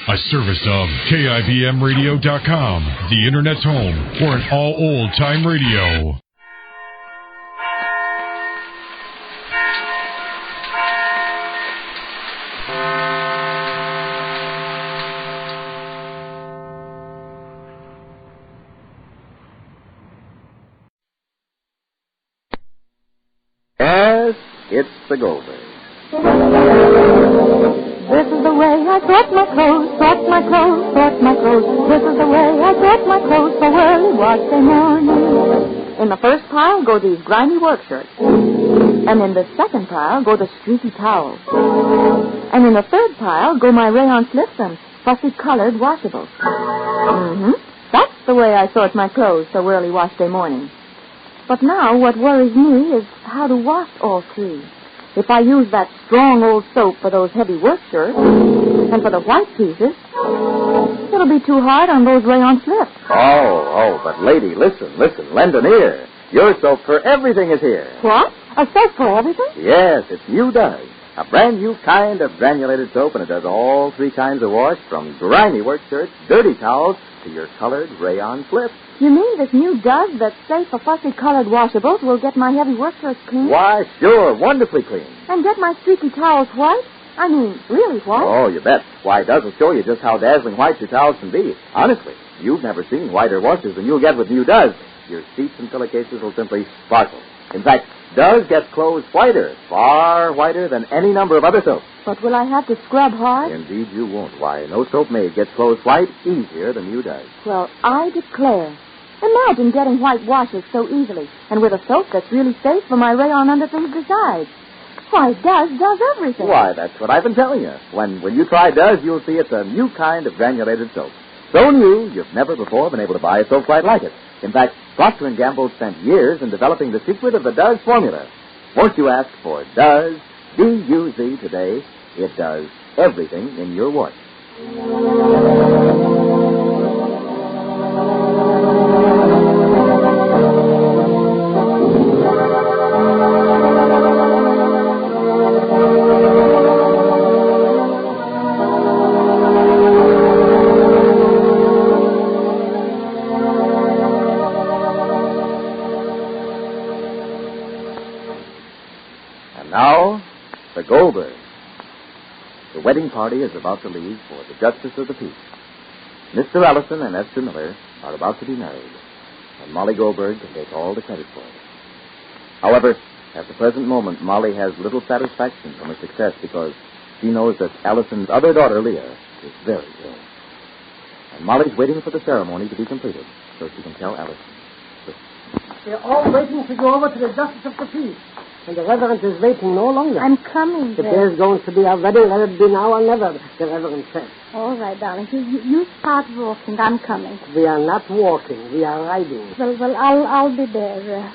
A service of KIBMradio.com, the Internet's home for an all old-time radio. Yes, it's the Goldbergs. This is the way I sort my clothes, sort my clothes, sort my clothes. This is the way I sort my clothes so early wash day morning. In the first pile go these grimy work shirts. And in the second pile go the streaky towels. And in the third pile go my rayon slips and fussy-colored washables. That's the way I sort my clothes so early wash day morning. But now what worries me is how to wash all three. If I use that strong old soap for those heavy work shirts, and for the white pieces, it'll be too hard on those rayon slips. Oh, but lady, listen, lend an ear. Your soap for everything is here. What? A soap for everything? Yes, it's New Does. A brand new kind of granulated soap, and it does all three kinds of wash, from grimy work shirts, dirty towels, to your colored rayon slips. You mean this New Does that's safe for fussy-colored washables will get my heavy work shirts clean? Why, sure, wonderfully clean. And get my streaky towels white? I mean, really white? Oh, you bet. Why, it doesn't show you just how dazzling white your towels can be. Honestly, you've never seen whiter washes than you'll get with New Does. Your sheets and pillowcases will simply sparkle. In fact, Does gets clothes whiter, far whiter than any number of other soaps. But will I have to scrub hard? Indeed you won't. Why, no soap made gets clothes white easier than New Does. Well, I declare. Imagine getting white washes so easily, and with a soap that's really safe for my rayon underthings besides. Why, Does everything. Why, that's what I've been telling you. When you try Does, you'll see it's a new kind of granulated soap. So new, you've never before been able to buy a soap quite like it. In fact, Procter & Gamble spent years in developing the secret of the Does formula. Won't you ask for Does, D-U-Z today? It does everything in your wash. And now, the Goldbergs. The wedding party is about to leave for the Justice of the Peace. Mr. Ellison and Esther Miller are about to be married, and Molly Goldberg can take all the credit for it. However, at the present moment, Molly has little satisfaction from her success because she knows that Ellison's other daughter, Leah, is very ill. And Molly's waiting for the ceremony to be completed so she can tell Ellison. They're all waiting to go over to the Justice of the Peace. And the Reverend is waiting no longer. I'm coming, If there's going to be a wedding, let it be now or never, the Reverend said. All right, darling. You start walking. I'm coming. We are not walking. We are riding. Well, I'll be there.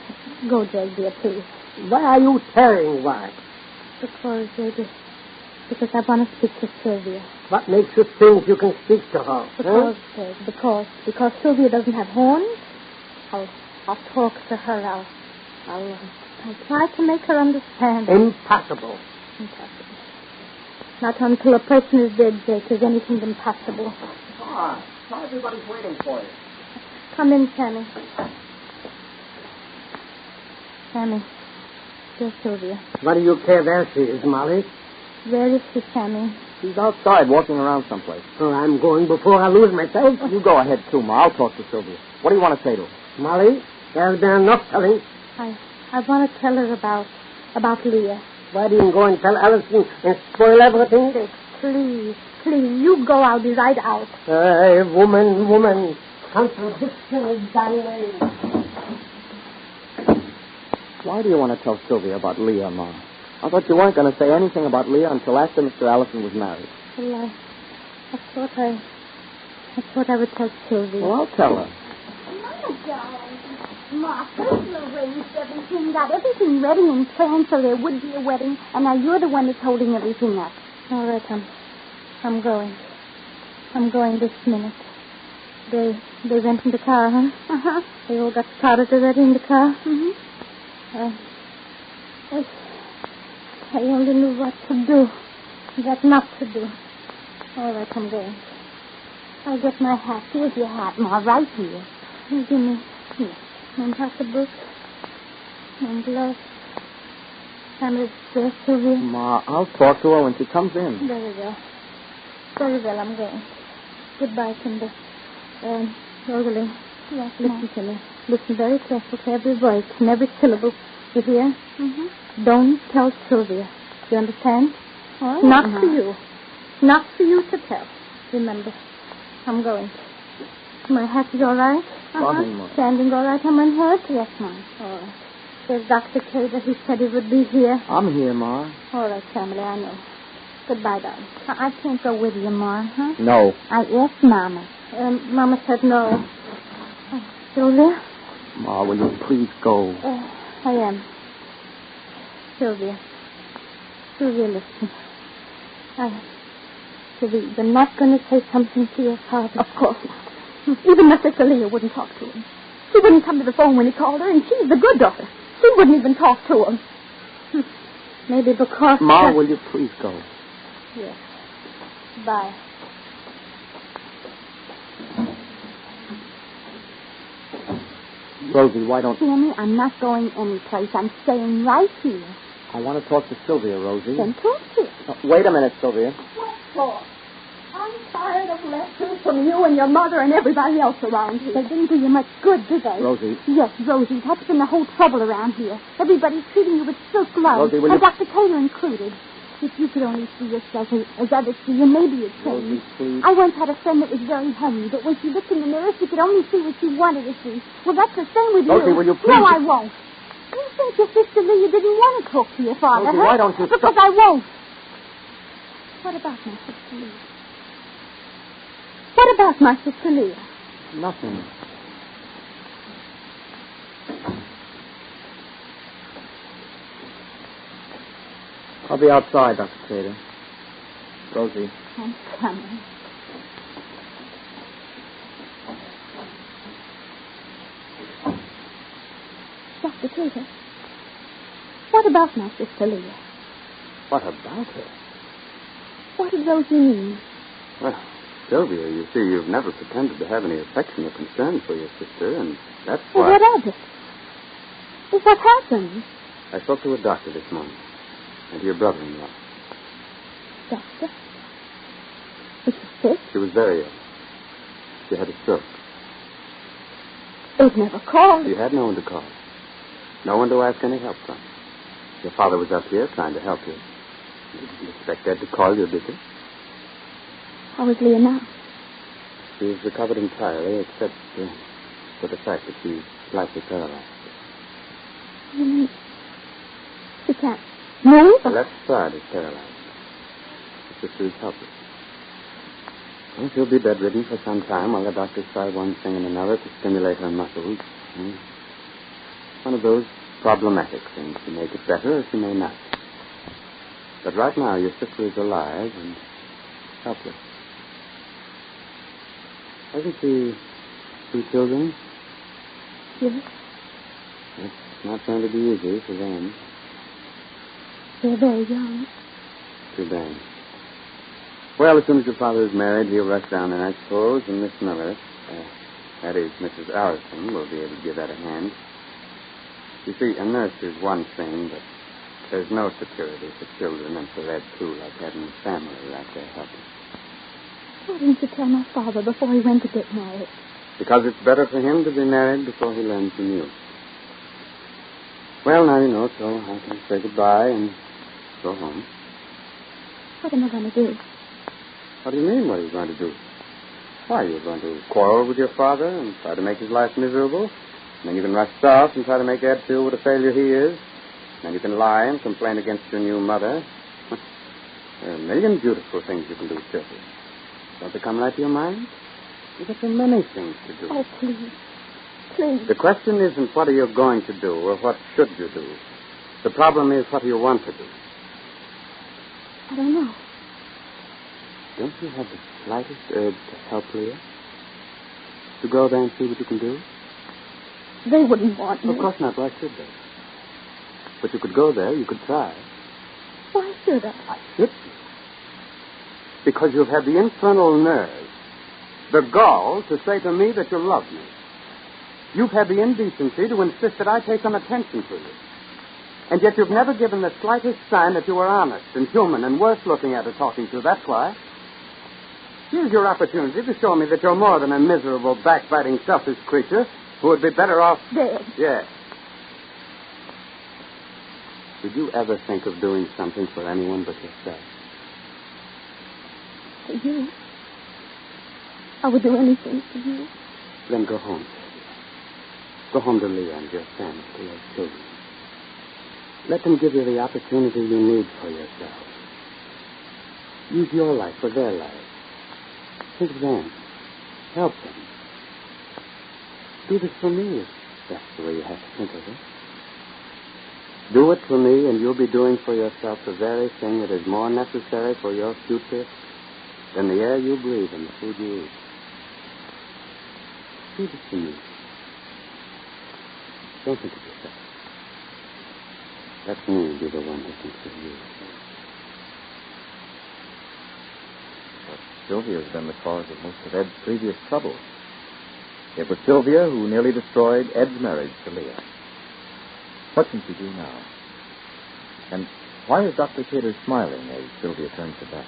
Go, Jack, dear, please. Why are you tearing? Why? Because I want to speak to Sylvia. What makes you think you can speak to her? Because Sylvia doesn't have horns. I'll talk to her. I'll try to make her understand. Impossible. Impossible. Not until a person is dead, Jake, is anything impossible. Ah, everybody's waiting for you. Come in, Sammy. Sammy, dear Sylvia. What do you care where she is, Molly? Where is she, Sammy? She's outside walking around someplace. Oh, I'm going before I lose myself. You go ahead, too, Ma. I'll talk to Sylvia. What do you want to say to her? Molly, there's been enough telling. I want to tell her about Leah. Why do you go and tell Allison and spoil everything? Please, you go out right out. Hey, woman. Contradiction is thy name. Why do you want to tell Sylvia about Leah, Ma? I thought you weren't going to say anything about Leah until after Mr. Allison was married. Well, I thought I would tell Sylvia. Well, I'll tell her. Mama, darling. Ma, first you arranged everything, got everything ready and planned so there would be a wedding, and now you're the one that's holding everything up. All right, I'm going. I'm going this minute. They went in the car, huh? Uh-huh. They all got started already in the car. Mm-hmm. I only knew what to do, what not to do. All right, I'm going. I'll get my hat. Here's your hat, Ma, right here. You give me here. And pocketbook. And gloves. And dress, Sylvia. Ma, I'll talk to her when she comes in. Very well. Very well, I'm going. Goodbye, Kinder. Rosalie. Yes, listen to me. Listen very careful to every voice and every syllable. You hear? Mm-hmm. Don't tell Sylvia. Do you understand? Oh, not for you. Not for you to tell. Remember, I'm going. My hat is all right? Standing all right on my head? Yes, Mom. All right. There's Dr. Cater. He said he would be here. I'm here, Ma. All right, family, I know. Goodbye, darling. I can't go with you, Ma, huh? No. I asked Mama. Mama said no. Sylvia? Ma, will you please go? I am. Sylvia, listen. Sylvia, you're not going to say something to your father? Of course not. Even Sister Leah wouldn't talk to him. She wouldn't come to the phone when he called her, and she's the good daughter. She wouldn't even talk to him. Maybe because... Ma, will you please go? Yes. Bye. Rosie, why don't... Hear me? I'm not going anyplace. I'm staying right here. I want to talk to Sylvia, Rosie. Then talk to her. Wait a minute, Sylvia. What for? I'm tired of lessons from you and your mother and everybody else around here. They didn't do you much good, did they? Rosie. Yes, Rosie. That's been the whole trouble around here. Everybody's treating you with silk gloves. Rosie, will and you... Dr. Cater included. If you could only see yourself as others see you, maybe you'd change. Rosie, please. I once had a friend that was very homely, but when she looked in the mirror, she could only see what she wanted to see. Well, that's the same with Rosie, you. will you please... No, I won't. You think your sister Leah didn't want to talk to your father, Rosie, huh? why don't you Because stop... I won't. What about my sister Leah? What about my sister Leah? Nothing. I'll be outside, Dr. Cater. Rosie. I'm coming. Dr. Cater, what about my sister Leah? What about her? What does Rosie mean? Well, Sylvia, you see, you've never pretended to have any affection or concern for your sister, and that's why... Well, what of it? Well, what happened? I spoke to a doctor this morning, and to your brother-in-law. Doctor? Was she sick? She was very ill. She had a stroke. They've never called. She had no one to call. No one to ask any help from. Your father was up here trying to help you. You didn't expect Ed to call you, did you? How is Leah now? She's recovered entirely, except for the fact that she's slightly paralyzed. You mean she can't move? The left side is paralyzed. The sister is helpless. Well, she'll be bedridden for some time while the doctors try one thing and another to stimulate her muscles. One of those problematic things. She may get better or she may not. But right now, your sister is alive and helpless. Hasn't she 2 children? Yes. It's not going to be easy for them. They're very young. Too bad. Well, as soon as your father is married, he'll rush down there, I suppose, and Miss Miller, that is, Mrs. Allison, will be able to give that a hand. You see, a nurse is one thing, but there's no security for children and for Ed, too, like having a family right there helping. Why didn't you tell my father before he went to get married? Because it's better for him to be married before he learns you knew. Well, now you know, so I can say goodbye and go home. What am I going to do? What do you mean, what are you going to do? Why, you're going to quarrel with your father and try to make his life miserable. And then you can rush south and try to make Ed feel what a failure he is. And then you can lie and complain against your new mother. There are a million beautiful things you can do, Sylvia. Don't they come right to your mind? You've got so many things to do. Oh, please. Please. The question isn't what are you going to do or what should you do. The problem is what do you want to do. I don't know. Don't you have the slightest urge to help Leah? To go there and see what you can do? They wouldn't want me. Of course not. Why should they? But you could go there. You could try. Why should I? Why should you? Because you've had the infernal nerve the gall to say to me that you love me. You've had the indecency to insist that I pay some attention to you. And yet you've never given the slightest sign that you were honest and human and worth looking at or talking to. That's why. Here's your opportunity to show me that you're more than a miserable, backbiting, selfish creature who would be better off... Dead. Yes. Did you ever think of doing something for anyone but yourself? For you. I would do anything for you. Then go home. Go home to Leah and your family, to your children. Let them give you the opportunity you need for yourself. Use your life for their lives. Think of them. Help them. Do this for me, if that's the way you have to think of it. Do it for me, and you'll be doing for yourself the very thing that is more necessary for your future than the air you breathe and the food you eat. Do this for me. Don't think of yourself. Let me be the one who thinks of you. But Sylvia's been the cause of most of Ed's previous trouble. It was Sylvia who nearly destroyed Ed's marriage to Leah. What can she do now? And why is Dr. Cater smiling as Sylvia turns her back?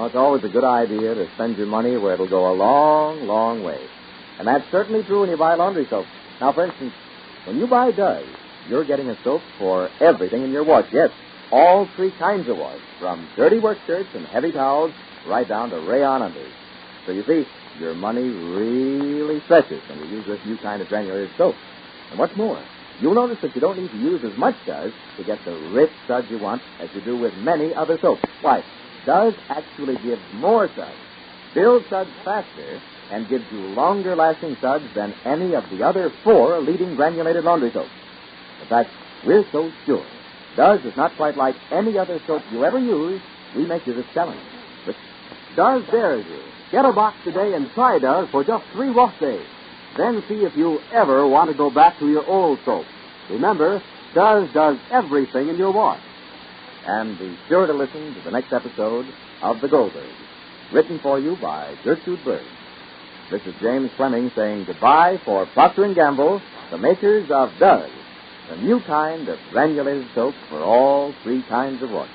It's always a good idea to spend your money where it'll go a long, long way. And that's certainly true when you buy laundry soap. Now, for instance, when you buy Dove, you're getting a soap for everything in your wash. Yes, all three kinds of wash, from dirty work shirts and heavy towels right down to rayon unders. So you see, your money really stretches when you use this new kind of granulated soap. And what's more, you'll notice that you don't need to use as much Dove to get the rich suds you want as you do with many other soaps. Why? Does actually give more suds, builds suds faster, and gives you longer-lasting suds than any of the other 4 leading granulated laundry soaps. In fact, we're so sure Does is not quite like any other soap you ever use. We make you this challenge. But Does dares you. Get a box today and try Does for just 3 wash days. Then see if you ever want to go back to your old soap. Remember, Does does everything in your wash. And be sure to listen to the next episode of The Goldbergs, written for you by Gertrude Berg. This is James Fleming saying goodbye for Procter & Gamble, the makers of Does, the new kind of granulated soap for all 3 kinds of wash.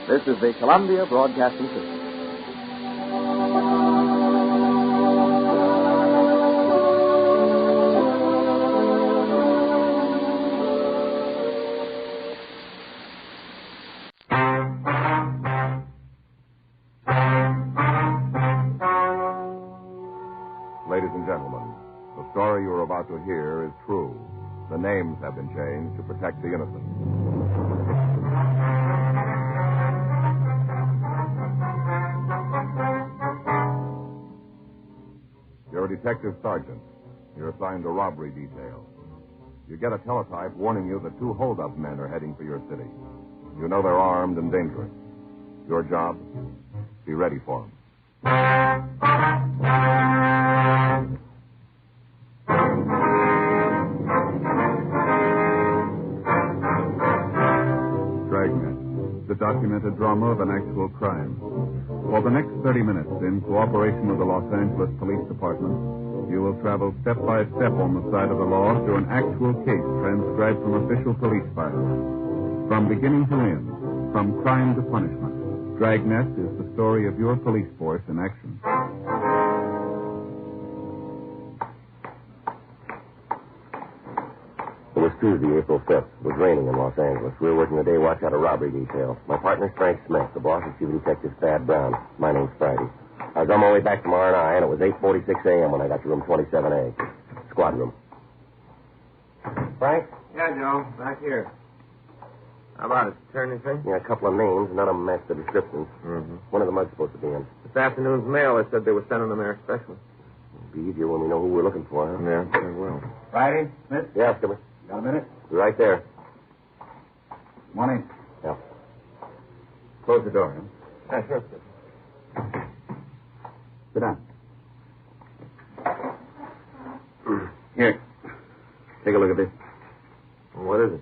This is the Columbia Broadcasting System. Ladies and gentlemen, the story you are about to hear is true. The names have been changed to protect the innocent. You're a detective sergeant. You're assigned a robbery detail. You get a teletype warning you that 2 hold-up men are heading for your city. You know they're armed and dangerous. Your job? Be ready for them. Dragnet, the documented drama of an actual crime. For the next 30 minutes, in cooperation with the Los Angeles Police Department, you will travel step by step on the side of the law through an actual case transcribed from official police files. From beginning to end, from crime to punishment, Dragnet is the story of your police force in action. was Tuesday, April 5th. It was raining in Los Angeles. We were working the day watch out of robbery detail. My partner's Frank Smith. The boss is Chief Detective Thad Brown. My name's Friday. I was on my way back from R&I, and it was 8:46 a.m. when I got to room 27A. Squad room. Frank? Yeah, Joe. Back here. How about it? Turn anything? Yeah, a couple of names. None of them match the descriptions. Mm-hmm. When are the mugs supposed to be in? This afternoon's mail, they said they were sending them there special. It'll be easier when we know who we're looking for, huh? Yeah, sure will. Friday, Smith? Yeah, Skipper. Got a minute? We're right there. Morning. Yeah. Close the door, huh? Yeah, sure. Sit down. Here. Take a look at this. What is it?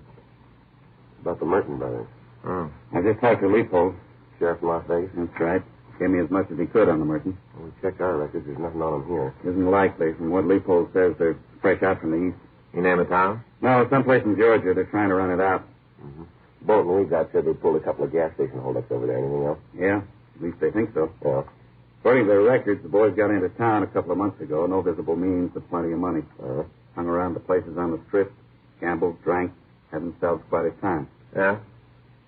About the Merton brothers. Oh. I just talked to Leopold. Sheriff from Las Vegas? That's right. Gave me as much as he could on the Merton. Well, we checked our records. There's nothing on them here. Isn't likely. From what Leopold says, they're fresh out from the east. You name a town? No, someplace in Georgia. They're trying to run it out. Mm-hmm. Bolton we got said they pulled a couple of gas station holdups over there. Anything else? Yeah, at least they think so. Yeah. According to their records, the boys got into town a couple of months ago. No visible means, but plenty of money. Hung around the places on the strip, gambled, drank, had themselves quite a time. Yeah?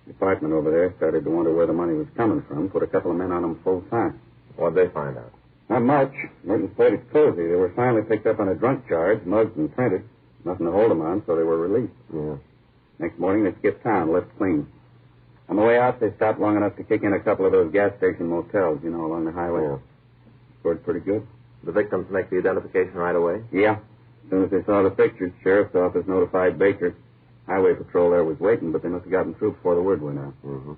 The department over there started to wonder where the money was coming from, put a couple of men on them full time. What'd they find out? Not much. Merton's played it cozy. They were finally picked up on a drunk charge, mugged and printed. Nothing to hold them on, so they were released. Yeah. Next morning, they skipped town, left clean. On the way out, they stopped long enough to kick in a couple of those gas station motels, you know, along the highway. Yeah. Scored pretty good. The victims make the identification right away? Yeah. As soon as they saw the pictures, Sheriff's Office notified Baker. Highway Patrol there was waiting, but they must have gotten through before the word went out. Mm-hmm.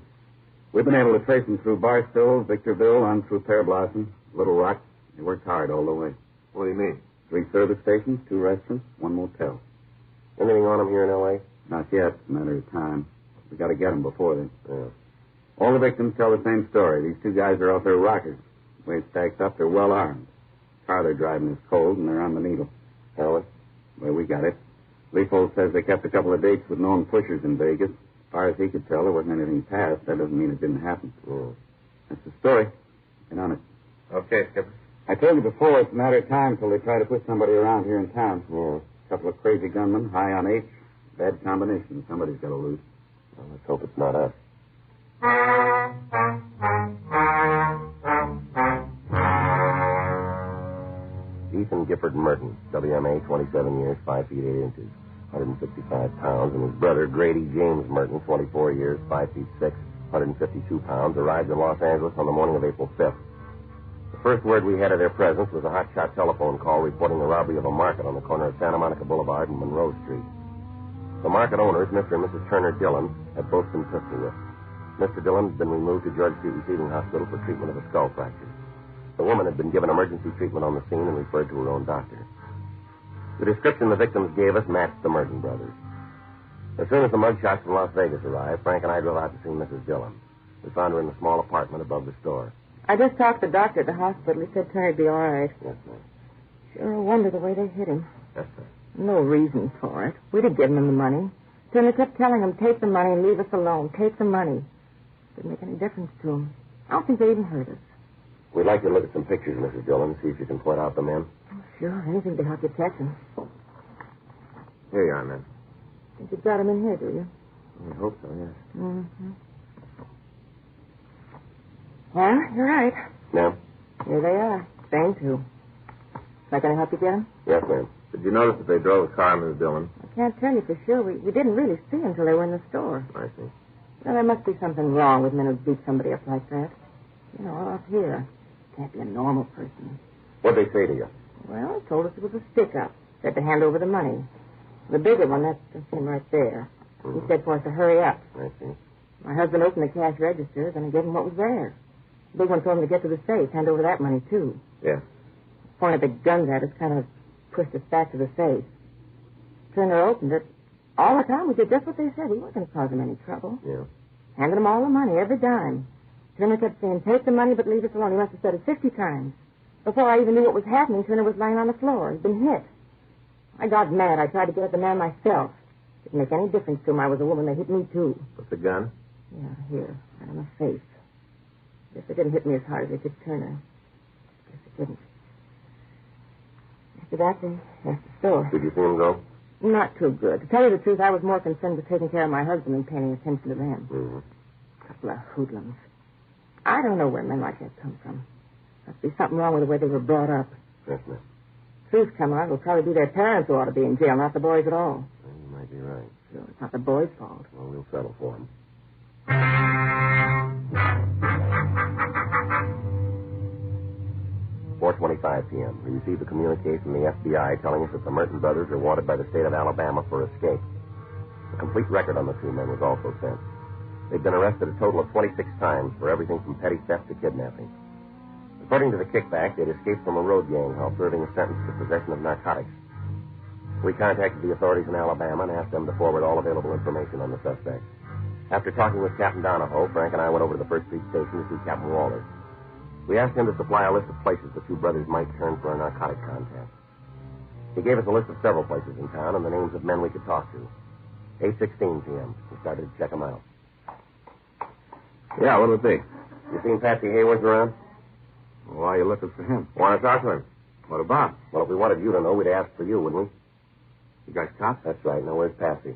We've been able to trace them through Barstow, Victorville, on through Pear Blossom, Little Rock. They worked hard all the way. What do you mean? 3 service stations, 2 restaurants, 1 motel. Anything on them here in L.A.? Not yet. It's a matter of time. We got to get them before then. Yeah. All the victims tell the same story. These 2 guys are off their rockers. The way it's stacked up, they're well armed. The car they're driving is cold, and they're on the needle. Heroin? Well, we got it. Leopold says they kept a couple of dates with known pushers in Vegas. As far as he could tell, there wasn't anything passed. That doesn't mean it didn't happen. Yeah. That's the story. Get on it. Okay, Skipper. I told you before, it's a matter of time till they try to put somebody around here in town. Yeah. A couple of crazy gunmen, high on H. Bad combination. Somebody's got to lose. Well, let's hope it's not us. Ethan Gifford Merton, WMA, 27 years, 5 feet 8 inches, 165 pounds, and his brother, Grady James Merton, 24 years, 5 feet 6, 152 pounds, arrived in Los Angeles on the morning of April 5th. The first word we had of their presence was a hotshot telephone call reporting the robbery of a market on the corner of Santa Monica Boulevard and Monroe Street. The market owners, Mr. and Mrs. Turner Dillon, had both been pistol whipped. Mr. Dillon had been removed to George Street Receiving Hospital for treatment of a skull fracture. The woman had been given emergency treatment on the scene and referred to her own doctor. The description the victims gave us matched the Merton brothers. As soon as the mugshots from Las Vegas arrived, Frank and I drove out to see Mrs. Dillon. We found her in the small apartment above the store. I just talked to the doctor at the hospital. He said Turner'd be all right. Yes, ma'am. Sure a wonder the way they hit him. Yes, sir. No reason for it. We'd have given him the money. Turner kept telling him, take the money and leave us alone. Take the money. Didn't make any difference to him. I don't think they even heard us. We'd like you to look at some pictures, Mrs. Dillon, see if you can point out the men. Oh, sure. Anything to help you catch him. Here you are, man. Think you've got him in here, do you? I hope so, yes. Mm-hmm. Well, you're right. Ma'am? Here they are. Same two. Am I going to help you get them? Yes, ma'am. Did you notice that they drove a car, Mrs. Dillon? I can't tell you for sure. We didn't really see until they were in the store. I see. Well, there must be something wrong with men who beat somebody up like that. You know, up here. Can't be a normal person. What'd they say to you? Well, they told us it was a stick-up. Said to hand over the money. The bigger one, that's him right there. Mm-hmm. He said for us to hurry up. I see. My husband opened the cash register, then I gave him what was there. The big one told him to get to the safe, hand over that money, too. Yeah. Pointed the guns at us, kind of pushed us back to the safe. Turner opened it. All the time, we did just what they said. We weren't going to cause them any trouble. Yeah. Handed them all the money, every dime. Turner kept saying, take the money, but leave us alone. He must have said it 50 times. Before I even knew what was happening, Turner was lying on the floor. He'd been hit. I got mad. I tried to get at the man myself. Didn't make any difference to him. I was a woman. They hit me, too. With the gun? Yeah, here. Right on the face. Guess they didn't hit me as hard as they did Turner. Guess they didn't. After that, they left the store. Did you see him go? Not too good. To tell you the truth, I was more concerned with taking care of my husband than paying attention to them. Mm-hmm. Couple of hoodlums. I don't know where men like that come from. Must be something wrong with the way they were brought up. Yes, miss. Truth come out, it'll probably be their parents who ought to be in jail, not the boys at all. Well, you might be right. Sure, it's not the boys' fault. Well, we'll settle for them. 4:25 p.m. We received a communique from the FBI telling us that the Merton brothers are wanted by the state of Alabama for escape. A complete record on the two men was also sent. They've been arrested a total of 26 times for everything from petty theft to kidnapping. According to the kickback, they'd escaped from a road gang while serving a sentence for possession of narcotics. We contacted the authorities in Alabama and asked them to forward all available information on the suspects. After talking with Captain Donahoe, Frank and I went over to the First Street Station to see Captain Walters. We asked him to supply a list of places the two brothers might turn for a narcotic contact. He gave us a list of several places in town and the names of men we could talk to. 8:16 p.m. We started to check them out. Yeah, what'll it be? You seen Patsy Hayworth around? Why are you looking for him? Want to talk to him? What about? Well, if we wanted you to know, we'd ask for you, wouldn't we? You guys cops? That's right. Now, where's Patsy?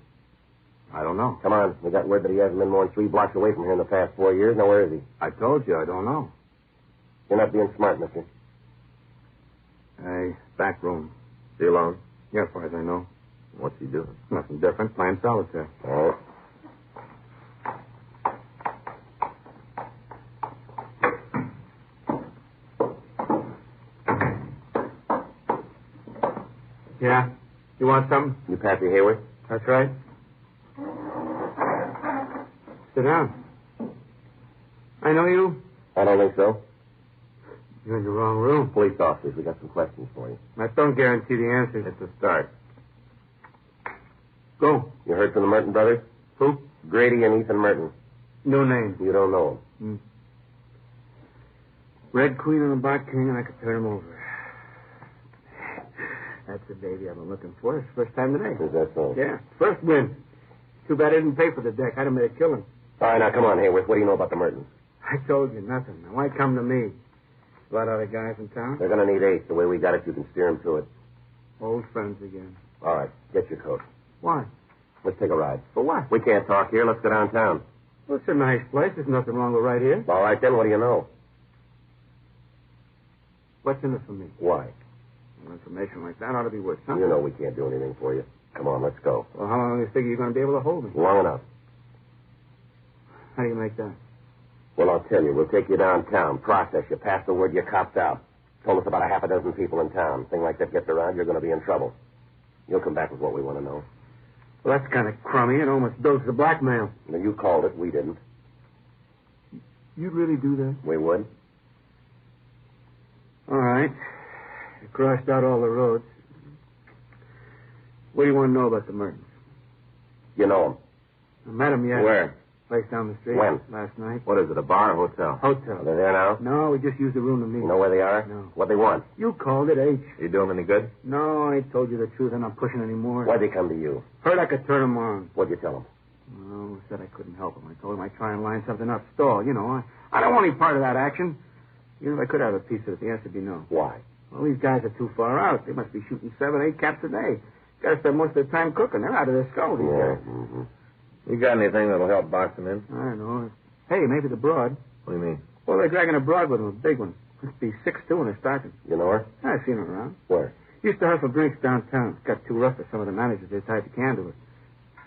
I don't know. Come on. We got word that he hasn't been more than 3 blocks away from here in the past 4 years. Now, where is he? I told you, I don't know. You're not being smart, mister. Hey, back room. Is he alone? Yeah, as far as I know. What's he doing? Nothing different. Playing solitaire. All right. Yeah? You want something? You Patsy Hayworth? That's right. Sit down. I know you. I don't think so. You're in the wrong room. Police officers, we got some questions for you. That don't guarantee the answers. It's a start. Go. You heard from the Merton brothers? Who? Grady and Ethan Merton. No name. You don't know them. Red Queen and a Black King, and I could turn him over. That's the baby I've been looking for. It's the first time today. Is that so? Yeah. First win. Too bad I didn't pay for the deck. I'd have made a killing. All right, now come on, Hayworth. What do you know about the Mertons? I told you nothing. Now, why come to me? A lot of other guys in town? They're going to need 8. The way we got it, you can steer them to it. Old friends again. All right, get your coat. Why? Let's take a ride. For what? We can't talk here. Let's go downtown. Well, it's a nice place. There's nothing wrong with right here. All right, then. What do you know? What's in it for me? Why? Well, information like that ought to be worth something. You know we can't do anything for you. Come on, let's go. Well, how long do you figure you're going to be able to hold me? Long enough. How do you make that? Well, I'll tell you. We'll take you downtown, process you, pass the word you copped out. Told us about 6 people in town. Thing like that gets around, you're going to be in trouble. You'll come back with what we want to know. Well, that's kind of crummy. It almost builds the blackmail. Now, you called it. We didn't. You'd really do that? We would. All right. You crossed out all the roads. What do you want to know about the Mertons? You know them. I met them yet. Where? Place down the street. When? Last night. What is it, a bar or hotel? Hotel. Are they there now? No, we just used the room to meet. You know where they are? No. What they want? You called it, H. You do them any good? No, I told you the truth. I'm not pushing anymore. Why'd they come to you? Heard I could turn them on. What'd you tell them? No, said I couldn't help them. I told him I'd try and line something up. Stall, you know. I don't want any part of that action. Even if I could have a piece of it, the answer would be no. Why? Well, these guys are too far out. They must be shooting 7, 8 caps a day. Got to spend most of their time cooking. They're out of their skull, these guys. Mm-hmm. You got anything that'll help box them in? I don't know. Hey, maybe the broad. What do you mean? Well, they're dragging a broad with them, a big one. Must be 6'2" and a starting. You know her? I've seen her around. Where? Used to hustle drinks downtown. Got too rough for some of the managers. They tied the can to her.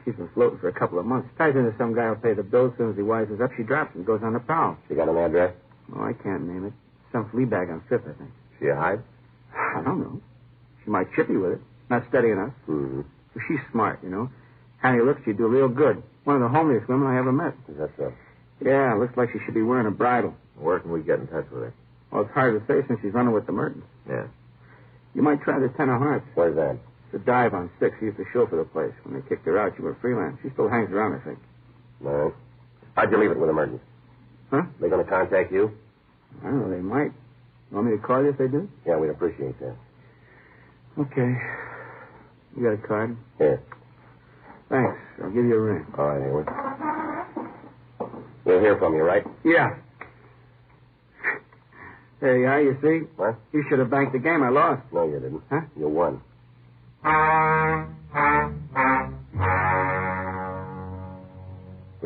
She's been floating for a couple of months. Ties into some guy who'll pay the bills. As soon as he wises up, she drops and goes on the prowl. She got an address? Oh, I can't name it. Some flea bag on 5th, I think. She a hide? I don't know. She might chip you with it. Not steady enough. Mm-hmm. But she's smart, you know. How you look, she'd do real good. One of the homeliest women I ever met. Is that so? Yeah, looks like she should be wearing a bridle. Where can we get in touch with her? Well, it's hard to say since she's running with the Mertons. Yeah. You might try the Ten of Hearts. Where's that? It's a dive on 6. She used to show for the place. When they kicked her out, she went freelance. She still hangs around, I think. All right. How'd you leave it with the Mertons? Huh? They going to contact you? I don't know. They might. You want me to call you if they do? Yeah, we'd appreciate that. Okay. You got a card? Here. Thanks. I'll give you a ring. All right, Hayward. We'll hear from you, right? Yeah. There you are, you see? What? You should have banked the game. I lost. No, you didn't. Huh? You won. We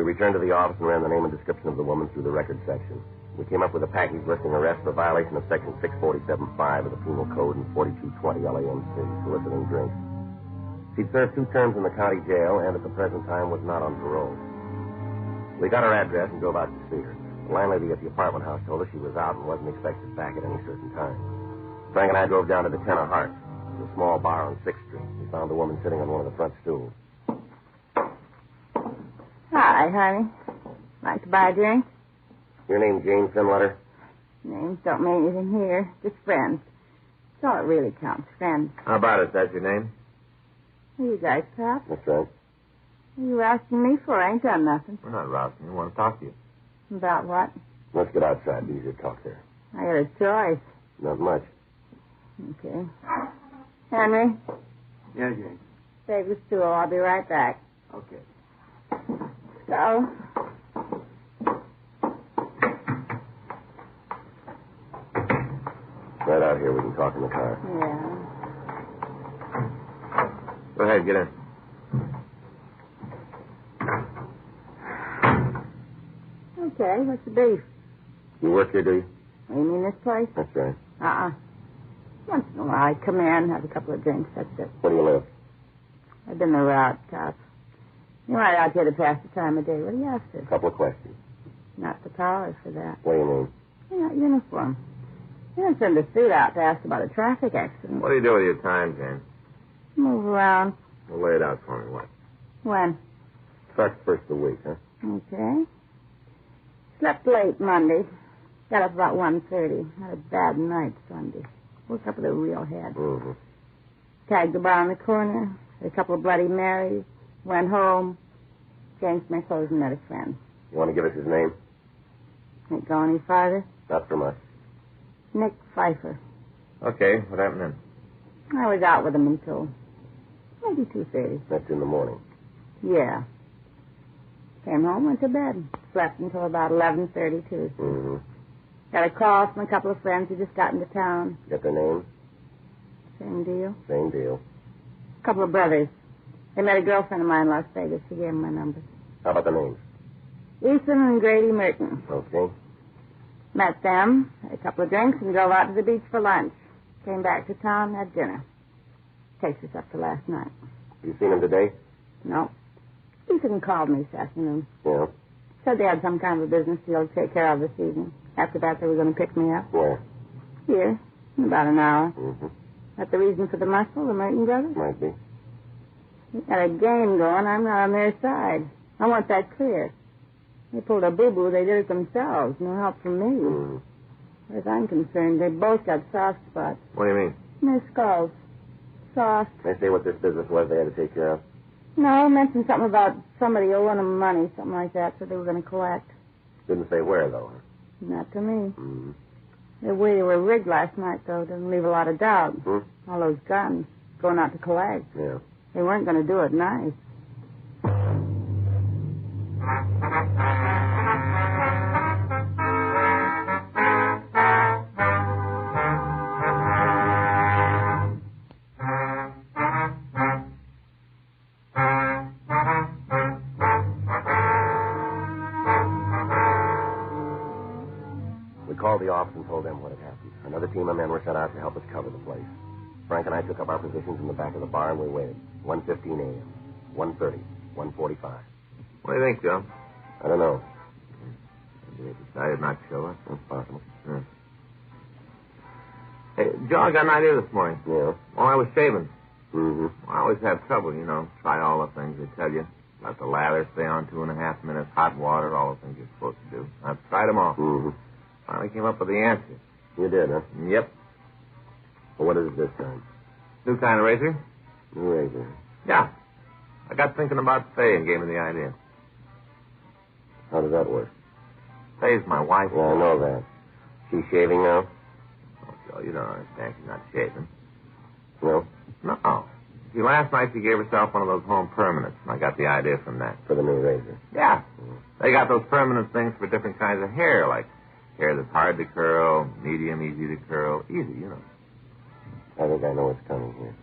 returned to the office and ran the name and description of the woman through the record section. We came up with a package listing arrest for violation of Section 647.5 of the Penal Code and 4220 LAMC, soliciting drinks. She'd served 2 terms in the county jail and at the present time was not on parole. We got her address and drove out to see her. The landlady at the apartment house told us she was out and wasn't expected back at any certain time. Frank and I drove down to the Ten of Hearts, a small bar on 6th Street. We found the woman sitting on one of the front stools. Hi, honey. Like to buy a drink? Your name Jane Finletter? Names don't mean anything here. Just friends. That's all it really counts, friends. How about it? That's your name? Are you guys cops? That's right. What are you asking me for? I ain't done nothing. We're not rousing you. We want to talk to you. About what? Let's get outside. Be easier to talk there. I got a choice. Not much. Okay. Henry? Yeah, Jane. Save the stool. I'll be right back. Okay. So? Right out here. We can talk in the car. Yeah. Go ahead. Get in. Okay, what's the beef? You work here, do you? You mean this place? That's right. Once in a while I come in, have a couple of drinks, that's it. Where do you live? I've been the route cop. You're right out here to pass the time of day. What do you after? A couple of questions. Not the power for that. What do you mean? You're not uniform. You don't send a suit out to ask about a traffic accident. What do you do with your time, Jane? Move around. Well, lay it out for me. What? When? Starts first of the week, huh? Okay. Slept late Monday. Got up about 1:30. Had a bad night Sunday. Woke up with a real head. Mm-hmm. Tagged the bar on the corner. Had a couple of Bloody Marys. Went home. Changed my clothes and met a friend. You want to give us his name? Ain't go any farther. Not from us. Nick Pfeiffer. Okay. What happened then? I was out with him until maybe 2:30. That's in the morning. Yeah. Came home, went to bed. Slept until about 11:32. Mm-hmm. Got a call from a couple of friends who just got into town. Get their names? Same deal. Same deal. A couple of brothers. They met a girlfriend of mine in Las Vegas. She gave them my number. How about the names? Ethan and Grady Merton. Okay. Met them, had a couple of drinks, and drove out to the beach for lunch. Came back to town, had dinner. Takes us up to last night. You seen him today? No. Ethan called me this afternoon. Yeah. Said they had some kind of a business deal to take care of this evening. After that, they were going to pick me up. Where? Here, in about an hour. Mm-hmm. That's the reason for the muscle, the Merton brothers? Might be. They got a game going. I'm not on their side. I want that clear. They pulled a boo-boo. They did it themselves. No help from me. Mm-hmm. As far as I'm concerned, they both got soft spots. What do you mean? In their skulls. Soft. They say what this business was they had to take care of. No, mentioned something about somebody owing them money, something like that, so they were going to collect. Didn't say where, though. Not to me. Mm-hmm. The way they were rigged last night, though, didn't leave a lot of doubt. Mm-hmm. All those guns going out to collect. Yeah. They weren't going to do it nice. Called the office and told them what had happened. Another team of men were sent out to help us cover the place. Frank and I took up our positions in the back of the bar and we waited. 1:15 a.m., 1:30, 1:45. What do you think, Joe? I don't know. They decided not to show up. That's possible. Yeah. Hey, Joe, I got an idea this morning. Yeah? While I was shaving. Mm-hmm. I always have trouble, try all the things they tell you. Let the lather stay on 2.5 minutes, hot water, all the things you're supposed to do. I've tried them all. Mm-hmm. Finally came up with the answer. You did, huh? Yep. Well, what is it this time? New kind of razor? New razor. Yeah. I got thinking about Faye and gave me the idea. How does that work? Faye's my wife. Yeah, I know that. She's shaving now? Oh, Joe, you don't understand. She's not shaving. No? No. See, last night she gave herself one of those home permanents, and I got the idea from that. For the new razor? Yeah. They got those permanent things for different kinds of hair, like hair that's hard to curl, medium, easy to curl. Easy, I think I know what's coming here.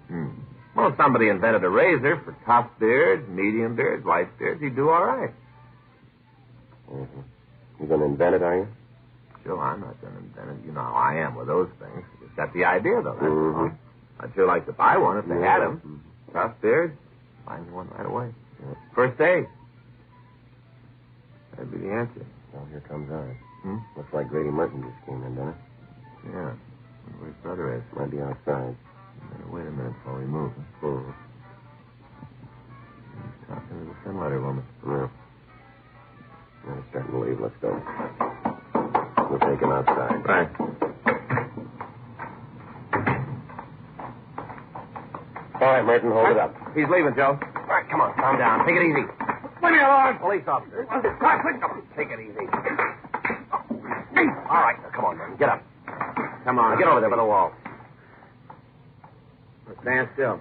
Well, if somebody invented a razor for tough beards, medium beards, light beards, he'd do all right. Mm-hmm. You going to invent it, are you? Sure, I'm not going to invent it. You know how I am with those things. Just got the idea, though. That's all. I'd sure like to buy one if they had them. Mm-hmm. Tough beard, find one right away. Yeah. First aid. That'd be the answer. Well, here comes ours. Looks like Grady Merton just came in, doesn't it? Yeah. Where his brother is. Might be outside. Wait a minute before we move. Mm-hmm. He's talking to the thin letter woman. Yeah. Now it's starting to leave. Let's go. We'll take him outside. Right. All right, Merton, hold it up. He's leaving, Joe. All right, come on, calm down. Take it easy. Leave me alone. Police officer. Come on, take it easy. All right, come on, Merton. Get up. Come on, get over there by the wall. Stand still.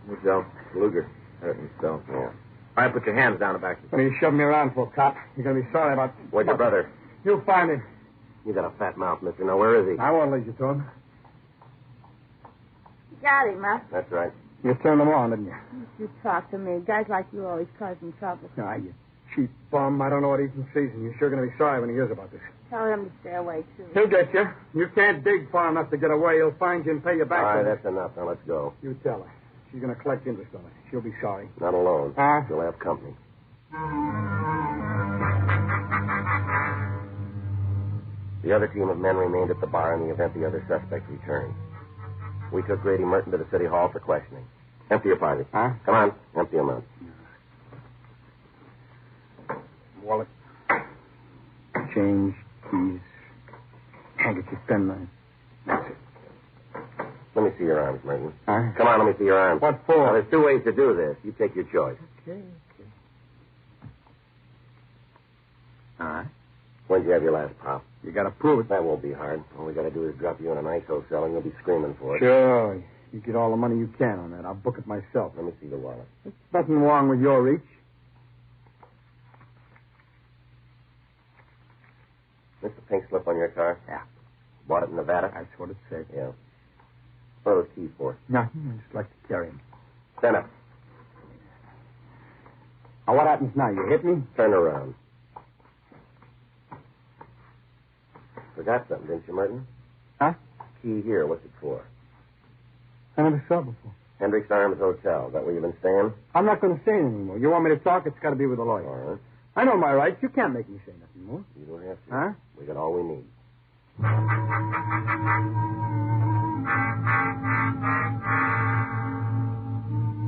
Here, Joe. Luger. Hurting still. Yeah. All right, put your hands down the back. What are you shoving me around for, cop? You're going to be sorry about... Where's your brother? You'll find him. You got a fat mouth, mister. Now, where is he? I won't lead you to him. Got him, huh? That's right. You turned him on, didn't you? You talk to me. Guys like you always causing trouble. Ah, you cheap bum. I don't know what he's in season. You're sure going to be sorry when he hears about this. Tell him to stay away, too. He'll get you. You can't dig far enough to get away. He'll find you and pay you back. All right, that's enough. Now, let's go. You tell her. She's going to collect interest on it. She'll be sorry. Not alone. Huh? She'll have company. The other team of men remained at the bar in the event the other suspect returned. We took Grady Merton to the city hall for questioning. Empty your party. Huh? Come on, empty them out. Wallet. Change, keys. Handkerchief, penknife. That's it. Let me see your arms, Merton. Huh? Come on, let me see your arms. What for? Now, there's two ways to do this. You take your choice. Okay. All right. When'd you have your last pop? You got to prove it. That won't be hard. All we got to do is drop you in a nice hotel and you'll be screaming for it. Sure. You get all the money you can on that. I'll book it myself. Let me see the wallet. There's nothing wrong with your reach. This the pink slip on your car? Yeah. Bought it in Nevada? That's what it said. Yeah. What are those keys for? Nothing. I just like to carry them. Stand up. Now, what happens now? You hit me? Turn around. Forgot something, didn't you, Merton? Huh? Key here. What's it for? I never saw it before. Hendricks Arms Hotel. Is that where you've been staying? I'm not going to say anything anymore. You want me to talk? It's got to be with a lawyer. All right. I know my rights. You can't make me say nothing more. You don't have to. Huh? We got all we need.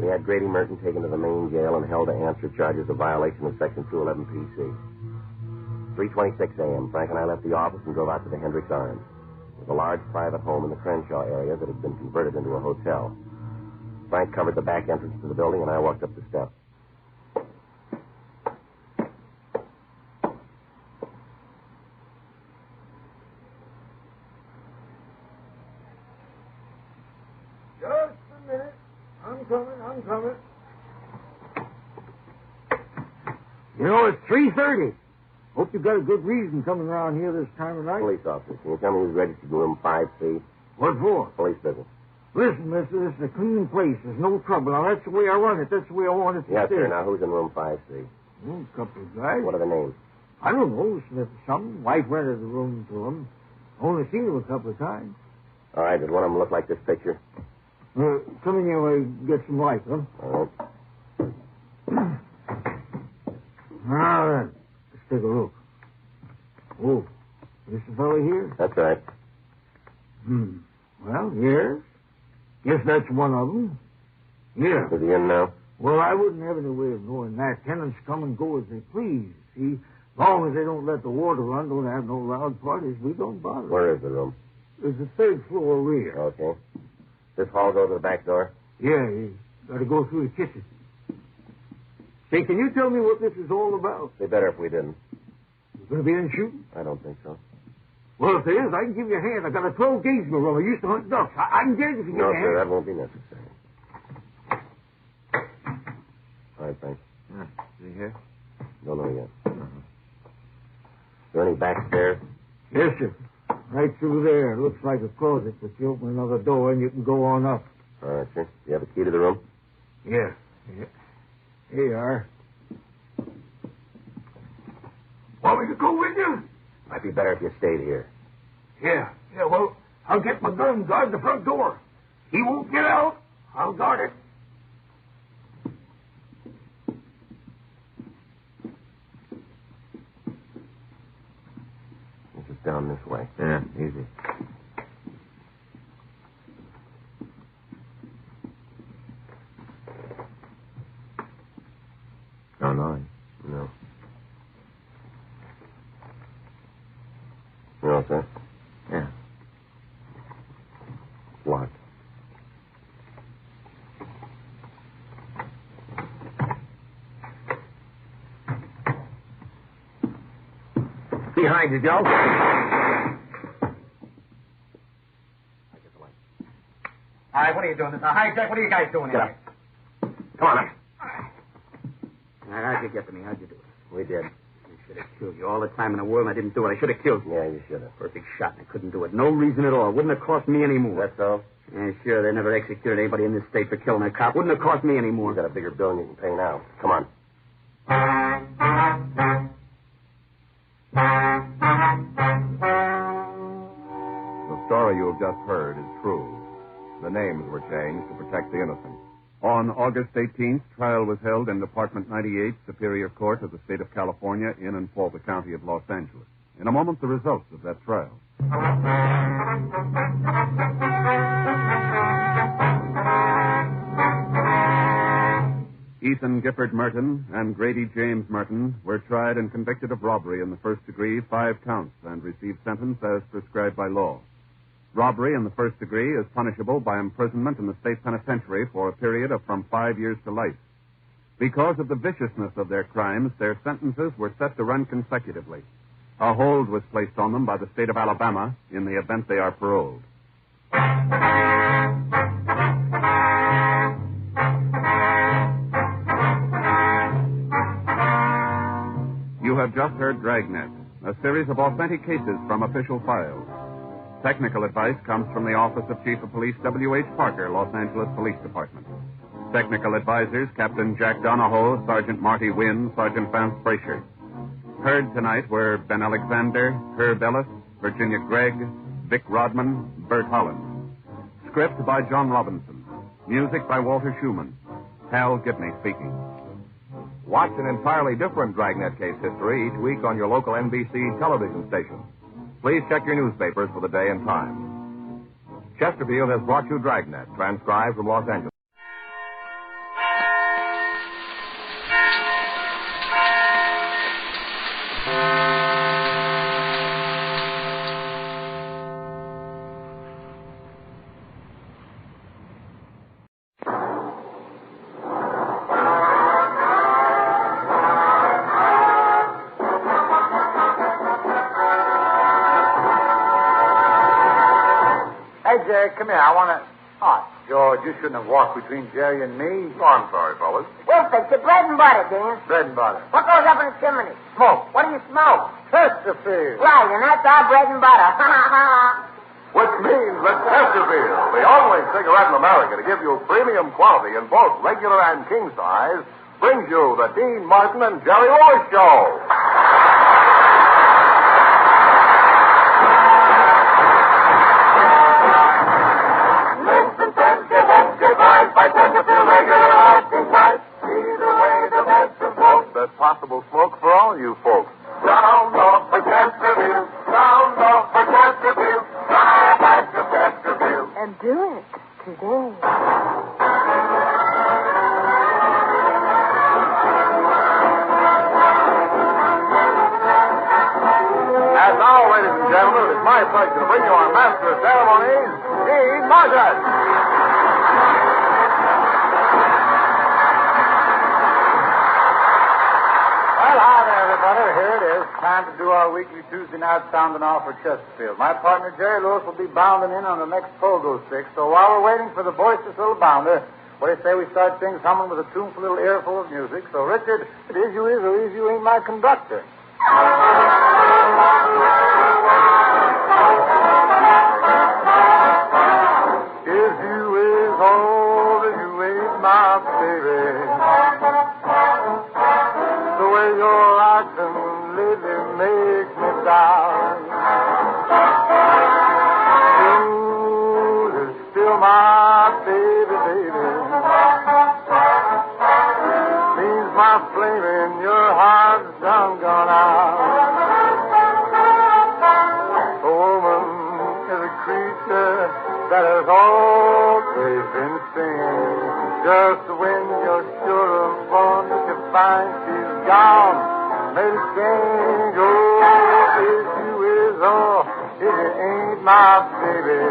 We had Grady Merton taken to the main jail and held to answer charges of violation of Section 211 PC. 3:26 a.m., Frank and I left the office and drove out to the Hendricks Arms. It was a large private home in the Crenshaw area that had been converted into a hotel. Frank covered the back entrance to the building, and I walked up the steps. Just a minute. I'm coming. You know, it's 3:30. Hope you've got a good reason coming around here this time of night. Police officer, can you tell me who's registered to room 5C? What for? Police business. Listen, mister, this is a clean place. There's no trouble. Now, that's the way I run it. That's the way I want it to Yes, stay. sir. Now, who's in room 5C? A couple of guys. What are the names? I don't know. Smith or something. Wife rented the room to him. Only seen him a couple of times. All right, does one of them look like this picture? Come in here while I get some light, huh? All right. Now then, let's take a look. Oh, this the fellow here? That's right. Well, yes. Guess that's one of them. Yeah. Is he in now? Well, I wouldn't have any way of knowing that. Tenants come and go as they please, see? As long as they don't let the water run, don't have no loud parties, we don't bother. Where is the room? There's the third floor rear. Okay. This hall go to the back door? Yeah, you got to go through the kitchen. Say, can you tell me what this is all about? It'd be better if we didn't. You going to be in shooting? I don't think so. Well, if there is, I can give you a hand. I got a 12-gauge in my room. I used to hunt ducks. I can get it if you give No, me a sir, hand. that won't be necessary. All right, thanks. Yeah. Is he here? Don't know yet. Is there any back stairs? Yes, sir. Right through there. Looks like a closet, but you open another door and you can go on up. All right, sir. Do you have a key to the room? Yeah. Here you are. Want me to go with you? Might be better if you stayed here. Yeah, well, I'll get my gun, guard the front door. He won't get out. I'll guard it. This is down this way. Yeah, easy. No noise. No. You all set? Yeah. Locked. Behind you, Joe. I get the light. All right, what are you doing? Hi, Jack, what are you guys doing Get here? up. Come on up. How'd you get to me? How'd you do it? We did. I should have killed you all the time in the world, and I didn't do it. I should have killed you. Yeah, you should have. Perfect shot, and I couldn't do it. No reason at all. Wouldn't have cost me any more. That's so? Yeah, sure, they never executed anybody in this state for killing a cop. Wouldn't have cost me any more. You got a bigger bill than you can pay now. Come on. The story you have just heard is true. The names were changed to protect the innocent. On August 18th, trial was held in Department 98, Superior Court of the State of California, in and for the County of Los Angeles. In a moment, the results of that trial. Ethan Gifford Merton and Grady James Merton were tried and convicted of robbery in the first degree, 5 counts, and received sentence as prescribed by law. Robbery in the first degree is punishable by imprisonment in the state penitentiary for a period of from 5 years to life. Because of the viciousness of their crimes, their sentences were set to run consecutively. A hold was placed on them by the state of Alabama in the event they are paroled. You have just heard Dragnet, a series of authentic cases from official files. Technical advice comes from the Office of Chief of Police W.H. Parker, Los Angeles Police Department. Technical advisors, Captain Jack Donahoe, Sergeant Marty Wynn, Sergeant Vance Brasher. Heard tonight were Ben Alexander, Herb Ellis, Virginia Gregg, Vic Rodman, Bert Holland. Script by John Robinson. Music by Walter Schumann. Hal Gibney speaking. Watch an entirely different Dragnet case history each week on your local NBC television station. Please check your newspapers for the day and time. Chesterfield has brought you Dragnet, transcribed from Los Angeles. Come here. I want to... Oh, George, you shouldn't have walked between Jerry and me. Oh, I'm sorry, fellas. Wilford, your bread and butter, Dan. Bread and butter. What goes up in the chimney? Smoke. What do you smoke? Chesterfield. Right, and that's our bread and butter. Which means that Chesterfield, the only cigarette in America to give you premium quality in both regular and king size, brings you the Dean Martin and Jerry Lewis Show. There's possible smoke for all you folks. Round off for Chesterfield, round off for Chesterfield, right back to Chesterfield. And do it today. And now, ladies and gentlemen, it is my pleasure to bring you our master of ceremonies, Dean Martin. Here it is. Time to do our weekly Tuesday night sounding off for Chesterfield. My partner, Jerry Lewis, will be bounding in on the next pogo stick. So while we're waiting for the boisterous little bounder, what do you say we start things humming with a tuneful little earful of music? So, Richard, it is you is or is you ain't my conductor. my baby, baby. Seems my flame in your heart's done gone out. A woman is a creature that has always been singing. Just when you're sure of one, you find she's gone. Made it change, oh, if you is all, if you ain't my baby.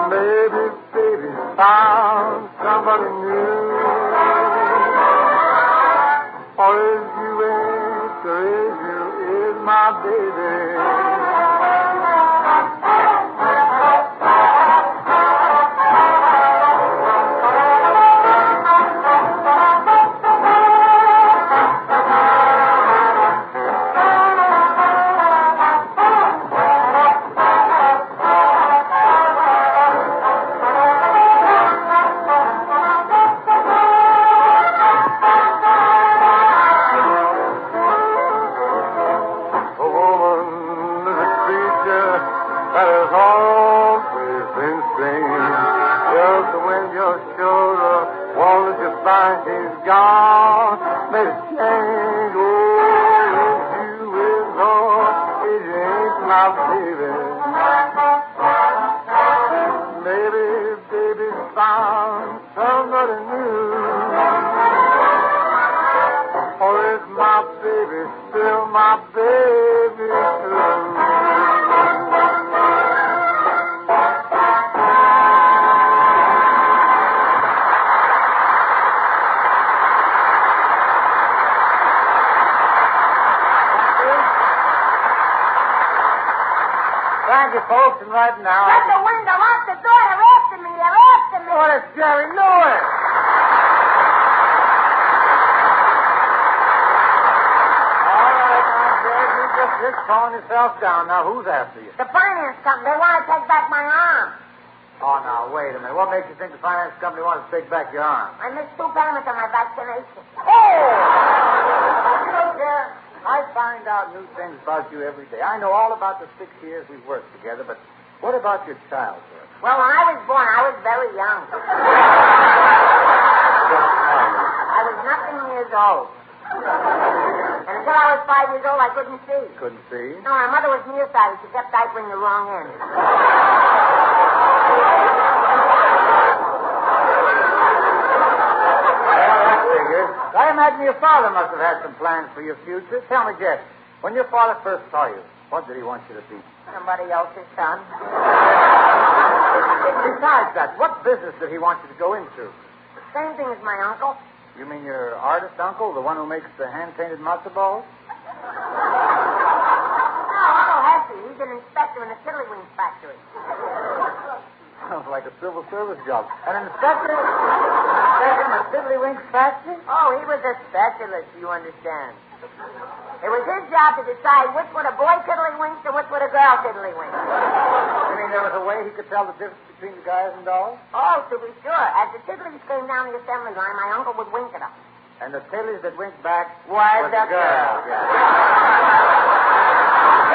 Maybe, baby, found somebody new. Or is you ain't, or is you is my baby. Folks, and right now... Shut the window, lock the door, they're after me, they're after me. Oh, that's Jerry Lewis. All right, now, Jerry, you just calm yourself down. Now, who's after you? The finance company, they want to take back my arm. Oh, now, wait a minute. What makes you think the finance company wants to take back your arm? I missed 2 payments on my vaccination. Oh! You know, Jerry, I find out new things about you every day. I know all about the 6 years we've worked together, but what about your childhood? Well, when I was born, I was very young. I was nothing years old. And until I was 5 years old, I couldn't see. Couldn't see? No, my mother was nearsighted. She kept diapering the wrong end. I imagine your father must have had some plans for your future. Tell me, Jack, when your father first saw you, what did he want you to be? Somebody else's son. Besides that, what business did he want you to go into? Same thing as my uncle. You mean your artist uncle, the one who makes the hand-painted matzo balls? No, Uncle Hesse. He's an inspector in a tiddlywink factory. Sounds like a civil service job. An inspector? In a tiddlywink factory? Oh, he was a specialist, you understand. It was his job to decide which were the boy tiddlywinks and which were the girl tiddlywinks. You mean there was a way he could tell the difference between the guys and dolls? Oh, to be sure. As the tiddlies came down the assembly line, my uncle would wink at them. And the tiddlies that winked back was the girl.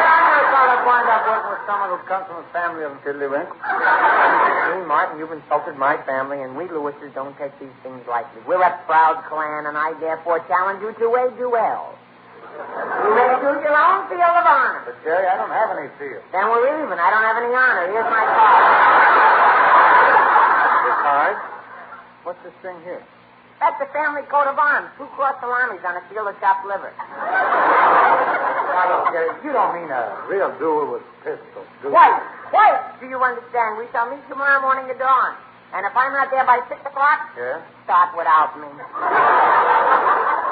I never thought I'd wind up working with someone who comes from a family of tiddlywinks. See, Martin, you've insulted my family, and we Lewises don't take these things lightly. We're a proud clan, and I therefore challenge you to a duel. You may choose your own field of honor. But, Jerry, I don't have any field. Then we're even. I don't have any honor. Here's my card. Your card? What's this thing here? That's the family coat of arms. 2 cross salamis on a field of chopped liver. Now, look, Jerry, you don't mean a real duel with pistols, do you? Wait. Do you understand? We shall meet tomorrow morning at dawn. And if I'm not there by 6 o'clock, yeah? Start without me.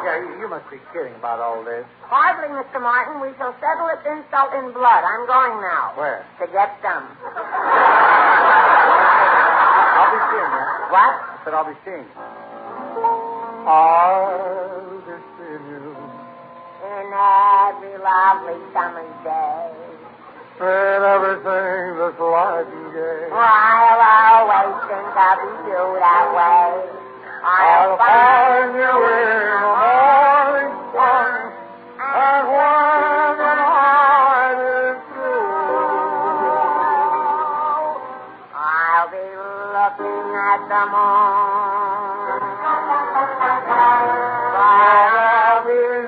Yeah, you must be kidding about all this. Hardly, Mr. Martin. We shall settle this insult in blood. I'm going now. Where? To get some. I'll be seeing you. What? I said I'll be seeing you. I'll be seeing you. In every lovely summer's day. And everything that's light and gay. I'll always think of you that way. I'll find you in the morning sun, and when the night is through, the moon. I will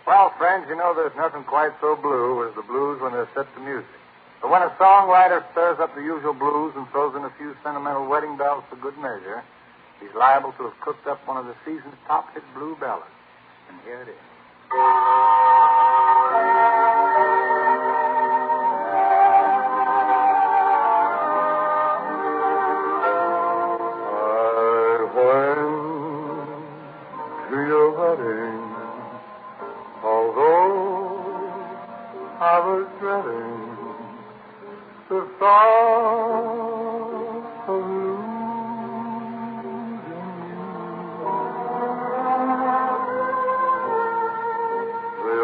Well, friends, you know there's nothing quite so blue as the blues when they're set to music. But when a songwriter stirs up the usual blues and throws in a few sentimental wedding bells for good measure, he's liable to have cooked up one of the season's top hit blue ballads. And here it is. I went to your wedding, although I was dreading the thought of losing you. The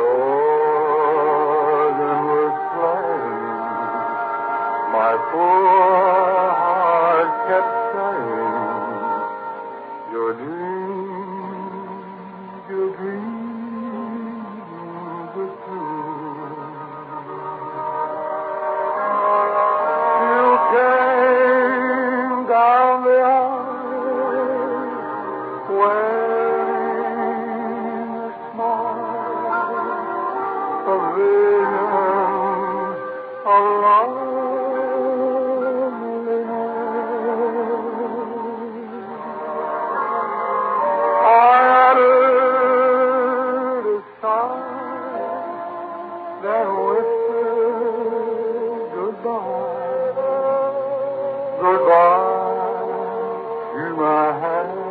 organ was playing, my poor heart kept saying, your dreams were true. You came down the aisle wearing a smile, a vision of loneliness. I uttered a sigh that whispered goodbye, goodbye to my happiness.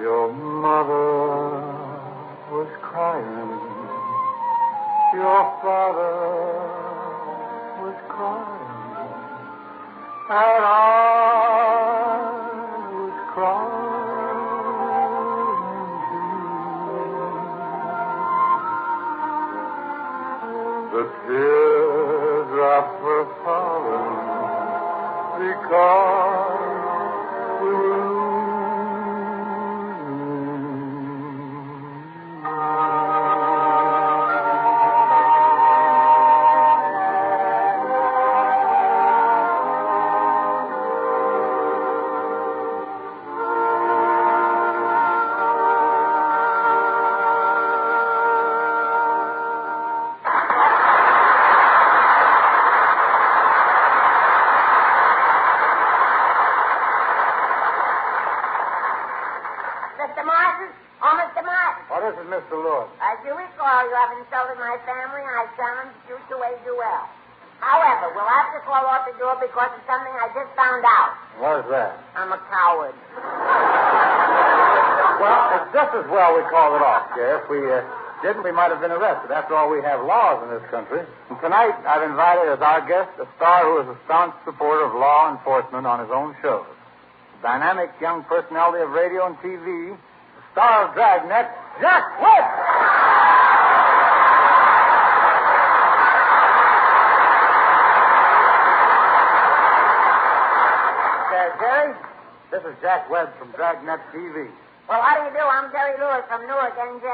Your mother was crying, your father was crying, and I was crying too. The teardrops were falling because we were Mr. Martin? Oh, Mr. Martin. Oh, this is Mr. Lewis. As you recall, you have insulted my family, and I challenge you to a duel. However, we'll have to call off the duel because of something I just found out. What is that? I'm a coward. Well, it's just as well we called it off, Jeff. If we didn't, we might have been arrested. After all, we have laws in this country. And tonight, I've invited as our guest a star who is a staunch supporter of law enforcement on his own shows. The dynamic young personality of radio and TV, the star of Dragnet, Jack Webb. Jerry, this is Jack Webb from Dragnet TV. Well, how do you do? I'm Jerry Lewis from Newark, NJ.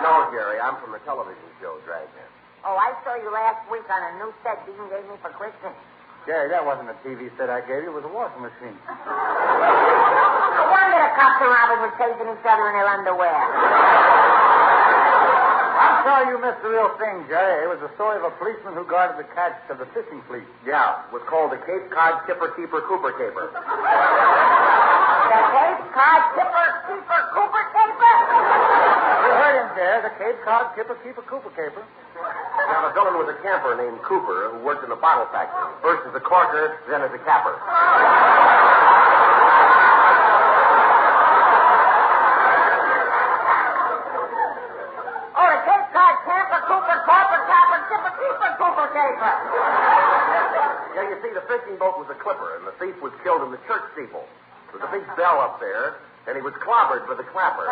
No, Jerry, I'm from the television show, Dragnet. Oh, I saw you last week on a new set Dean gave me for Christmas. Jerry, that wasn't a TV set I gave you. It was a washing machine. No wonder the cops and robbers were chasing each other in their underwear. I'm sorry you missed the real thing, Jerry. It was the story of a policeman who guarded the catch of the fishing fleet. Yeah, it was called the Cape Cod Kipper Keeper Cooper Caper. The Cape Cod Kipper Keeper Cooper Caper? You heard him there, the Cape Cod Kipper Keeper Cooper Caper. Now, the villain was a camper named Cooper who worked in a bottle factory. First as a corker, then as a capper. Yeah, you see, the fishing boat was a clipper, and the thief was killed in the church steeple. There's a big bell up there, and he was clobbered with a clapper.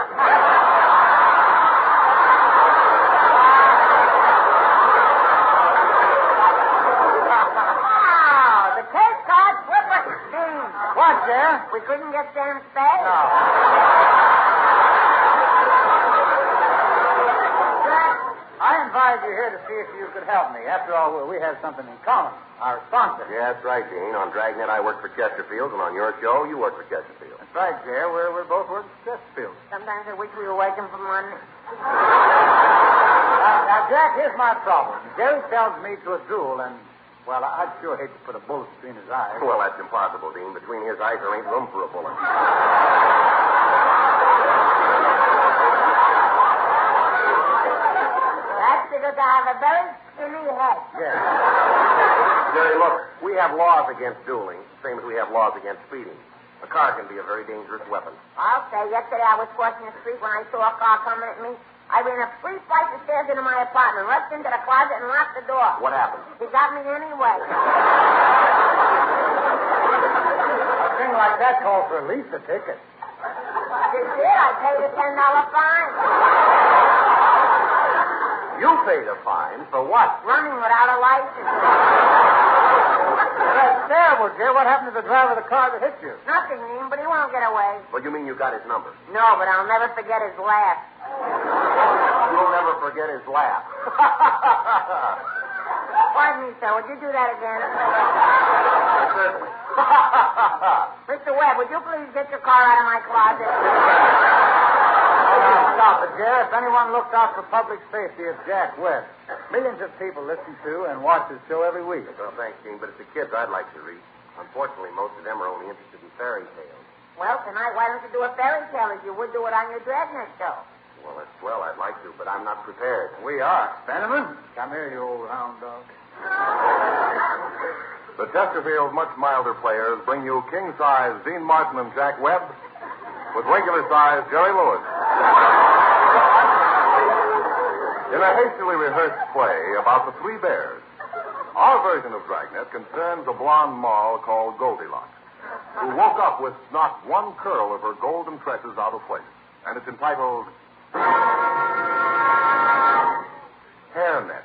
The Cape Cod Flipper Steam. What, Jer? We couldn't get Sam's pay? No. I invited you here to see if you could help me. After all, we have something in common. Our sponsor. Yeah, that's right, Dean. On Dragnet, I work for Chesterfield, and on your show, you work for Chesterfield. That's right, Jer. We're both working for Chesterfield. Sometimes I wish we were working for money. Now, Jack, here's my problem. Jerry tells me to a duel, and, well, I'd sure hate to put a bullet between his eyes. Well, that's impossible, Dean. Between his eyes, there ain't room for a bullet. That's because I have a very skinny head. Yeah. Jerry, look, we have laws against dueling, same as we have laws against speeding. A car can be a very dangerous weapon. I'll say, yesterday I was crossing the street when I saw a car coming at me. I ran up 3 flights of stairs into my apartment, rushed into the closet, and locked the door. What happened? He got me anyway. A thing like that calls for at least a ticket. It did. I paid a $10 fine. You paid a fine for what? Running without a license. That's terrible, Jer. What happened to the driver of the car that hit you? Nothing, Ian, but he won't get away. Well, you mean you got his number? No, but I'll never forget his laugh. You'll never forget his laugh. Pardon me, sir. Would you do that again? Certainly. Mr. Webb, would you please get your car out of my closet? Stop it, Jer. If anyone looked out for public safety, it's Jack Webb. Millions of people listen to and watch his show every week. Well, thanks, Dean, but it's the kids I'd like to reach. Unfortunately, most of them are only interested in fairy tales. Well, tonight, why don't you do a fairy tale as you would do it on your Dragnet show? Well, that's swell. I'd like to, but I'm not prepared. We are. Fenneman, come here, you old round dog. The Chesterfield's much milder players bring you king-size Dean Martin and Jack Webb with regular-size Jerry Lewis. In a hastily rehearsed play about the three bears, our version of Dragnet concerns a blonde moll called Goldilocks, who woke up with not one curl of her golden tresses out of place. And it's entitled Hairnet.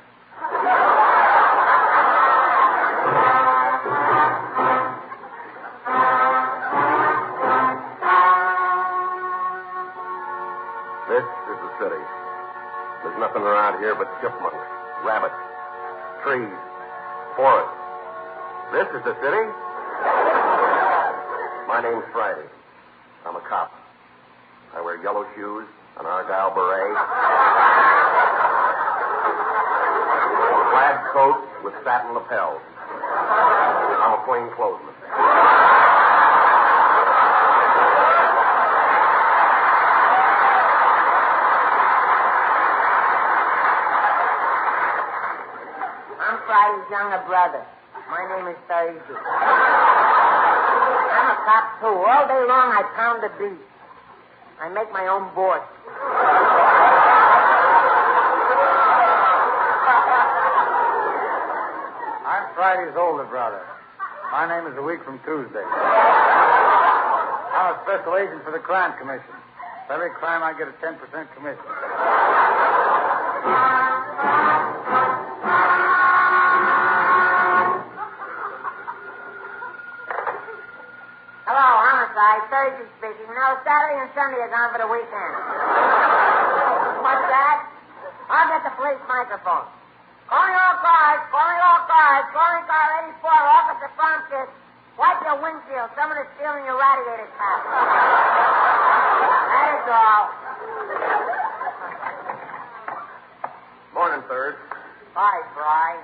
This is the city. There's nothing around here but chipmunks, rabbits, trees, forests. This is the city. My name's Friday. I'm a cop. I wear yellow shoes, an Argyle beret, a plaid coat with satin lapels. I'm a plainclothesman. I'm Friday's younger brother. My name is Thursday. I'm a cop, too. All day long, I pound the beat. I make my own board. I'm Friday's older brother. My name is a week from Tuesday. I'm a special agent for the Crime Commission. For every crime, I get a 10% commission. Hello, homicide. Thursday speaking. No, Saturday and Sunday are gone for the weekend. What's that? I'll get the police microphone. Calling all cars, calling all cars, calling car 84, Officer Fromkis. Wipe your windshield. Someone is stealing your radiator cap. That is all. Morning, Third. Hi, Fry.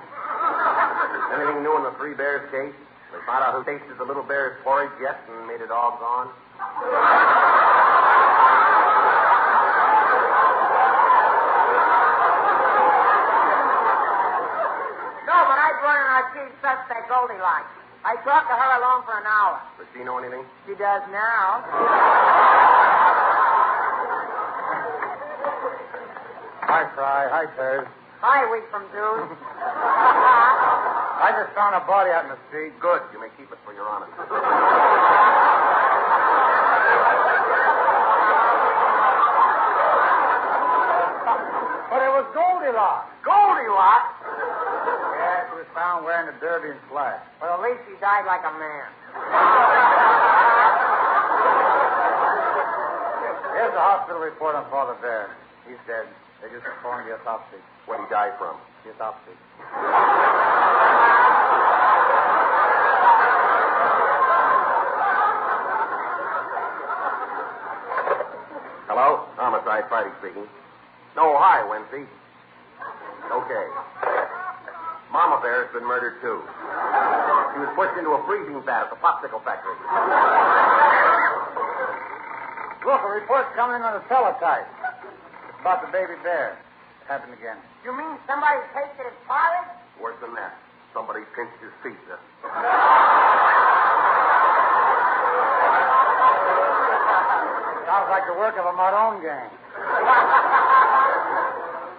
Anything new in the Three Bears case? They found out who tasted the little bear's porridge yet and made it all gone? No, but I brought in our chief suspect, Goldilocks. I talked to her alone for an hour. Does she know anything? She does now. Hi, Fry. Hi, Thurs. Hi, week from June. I just found a body out in the street. Good. You may keep it for your honor. But it was Goldilocks. Goldilocks? Yeah, she was found wearing a derby and slacks. Well, at least he died like a man. Here's the hospital report on Father Bear. He's dead. They just performed the autopsy. What'd he die from? The autopsy. Hello? Homicide, Friday speaking. No, hi, Wednesday. Okay. Mama Bear's been murdered, too. She was pushed into a freezing bath at the popsicle factory. Look, a report's coming in on the teletype. It's about the baby bear. It happened again. You mean somebody tasted his porridge? Worse than that. Somebody pinched his pizza. Sounds like the work of a Maroon gang.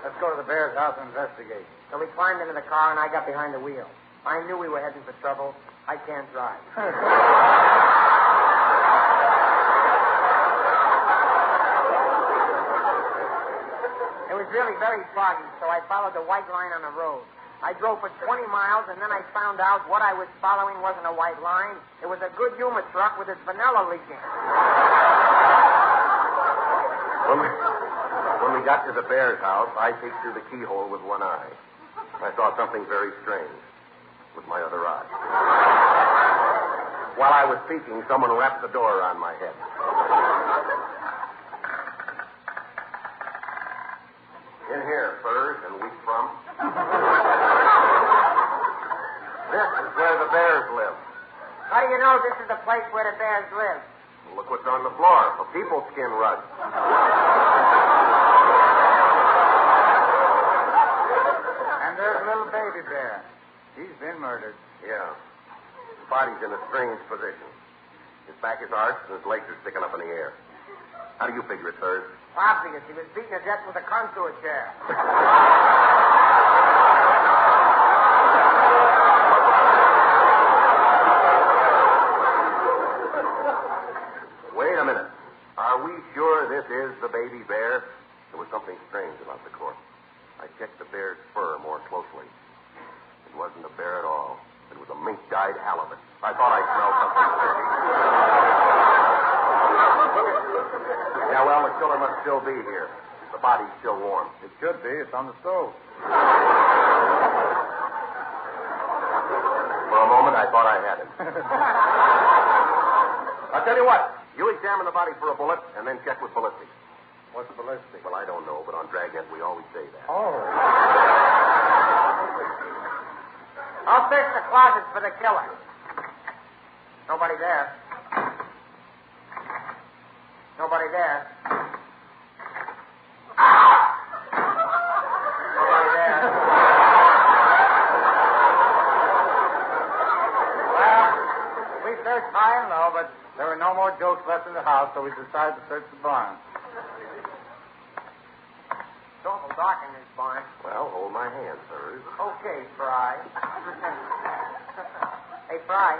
Let's go to the bear's house and investigate. So we climbed into the car, and I got behind the wheel. I knew we were heading for trouble. I can't drive. It was really very foggy, so I followed the white line on the road. I drove for 20 miles, and then I found out what I was following wasn't a white line. It was a good humor truck with its vanilla leaking. When we got to the bear's house, I peeked through the keyhole with one eye. I saw something very strange with my other eye. While I was peeking, someone wrapped the door around my head. In here, furs and wheat from. This is where the bears live. How do you know this is the place where the bears live? Look what's on the floor. A people skin rug. And there's little baby bear. He's been murdered. Yeah. His body's in a strange position. His back is arched and his legs are sticking up in the air. How do you figure it, sirs? Obvious. He was beaten to death with a contour chair. Wait a minute. Are we sure this is the baby bear? There was something strange about the corpse. I checked the bear's fur more closely. It wasn't a bear at all. It was a mink-dyed halibut. I thought I smelled something fishy. Yeah, well, the killer must still be here. The body's still warm. It should be. It's on the stove. For a moment, I thought I had him. I'll tell you what. You examine the body for a bullet and then check with ballistics. What's ballistic? Well, I don't know, but on Dragnet we always say that. Oh. I'll search the closets for the killer. Nobody there. Nobody there. Nobody there. Well, we searched high and low, but there were no more jokes left in the house, so we decided to search the barn. It's awful dark in this barn. Well, hold my hand, sirs. Okay, Fry. Hey, Fry.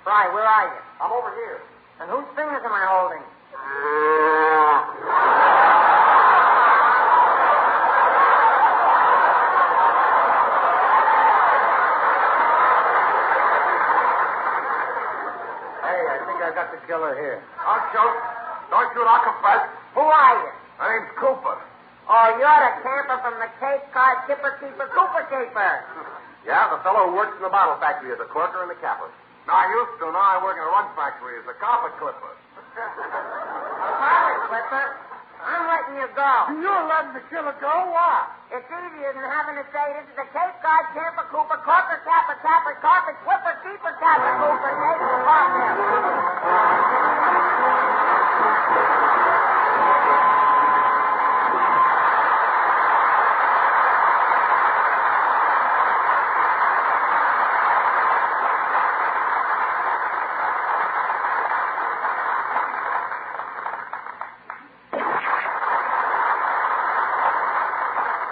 Fry, where are you? I'm over here. And whose fingers am I holding? Hey, I think I got the killer here. I'll shoot. Don't shoot, I'll confess. Who are you? My name's Cooper. Oh, you're the camper from the Cape Cod Kipper Keeper Cooper Keeper. Yeah, the fellow who works in the bottle factory as a corker and a capper. No, I used to. Now I work in a rug factory as a carpet clipper. Carpet Clipper? I'm letting you go. You're letting the killer go? Why? It's easier than having to say this is the Cape Cod Camper Cooper Corker Capper Capper Carpet Clipper Keeper Capper Cooper Cape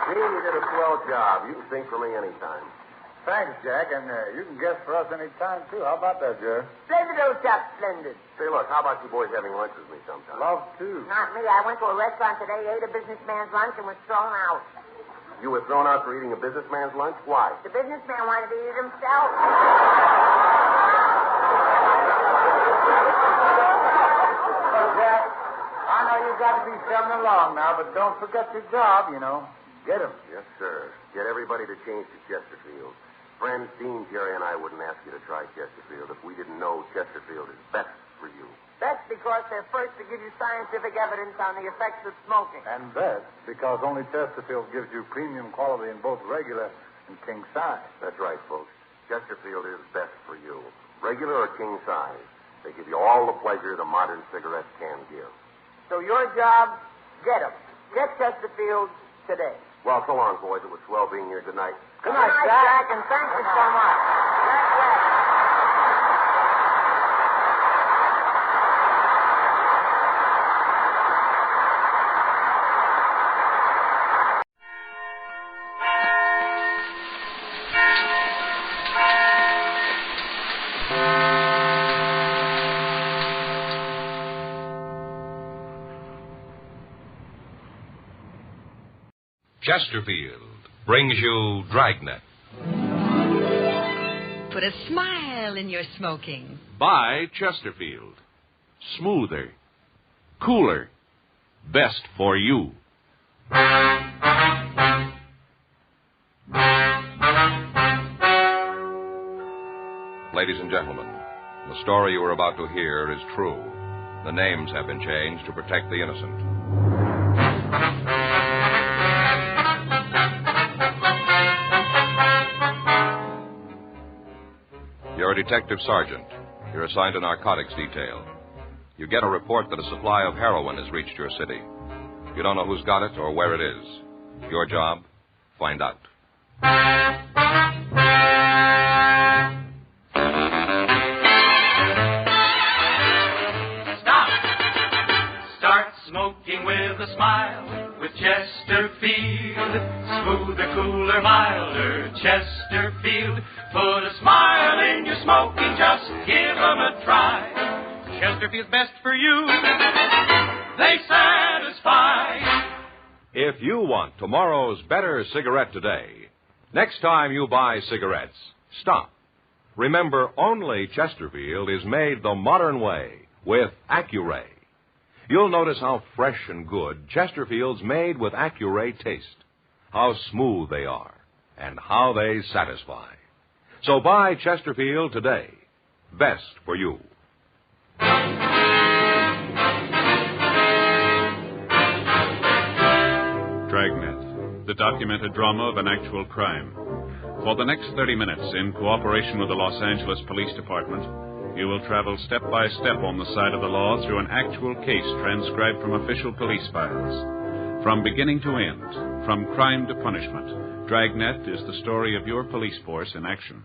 Gee, you did a swell job. You can sing for me anytime. Thanks, Jack, and you can guess for us any time, too. How about that, Jerry? Splendid, old chap, splendid. Say, look, how about you boys having lunch with me sometime? Love to. Not me. I went to a restaurant today, ate a businessman's lunch, and was thrown out. You were thrown out for eating a businessman's lunch? Why? The businessman wanted to eat it himself. Well, Jack, I know you've got to be coming along now, but don't forget your job, you know. Get 'em. Yes, sir. Get everybody to change to Chesterfield. Friends, Dean, Jerry, and I wouldn't ask you to try Chesterfield if we didn't know Chesterfield is best for you. That's because they're first to give you scientific evidence on the effects of smoking. And that's because only Chesterfield gives you premium quality in both regular and king size. That's right, folks. Chesterfield is best for you. Regular or king size. They give you all the pleasure the modern cigarettes can give. So your job, get 'em. Get Chesterfield today. Well, so long, boys. It was swell being here. Good night. Good night, Jack, and thank you so much. Jack Webb. Chesterfield brings you Dragnet. Put a smile in your smoking. Buy Chesterfield. Smoother. Cooler. Best for you. Ladies and gentlemen, the story you are about to hear is true. The names have been changed to protect the innocent. You're a detective sergeant. You're assigned a narcotics detail. You get a report that a supply of heroin has reached your city. You don't know who's got it or where it is. Your job, find out. Stop! Start smoking with a smile with Chesterfield. Smoother, cooler, milder Chesterfield. Put a smile in your smoking, just give 'em a try. Chesterfield's best for you. They satisfy. If you want tomorrow's better cigarette today, next time you buy cigarettes, stop. Remember, only Chesterfield is made the modern way with Accuray. You'll notice how fresh and good Chesterfield's made with Accuray taste, how smooth they are, and how they satisfy. So buy Chesterfield today. Best for you. Dragnet, the documented drama of an actual crime. For the next 30 minutes, in cooperation with the Los Angeles Police Department, you will travel step by step on the side of the law through an actual case transcribed from official police files. From beginning to end, from crime to punishment, Dragnet is the story of your police force in action.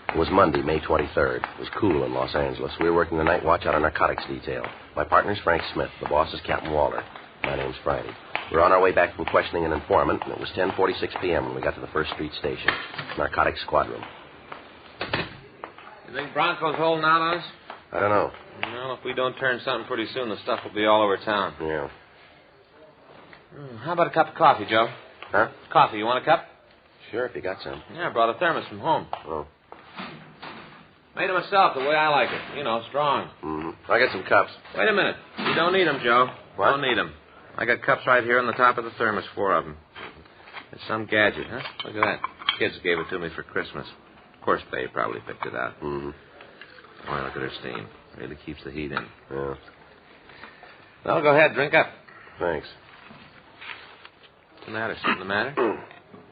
It was Monday, May 23rd. It was cool in Los Angeles. We were working the night watch out on narcotics detail. My partner's Frank Smith. The boss is Captain Walter. My name's Friday. We were on our way back from questioning an informant, and it was 10:46 p.m. when we got to the First Street Station. Narcotics Squad Room. You think Bronco's holding out on us? I don't know. Well, if we don't turn something pretty soon, the stuff will be all over town. Yeah. How about a cup of coffee, Joe? Huh? Coffee. You want a cup? Sure, if you got some. Yeah, I brought a thermos from home. Oh. Made it myself the way I like it. You know, strong. Mm-hmm. I got some cups. Wait a minute. You don't need them, Joe. What? Don't need them. I got cups right here on the top of the thermos, 4 of them. It's some gadget, huh? Look at that. Kids gave it to me for Christmas. Of course, they probably picked it out. Mm-hmm. Boy, look at her steam. Really keeps the heat in. Yeah. Well, go ahead. Drink up. Thanks. What's the matter? Something the matter?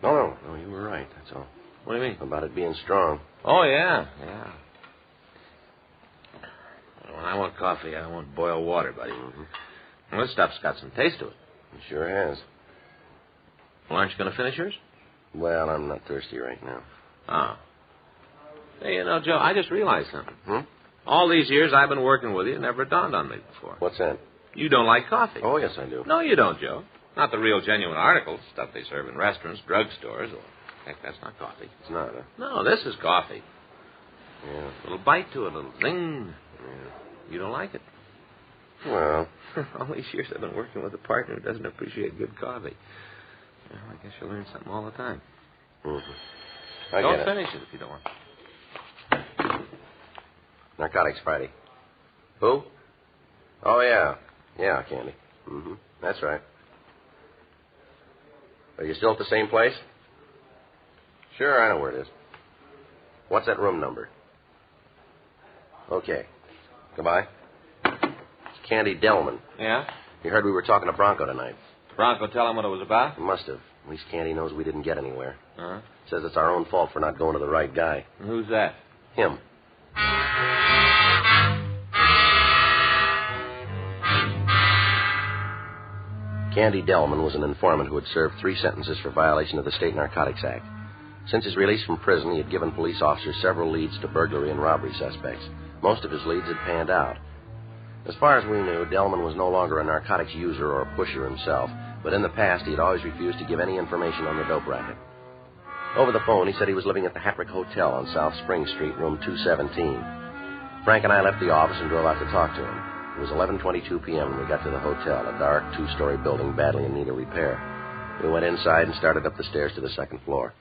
No, you were right. That's all. What do you mean? About it being strong. Oh, yeah. When I want coffee, I want boiled water, buddy. Mm-hmm. Well, this stuff's got some taste to it. It sure has. Well, aren't you going to finish yours? Well, I'm not thirsty right now. Oh. Hey, you know, Joe, I just realized something. Hmm? All these years I've been working with you, it never dawned on me before. What's that? You don't like coffee. Oh, yes, I do. No, you don't, Joe. Not the real genuine articles, stuff they serve in restaurants, drugstores. Heck, that's not coffee. It's not, huh? No, this is coffee. Yeah. A little bite to it, a little zing. Yeah. You don't like it? Well. All these years I've been working with a partner who doesn't appreciate good coffee. Well, I guess you learn something all the time. Mm-hmm. Don't finish it if you don't want. Narcotics Friday. Who? Oh, yeah. Yeah, Candy. Mm-hmm. That's right. Are you still at the same place? Sure, I know where it is. What's that room number? Okay. Goodbye. It's Candy Delman. Yeah? You heard we were talking to Bronco tonight. Bronco tell him what it was about? He must have. At least Candy knows we didn't get anywhere. Uh-huh. Says it's our own fault for not going to the right guy. And who's that? Him. Candy Delman was an informant who had served 3 sentences for violation of the State Narcotics Act. Since his release from prison, he had given police officers several leads to burglary and robbery suspects. Most of his leads had panned out. As far as we knew, Delman was no longer a narcotics user or a pusher himself, but in the past he had always refused to give any information on the dope racket. Over the phone, he said he was living at the Hatrick Hotel on South Spring Street, room 217. Frank and I left the office and drove out to talk to him. It was 11:22 p.m. when we got to the hotel, a dark 2-story building badly in need of repair. We went inside and started up the stairs to the 2nd floor.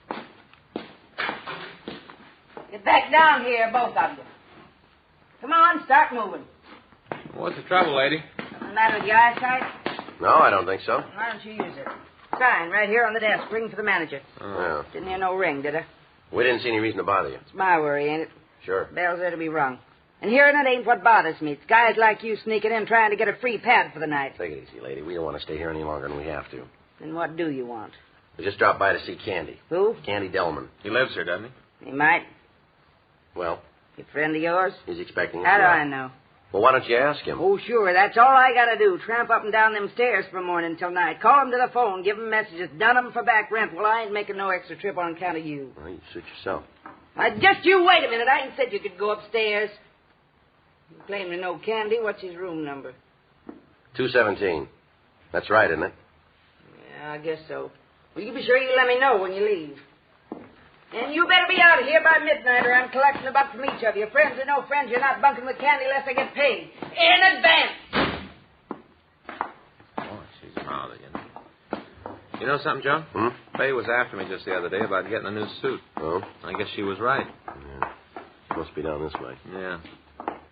Get back down here, both of you. Come on, start moving. What's the trouble, lady? Something the matter with your eyesight? No, I don't think so. Why don't you use it? Sign right here on the desk. Ring for the manager. Yeah. Didn't hear no ring, did I? We didn't see any reason to bother you. It's my worry, ain't it? Sure. Bells there to be rung. And hearing it ain't what bothers me. It's guys like you sneaking in trying to get a free pad for the night. Take it easy, lady. We don't want to stay here any longer than we have to. Then what do you want? We just dropped by to see Candy. Who? Candy Delman. He lives here, doesn't he? He might. Well? You friend of yours? He's expecting us. How do I know? Well, why don't you ask him? Oh, sure. That's all I got to do. Tramp up and down them stairs from morning till night. Call him to the phone. Give him messages. Done him for back rent. Well, I ain't making no extra trip on account of you. Well, you suit yourself. Just you wait a minute. I ain't said you could go upstairs. You claim to know Candy. What's his room number? 217. That's right, isn't it? Yeah, I guess so. Well, you be sure you let me know when you leave. And you better be out of here by midnight or I'm collecting a buck from each of you. Friends or no friends, you're not bunking with Candy unless I get paid. In advance. Oh, she's proud again. You know something, Joe? Faye was after me just the other day about getting a new suit. Oh? I guess she was right. Yeah. Must be down this way. Yeah.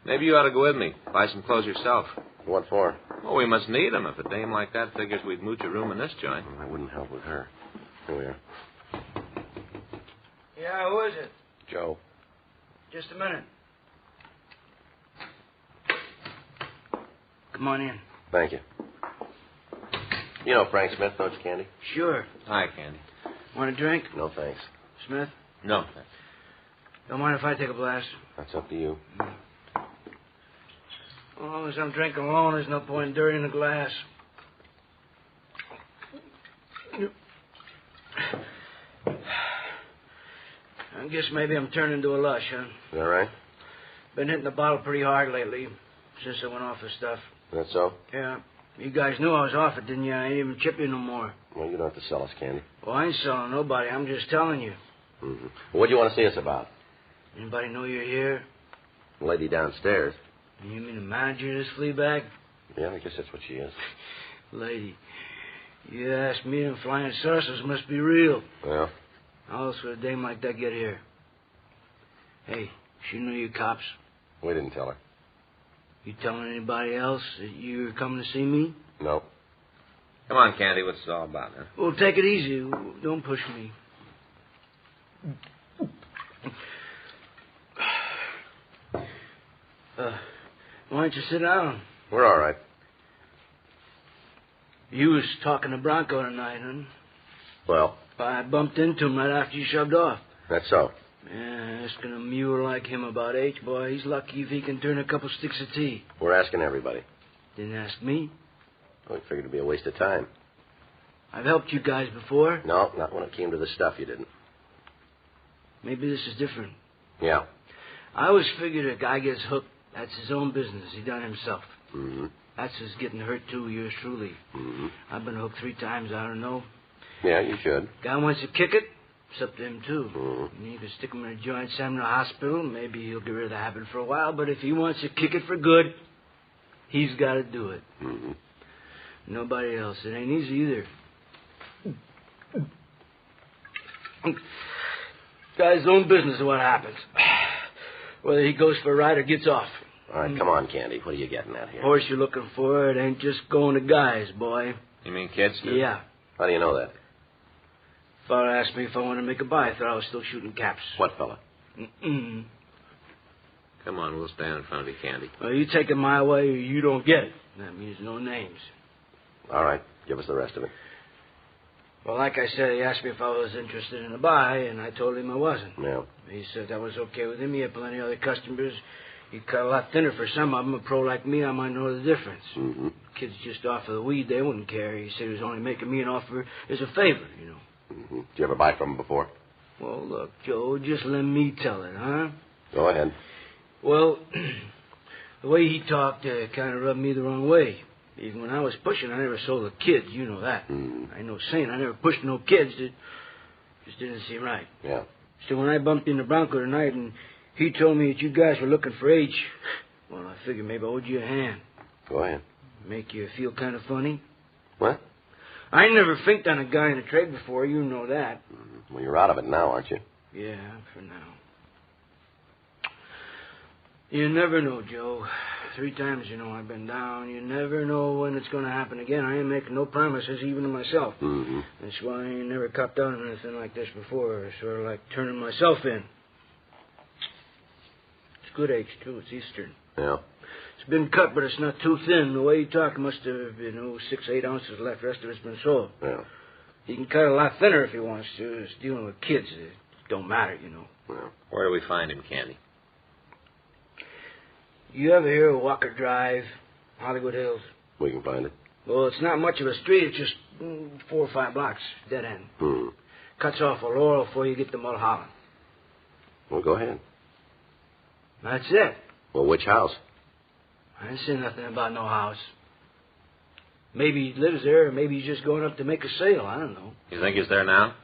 Maybe you ought to go with me. Buy some clothes yourself. What for? Well, we must need them. If a dame like that figures we'd mooch a room in this joint. Well, that wouldn't help with her. Here we are. Yeah, who is it? Joe. Just a minute. Come on in. Thank you. You know Frank Smith, don't you, Candy? Sure. Hi, Candy. Want a drink? No, thanks. Smith? No, thanks. Don't mind if I take a blast? That's up to you. As long as I'm drinking alone, there's no point in dirtying the glass. I guess maybe I'm turning into a lush, huh? Is that right? Been hitting the bottle pretty hard lately, since I went off the stuff. That's so? Yeah. You guys knew I was off it, didn't you? I ain't even chip you no more. Well, you don't have to sell us, Candy. Well, I ain't selling nobody. I'm just telling you. Mm-hmm. Well, what do you want to see us about? Anybody know you're here? The lady downstairs. You mean the manager of this flea bag? Yeah, I guess that's what she is. Lady, you ask me, them flying saucers must be real. Well? How else would a dame like that get here? Hey, she knew you cops. We didn't tell her. You telling anybody else that you're coming to see me? No. Come on, Candy. What's it all about, huh? Well, take it easy. Don't push me. Why don't you sit down? We're all right. You was talking to Bronco tonight, huh? Well? I bumped into him right after you shoved off. That's so. Yeah, asking a mule like him about H, boy, he's lucky if he can turn a couple sticks of tea. We're asking everybody. Didn't ask me. Well, we figured it'd be a waste of time. I've helped you guys before. No, not when it came to the stuff, you didn't. Maybe this is different. Yeah. I always figured a guy gets hooked, that's his own business. He done himself. Mm-hmm. That's just getting hurt, too, yours truly. Mm-hmm. I've been hooked 3 times, I don't know. Yeah, you should. Guy wants to kick it, it's up to him, too. Mm-hmm. You can stick him in a joint, send him to the hospital, maybe he'll get rid of the habit for a while, but if he wants to kick it for good, he's got to do it. Mm-hmm. Nobody else. It ain't easy either. Guy's own business is what happens. Whether he goes for a ride or gets off. All right, come on, Candy. What are you getting at here? Horse you're looking for, it ain't just going to guys, boy. You mean kids, too? Yeah. How do you know that? Fella asked me if I wanted to make a buy. I thought I was still shooting caps. What fella? Mm-mm. Come on, we'll stand in front of you, Candy. Well, you take it my way or you don't get it. That means no names. All right, give us the rest of it. Well, like I said, he asked me if I was interested in a buy, and I told him I wasn't. Yeah. He said that was okay with him. He had plenty of other customers. He cut a lot thinner for some of them. A pro like me, I might know the difference. Mm-hmm. Kids just offer the weed, they wouldn't care. He said he was only making me an offer as a favor, you know. Mm-hmm. Did you ever buy from him before? Well, look, Joe, just let me tell it, huh? Go ahead. Well, the way he talked kind of rubbed me the wrong way. Even when I was pushing, I never sold the kids. You know that. Mm. I ain't no saint. I never pushed no kids. It just didn't seem right. Yeah. So when I bumped into Bronco tonight and he told me that you guys were looking for H, well, I figured maybe I owed you a hand. Go ahead. Make you feel kind of funny? What? I never finked on a guy in the trade before. You know that. Mm. Well, you're out of it now, aren't you? Yeah, for now. You never know, Joe. 3 times, you know, I've been down. You never know when it's going to happen again. I ain't making no promises, even to myself. Mm-hmm. That's why I ain't never copped out on anything like this before. Sort of like turning myself in. It's good H, too. It's Eastern. Yeah. It's been cut, but it's not too thin. The way he talked must have been, 6, 8 ounces left. The rest of it's been sold. Yeah. He can cut a lot thinner if he wants to. It's dealing with kids. It don't matter, you know. Yeah. Where do we find him, Candy? You ever hear of Walker Drive, Hollywood Hills? We can find it. Well, it's not much of a street. It's just 4 or 5 blocks, dead end. Hmm. Cuts off a Laurel before you get to Mulholland. Well, go ahead. That's it. Well, which house? I didn't say nothing about no house. Maybe he lives there, or maybe he's just going up to make a sale. I don't know. You think he's there now?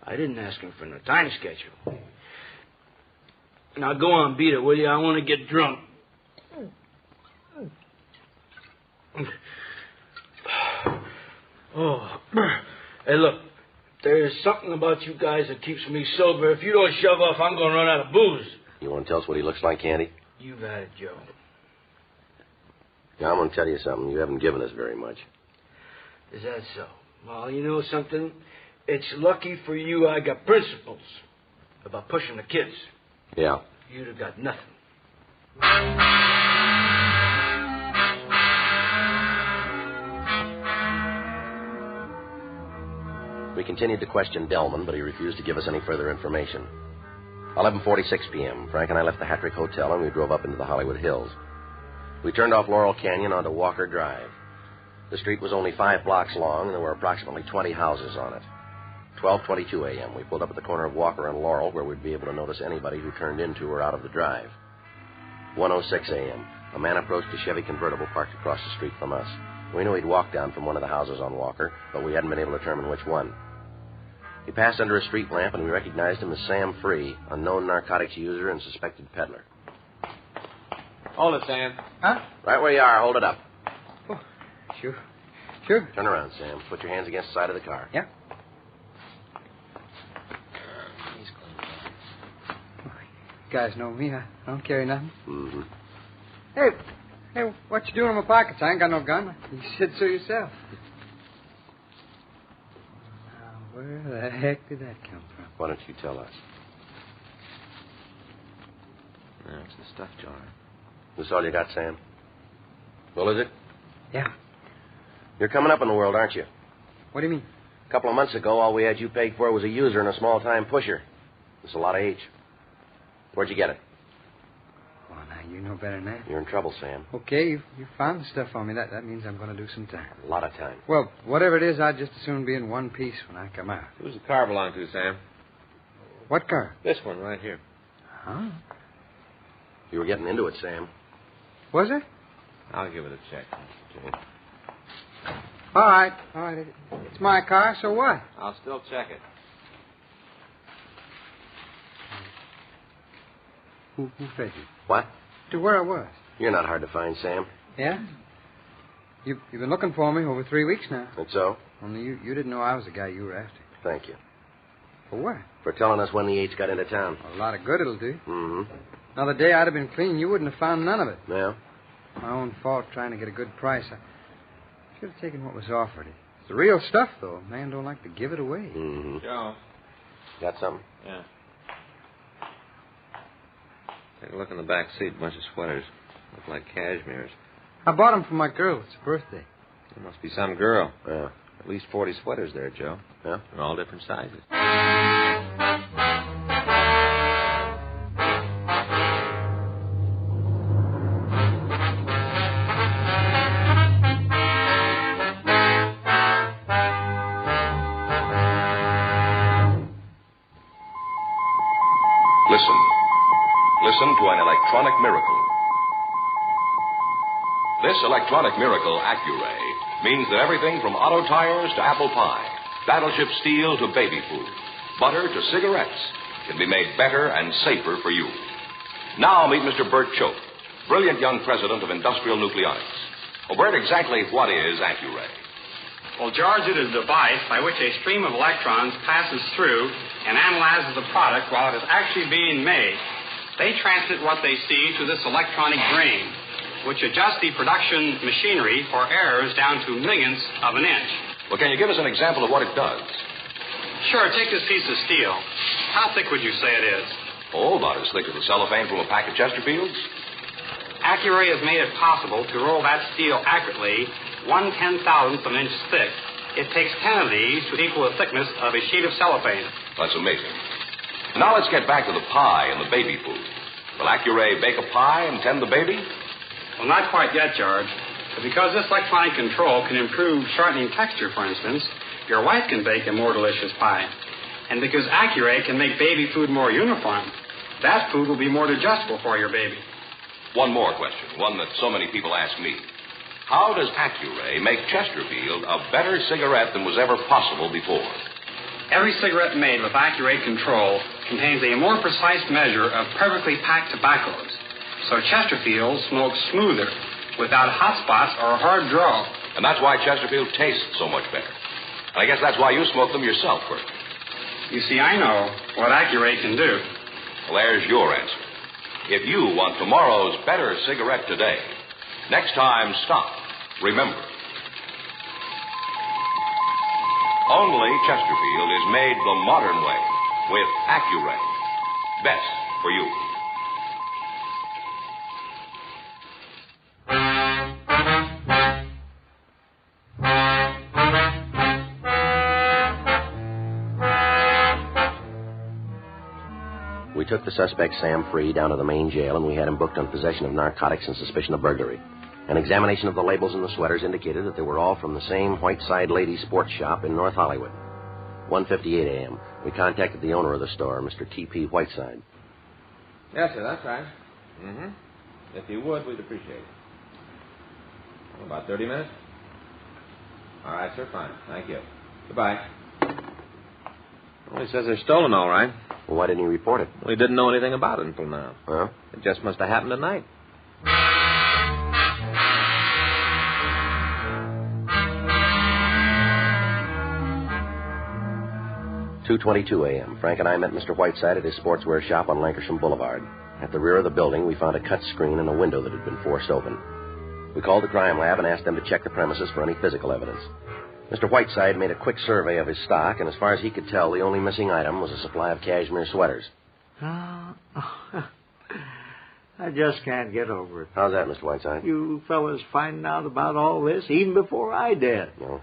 I didn't ask him for no time schedule. Now, go on, beat it, will you? I want to get drunk. Oh, hey, look, there's something about you guys that keeps me sober. If you don't shove off, I'm going to run out of booze. You want to tell us what he looks like, Candy? You got it, Joe. Now, I'm going to tell you something. You haven't given us very much. Is that so? Well, you know something? It's lucky for you I got principles about pushing the kids. Yeah. You'd have got nothing. We continued to question Delman, but he refused to give us any further information. 11:46 p.m., Frank and I left the Hattrick Hotel, and we drove up into the Hollywood Hills. We turned off Laurel Canyon onto Walker Drive. The street was only 5 blocks long, and there were approximately 20 houses on it. 12:22 a.m., we pulled up at the corner of Walker and Laurel, where we'd be able to notice anybody who turned into or out of the drive. 1:06 a.m., a man approached a Chevy convertible parked across the street from us. We knew he'd walked down from one of the houses on Walker, but we hadn't been able to determine which one. He passed under a street lamp, and we recognized him as Sam Free, a known narcotics user and suspected peddler. Hold it, Sam. Huh? Right where you are. Hold it up. Oh, sure. Sure. Turn around, Sam. Put your hands against the side of the car. Yeah. You guys know me. I don't carry nothing. Mm-hmm. Hey, what you doing in my pockets? I ain't got no gun. You said so yourself. Now, where the heck did that come from? Why don't you tell us? It's the stuff jar. This all you got, Sam? Well, is it? Yeah. You're coming up in the world, aren't you? What do you mean? A couple of months ago, all we had you pegged for was a user and a small-time pusher. There's a lot of H. Where'd you get it? Well, now, you know better than that. You're in trouble, Sam. Okay, you found the stuff on me. That means I'm going to do some time. A lot of time. Well, whatever it is, I'd just as soon be in one piece when I come out. Who's the car belong to, Sam? What car? This one right here. Huh? You were getting into it, Sam. Was it? I'll give it a check. All right. It's my car, so what? I'll still check it. Who fed you? What? To where I was. You're not hard to find, Sam. Yeah? You've been looking for me over 3 weeks now. That's so? Only you didn't know I was the guy you were after. Thank you. For what? For telling us when the H got into town. A lot of good it'll do. Mm-hmm. Another day I'd have been clean. You wouldn't have found none of it. Yeah? My own fault trying to get a good price. I should have taken what was offered. It's the real stuff, though. Man don't like to give it away. Mm-hmm. Joe. Got something? Yeah. Take a look in the back seat. Bunch of sweaters. Look like cashmeres. I bought them for my girl. It's her birthday. There must be some girl. Yeah. At least 40 sweaters there, Joe. Yeah? They're all different sizes. Listen to an electronic miracle. This electronic miracle, Accuray, means that everything from auto tires to apple pie, battleship steel to baby food, butter to cigarettes can be made better and safer for you. Now meet Mr. Bert Choate, brilliant young president of Industrial Nucleonics. Well, Bert, exactly what is Accuray? Well, George, it is a device by which a stream of electrons passes through and analyzes the product while it is actually being made. They transmit what they see to this electronic brain, which adjusts the production machinery for errors down to millionths of an inch. Well, can you give us an example of what it does? Sure, take this piece of steel. How thick would you say it is? Oh, about as thick as the cellophane from a pack of Chesterfields. Accuray has made it possible to roll that steel accurately 1/10,000th of an inch thick. It takes 10 of these to equal the thickness of a sheet of cellophane. That's amazing. Now let's get back to the pie and the baby food. Will Accuray bake a pie and tend the baby? Well, not quite yet, George. But because this electronic control can improve shortening texture, for instance, your wife can bake a more delicious pie. And because Accuray can make baby food more uniform, that food will be more digestible for your baby. One more question, one that so many people ask me. How does Accuray make Chesterfield a better cigarette than was ever possible before? Every cigarette made with Accuray control contains a more precise measure of perfectly packed tobaccos. So Chesterfield smokes smoother, without hot spots or a hard draw. And that's why Chesterfield tastes so much better. And I guess that's why you smoke them yourself, Bert. You see, I know what Accuray can do. Well, there's your answer. If you want tomorrow's better cigarette today, next time stop. Remember. Only Chesterfield is made the modern way with Accuray. Best for you. We took the suspect, Sam, free down to the main jail, and we had him booked on possession of narcotics and suspicion of burglary. An examination of the labels in the sweaters indicated that they were all from the same Whiteside Ladies Sports Shop in North Hollywood. 1:58 a.m. We contacted the owner of the store, Mr. T.P. Whiteside. Yes, sir, that's right. Mm-hmm. If you would, we'd appreciate it. Well, about 30 minutes? All right, sir, fine. Thank you. Goodbye. Well, he says they're stolen, all right. Well, why didn't he report it? Well, he didn't know anything about it until now. Huh? It just must have happened tonight. (2:22 a.m.) Frank and I met Mr. Whiteside at his sportswear shop on Lankershim Boulevard. At the rear of the building, we found a cut screen and a window that had been forced open. We called the crime lab and asked them to check the premises for any physical evidence. Mr. Whiteside made a quick survey of his stock, and as far as he could tell, the only missing item was a supply of cashmere sweaters. I just can't get over it. How's that, Mr. Whiteside? You fellas finding out about all this even before I did. No.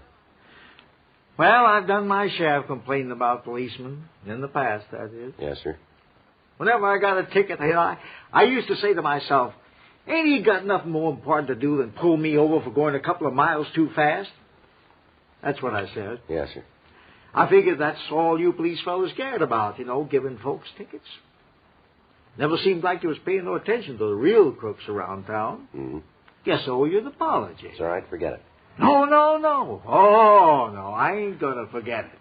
Well, I've done my share of complaining about policemen. In the past, that is. Yes, sir. Whenever I got a ticket, I used to say to myself, ain't he got nothing more important to do than pull me over for going a couple of miles too fast? That's what I said. Yes, sir. I figured that's all you police fellas cared about, giving folks tickets. Never seemed like you was paying no attention to the real crooks around town. Mm-hmm. Guess I owe you an apology. It's all right. Forget it. No. Oh, no, I ain't going to forget it.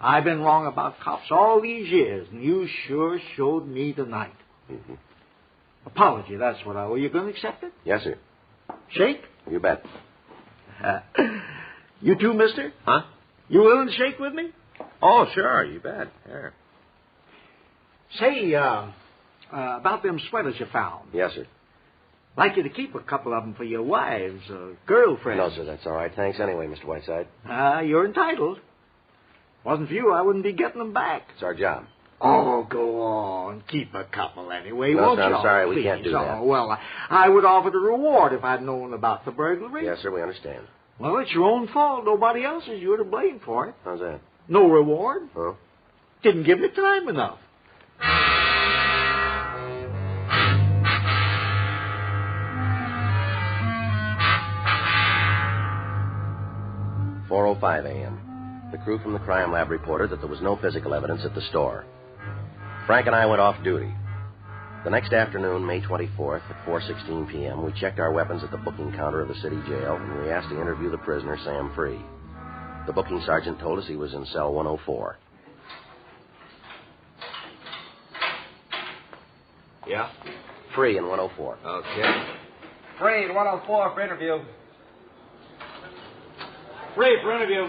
I've been wrong about cops all these years, and you sure showed me tonight. Mm-hmm. Apology, that's what I owe. You going to accept it? Yes, sir. Shake? You bet. You too, mister? Huh? You willing to shake with me? Oh, sure, you bet. Here. Say, about them sweaters you found. Yes, sir. Like you to keep a couple of them for your wives or girlfriends. No, sir, that's all right. Thanks anyway, Mr. Whiteside. You're entitled. Wasn't for you, I wouldn't be getting them back. It's our job. Oh, go on. Keep a couple anyway, No, won't sir, you? I'm sorry, we Please. can't do that. Oh, well, I would offer the reward if I'd known about the burglary. Yes, sir, we understand. Well, it's your own fault. Nobody else is. You're to blame for it. How's that? No reward. Huh? Didn't give me time enough. 4:05 a.m. The crew from the crime lab reported that there was no physical evidence at the store. Frank and I went off duty. The next afternoon, May 24th, at 4:16 p.m., we checked our weapons at the booking counter of the city jail, and we asked to interview the prisoner, Sam Free. The booking sergeant told us he was in cell 104. Yeah? Free in 104. Okay. Free in 104 for interview. Free for interview.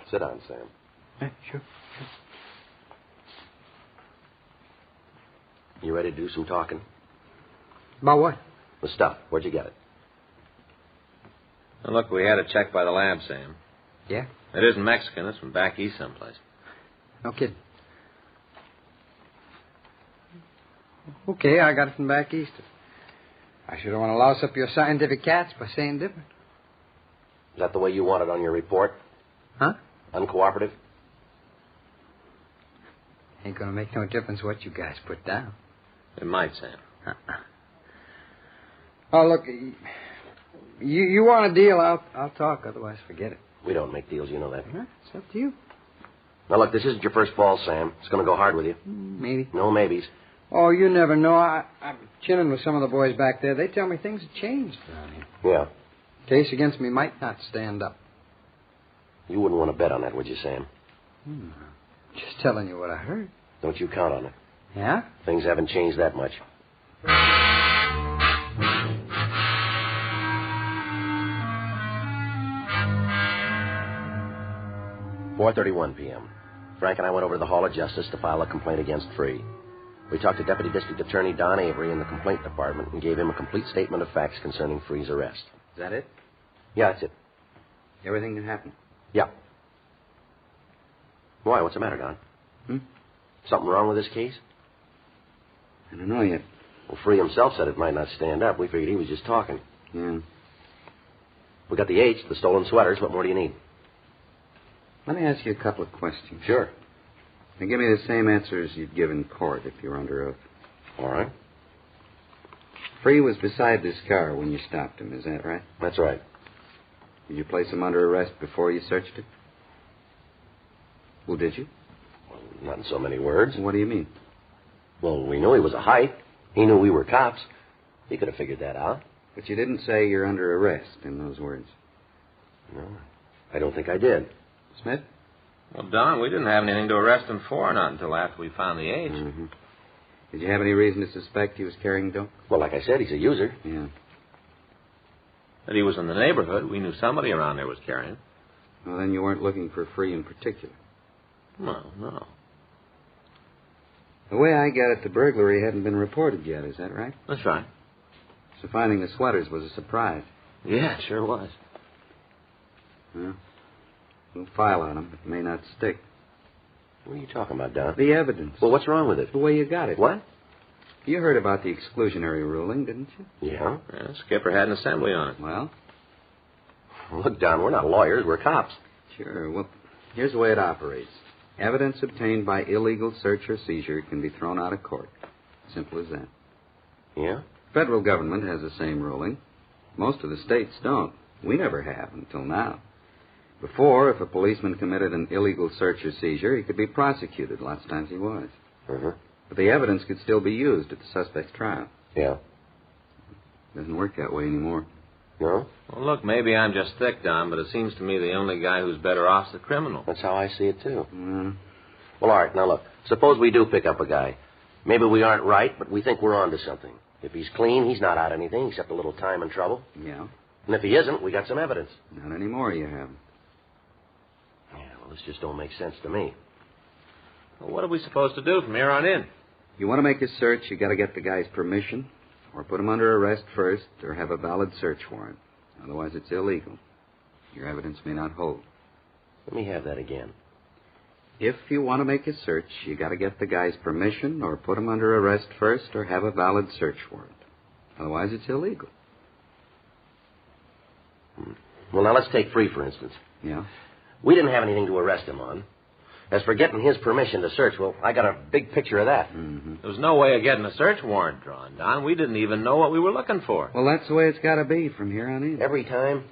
Sit down, Sam. Sure. You ready to do some talking? About what? The stuff. Where'd you get it? Now, look, we had it checked by the lab, Sam. Yeah? It isn't Mexican. It's from back east someplace. No kidding. Okay, I got it from back east. I sure don't want to louse up your scientific cats by saying different. Is that the way you want it on your report? Huh? Uncooperative? Ain't gonna make no difference what you guys put down. It might, Sam. Oh, look, you want a deal, I'll talk. Otherwise, forget it. We don't make deals, you know that. Huh? It's up to you. Now, look, this isn't your first fall, Sam. It's going to go hard with you. Maybe. No maybes. Oh, you never know. I'm chinning with some of the boys back there. They tell me things have changed around here. Yeah. Case against me might not stand up. You wouldn't want to bet on that, would you, Sam? Just telling you what I heard. Don't you count on it. Yeah? Things haven't changed that much. 4:31 p.m. Frank and I went over to the Hall of Justice to file a complaint against Free. We talked to Deputy District Attorney Don Avery in the complaint department and gave him a complete statement of facts concerning Free's arrest. Is that it? Yeah, that's it. Everything that happened? Yeah. Why? What's the matter, Don? Something wrong with this case? I don't know yet. Well, Free himself said it might not stand up. We figured he was just talking. Yeah. We got the H, the stolen sweaters. What more do you need? Let me ask you a couple of questions. Sure. Now, give me the same answers you'd give in court if you were under oath. All right. Free was beside this car when you stopped him, is that right? That's right. Did you place him under arrest before you searched it? Well, did you? Well, not in so many words. What do you mean? Well, we knew he was a hype. He knew we were cops. He could have figured that out. But you didn't say you're under arrest in those words. No, I don't think I did. Smith? Well, Don, we didn't have anything to arrest him for, not until after we found the age. Mm-hmm. Did you have any reason to suspect he was carrying dope? Well, like I said, he's a user. Yeah. That he was in the neighborhood. We knew somebody around there was carrying. Well, then you weren't looking for Free in particular. Well, no. The way I get it, the burglary hadn't been reported yet, is that right? That's right. So finding the sweaters was a surprise. Yeah, it sure was. Well, we'll file on them. It may not stick. What are you talking about, Don? The evidence. Well, what's wrong with it? The way you got it. What? You heard about the exclusionary ruling, didn't you? Yeah. Skipper had an assembly on it. Well? Look, Don, we're not lawyers. We're cops. Sure. Well, here's the way it operates. Evidence obtained by illegal search or seizure can be thrown out of court. Simple as that. Yeah? Federal government has the same ruling. Most of the states don't. We never have until now. Before, if a policeman committed an illegal search or seizure, he could be prosecuted. Lots of times he was. Uh-huh. But the evidence could still be used at the suspect's trial. Yeah. Doesn't work that way anymore. No? Well, look, maybe I'm just thick, Don, but it seems to me the only guy who's better off is the criminal. That's how I see it, too. Mm. Well, all right, now look. Suppose we do pick up a guy. Maybe we aren't right, but we think we're onto something. If he's clean, he's not out anything except a little time and trouble. Yeah. And if he isn't, we got some evidence. Not anymore, you have. Yeah, well, this just don't make sense to me. Well, what are we supposed to do from here on in? If you want to make a search, you got to get the guy's permission, or put him under arrest first, or have a valid search warrant. Otherwise, it's illegal. Your evidence may not hold. Let me have that again. If you want to make a search, you got to get the guy's permission, or put him under arrest first, or have a valid search warrant. Otherwise, it's illegal. Well, now let's take Free, for instance. Yeah? We didn't have anything to arrest him on. As for getting his permission to search, well, I got a big picture of that. Mm-hmm. There was no way of getting a search warrant drawn, Don. We didn't even know what we were looking for. Well, that's the way it's got to be from here on in. Every time?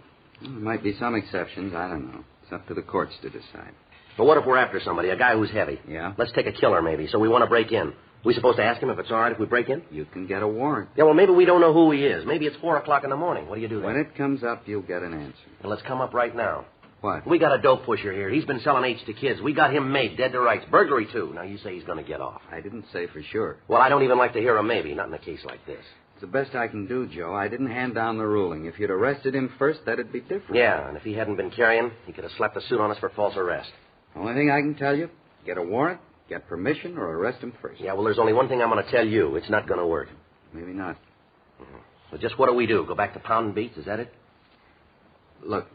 Well, there might be some exceptions. I don't know. It's up to the courts to decide. But what if we're after somebody, a guy who's heavy? Yeah? Let's take a killer, maybe, so we want to break in. We supposed to ask him if it's all right if we break in? You can get a warrant. Yeah, well, maybe we don't know who he is. Maybe it's 4 o'clock in the morning. What do you do then? When it comes up, you'll get an answer. Well, let's come up right now. What? We got a dope pusher here. He's been selling H to kids. We got him made, dead to rights. Burglary, too. Now, you say he's going to get off. I didn't say for sure. Well, I don't even like to hear a maybe, not in a case like this. It's the best I can do, Joe. I didn't hand down the ruling. If you'd arrested him first, that'd be different. Yeah, and if he hadn't been carrying, he could have slapped a suit on us for false arrest. Only thing I can tell you, get a warrant, get permission, or arrest him first. Yeah, well, there's only one thing I'm going to tell you. It's not going to work. Maybe not. So just what do we do? Go back to pounding beats? Is that it? Look,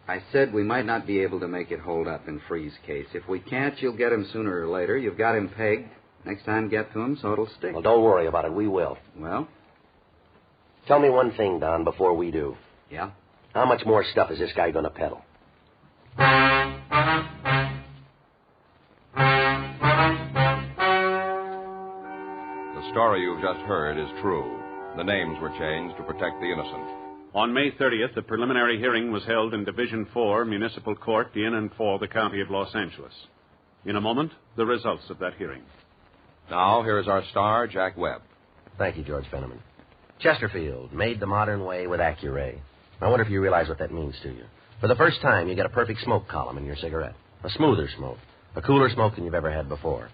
I said we might not be able to make it hold up in Free's case. If we can't, you'll get him sooner or later. You've got him pegged. Next time, get to him so it'll stick. Well, don't worry about it. We will. Well? Tell me one thing, Don, before we do. Yeah? How much more stuff is this guy going to peddle? The story you've just heard is true. The names were changed to protect the innocent. On May 30th, the preliminary hearing was held in Division 4, Municipal Court, in and for the County of Los Angeles. In a moment, the results of that hearing. Now, here is our star, Jack Webb. Thank you, George Fenneman. Chesterfield, made the modern way with Accuray. I wonder if you realize what that means to you. For the first time, you get a perfect smoke column in your cigarette. A smoother smoke. A cooler smoke than you've ever had before.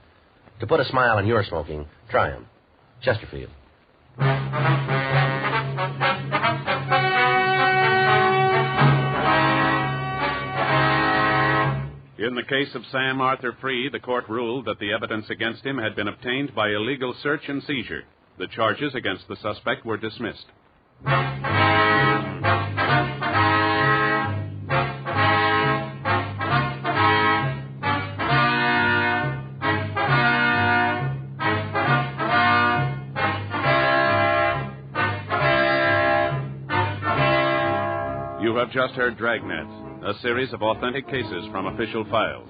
To put a smile on your smoking, try 'em. Chesterfield. In the case of Sam Arthur Free, the court ruled that the evidence against him had been obtained by illegal search and seizure. The charges against the suspect were dismissed. You have just heard Dragnet, a series of authentic cases from official files.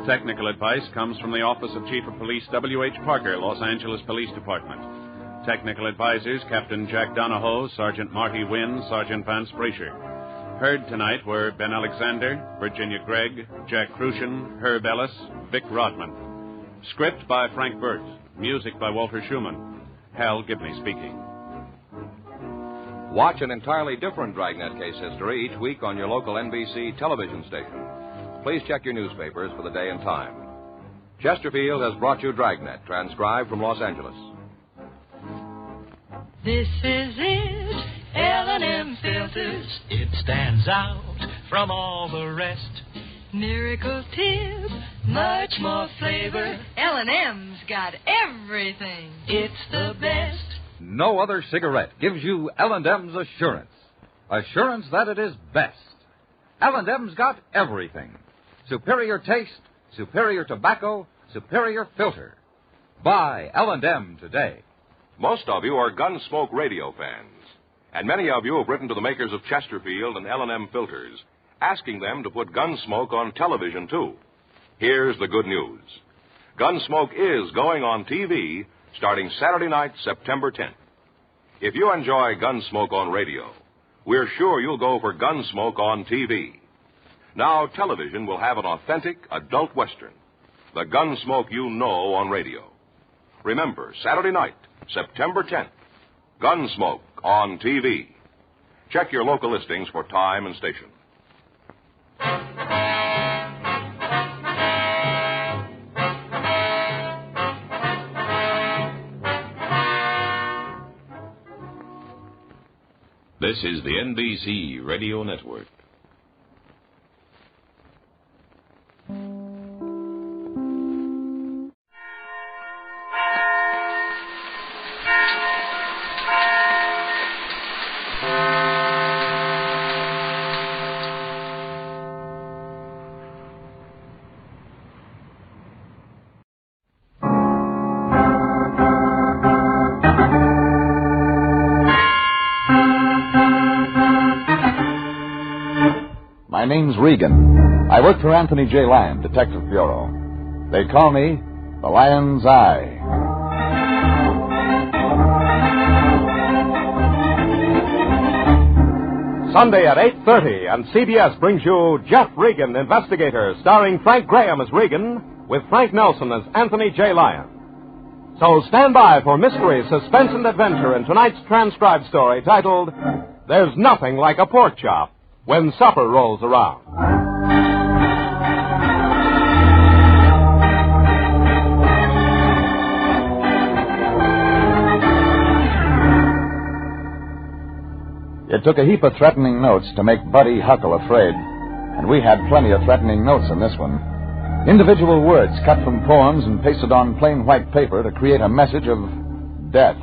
Technical advice comes from the Office of Chief of Police W.H. Parker, Los Angeles Police Department. Technical advisors Captain Jack Donahoe, Sergeant Marty Wynn, Sergeant Vance Brasher. Heard tonight were Ben Alexander, Virginia Gregg, Jack Crucian, Herb Ellis, Vic Rodman. Script by Frank Burt. Music by Walter Schumann. Hal Gibney speaking. Watch an entirely different Dragnet case history each week on your local NBC television station. Please check your newspapers for the day and time. Chesterfield has brought you Dragnet, transcribed from Los Angeles. This is it, L&M Filters. It stands out from all the rest. Miracle tip, much more flavor. L&M's got everything. It's the best. No other cigarette gives you L&M's assurance. Assurance that it is best. L&M's got everything. Superior taste, superior tobacco, superior filter. Buy L&M today. Most of you are Gunsmoke radio fans, and many of you have written to the makers of Chesterfield and L&M filters, asking them to put Gunsmoke on television, too. Here's the good news. Gunsmoke is going on TV starting Saturday night, September 10th. If you enjoy Gunsmoke on radio, we're sure you'll go for Gunsmoke on TV. Now, television will have an authentic adult Western, the Gunsmoke you know on radio. Remember, Saturday night, September 10th, Gunsmoke on TV. Check your local listings for time and station. This is the NBC Radio Network. My name's Regan. I work for Anthony J. Lyon, Detective Bureau. They call me the Lion's Eye. Sunday at 8:30, and CBS brings you Jeff Regan, Investigator, starring Frank Graham as Regan, with Frank Nelson as Anthony J. Lyon. So stand by for mystery, suspense, and adventure in tonight's transcribed story titled, There's Nothing Like a Pork Chop When Supper Rolls Around. It took a heap of threatening notes to make Buddy Huckle afraid, and we had plenty of threatening notes in this one. Individual words cut from poems and pasted on plain white paper to create a message of death.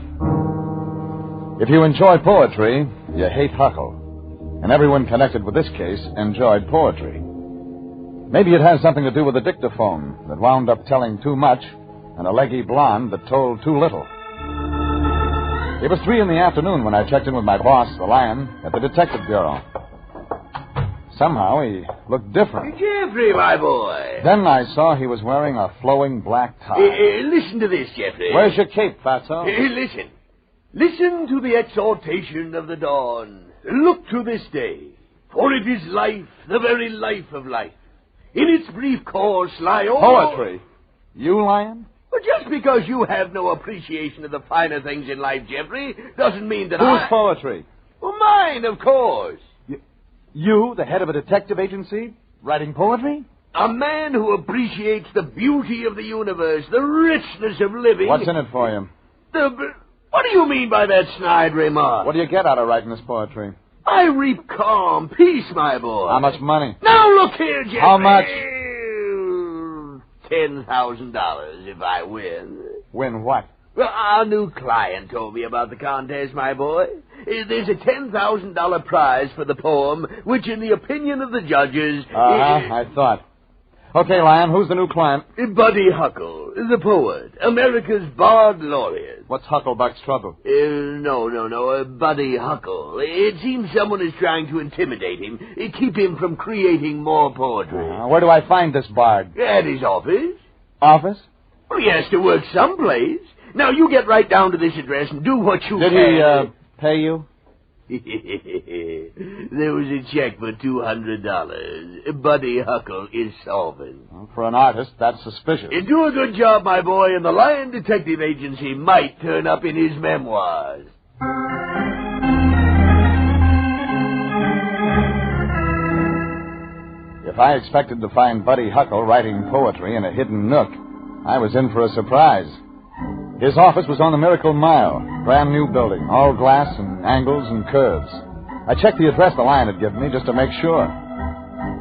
If you enjoy poetry, you hate Huckle. And everyone connected with this case enjoyed poetry. Maybe it has something to do with the dictaphone that wound up telling too much and a leggy blonde that told too little. It was 3 p.m. when I checked in with my boss, the Lion, at the Detective Bureau. Somehow he looked different. Jeffrey, my boy. Then I saw he was wearing a flowing black tie. Listen to this, Jeffrey. Where's your cape, Fatso? Listen. Listen to the exhortation of the dawn. Look to this day, for it is life, the very life of life. In its brief course lie all... Poetry? You, Lion? Well, just because you have no appreciation of the finer things in life, Jeffrey, doesn't mean that Whose poetry? Well, mine, of course. You, the head of a detective agency, writing poetry? A man who appreciates the beauty of the universe, the richness of living... What's in it for you? What do you mean by that snide remark? What do you get out of writing this poetry? I reap calm, peace, my boy. How much money? Now look here, Jeffrey. How much? $10,000 if I win. Win what? Well, our new client told me about the contest, my boy. There's a $10,000 prize for the poem, which in the opinion of the judges... I thought. Okay, Lion, who's the new client? Buddy Huckle, the poet, America's Bard Laureate. What's Hucklebuck's trouble? No, Buddy Huckle. It seems someone is trying to intimidate him, keep him from creating more poetry. Where do I find this bard? At his office. Office? Well, he has to work someplace. Now, you get right down to this address and do what you can. Did he, pay you? There was a check for $200. Buddy Huckle is solvent. Well, for an artist, that's suspicious. You do a good job, my boy, and the Lion Detective Agency might turn up in his memoirs. If I expected to find Buddy Huckle writing poetry in a hidden nook, I was in for a surprise. His office was on the Miracle Mile, brand new building, all glass and angles and curves. I checked the address the Lion had given me just to make sure.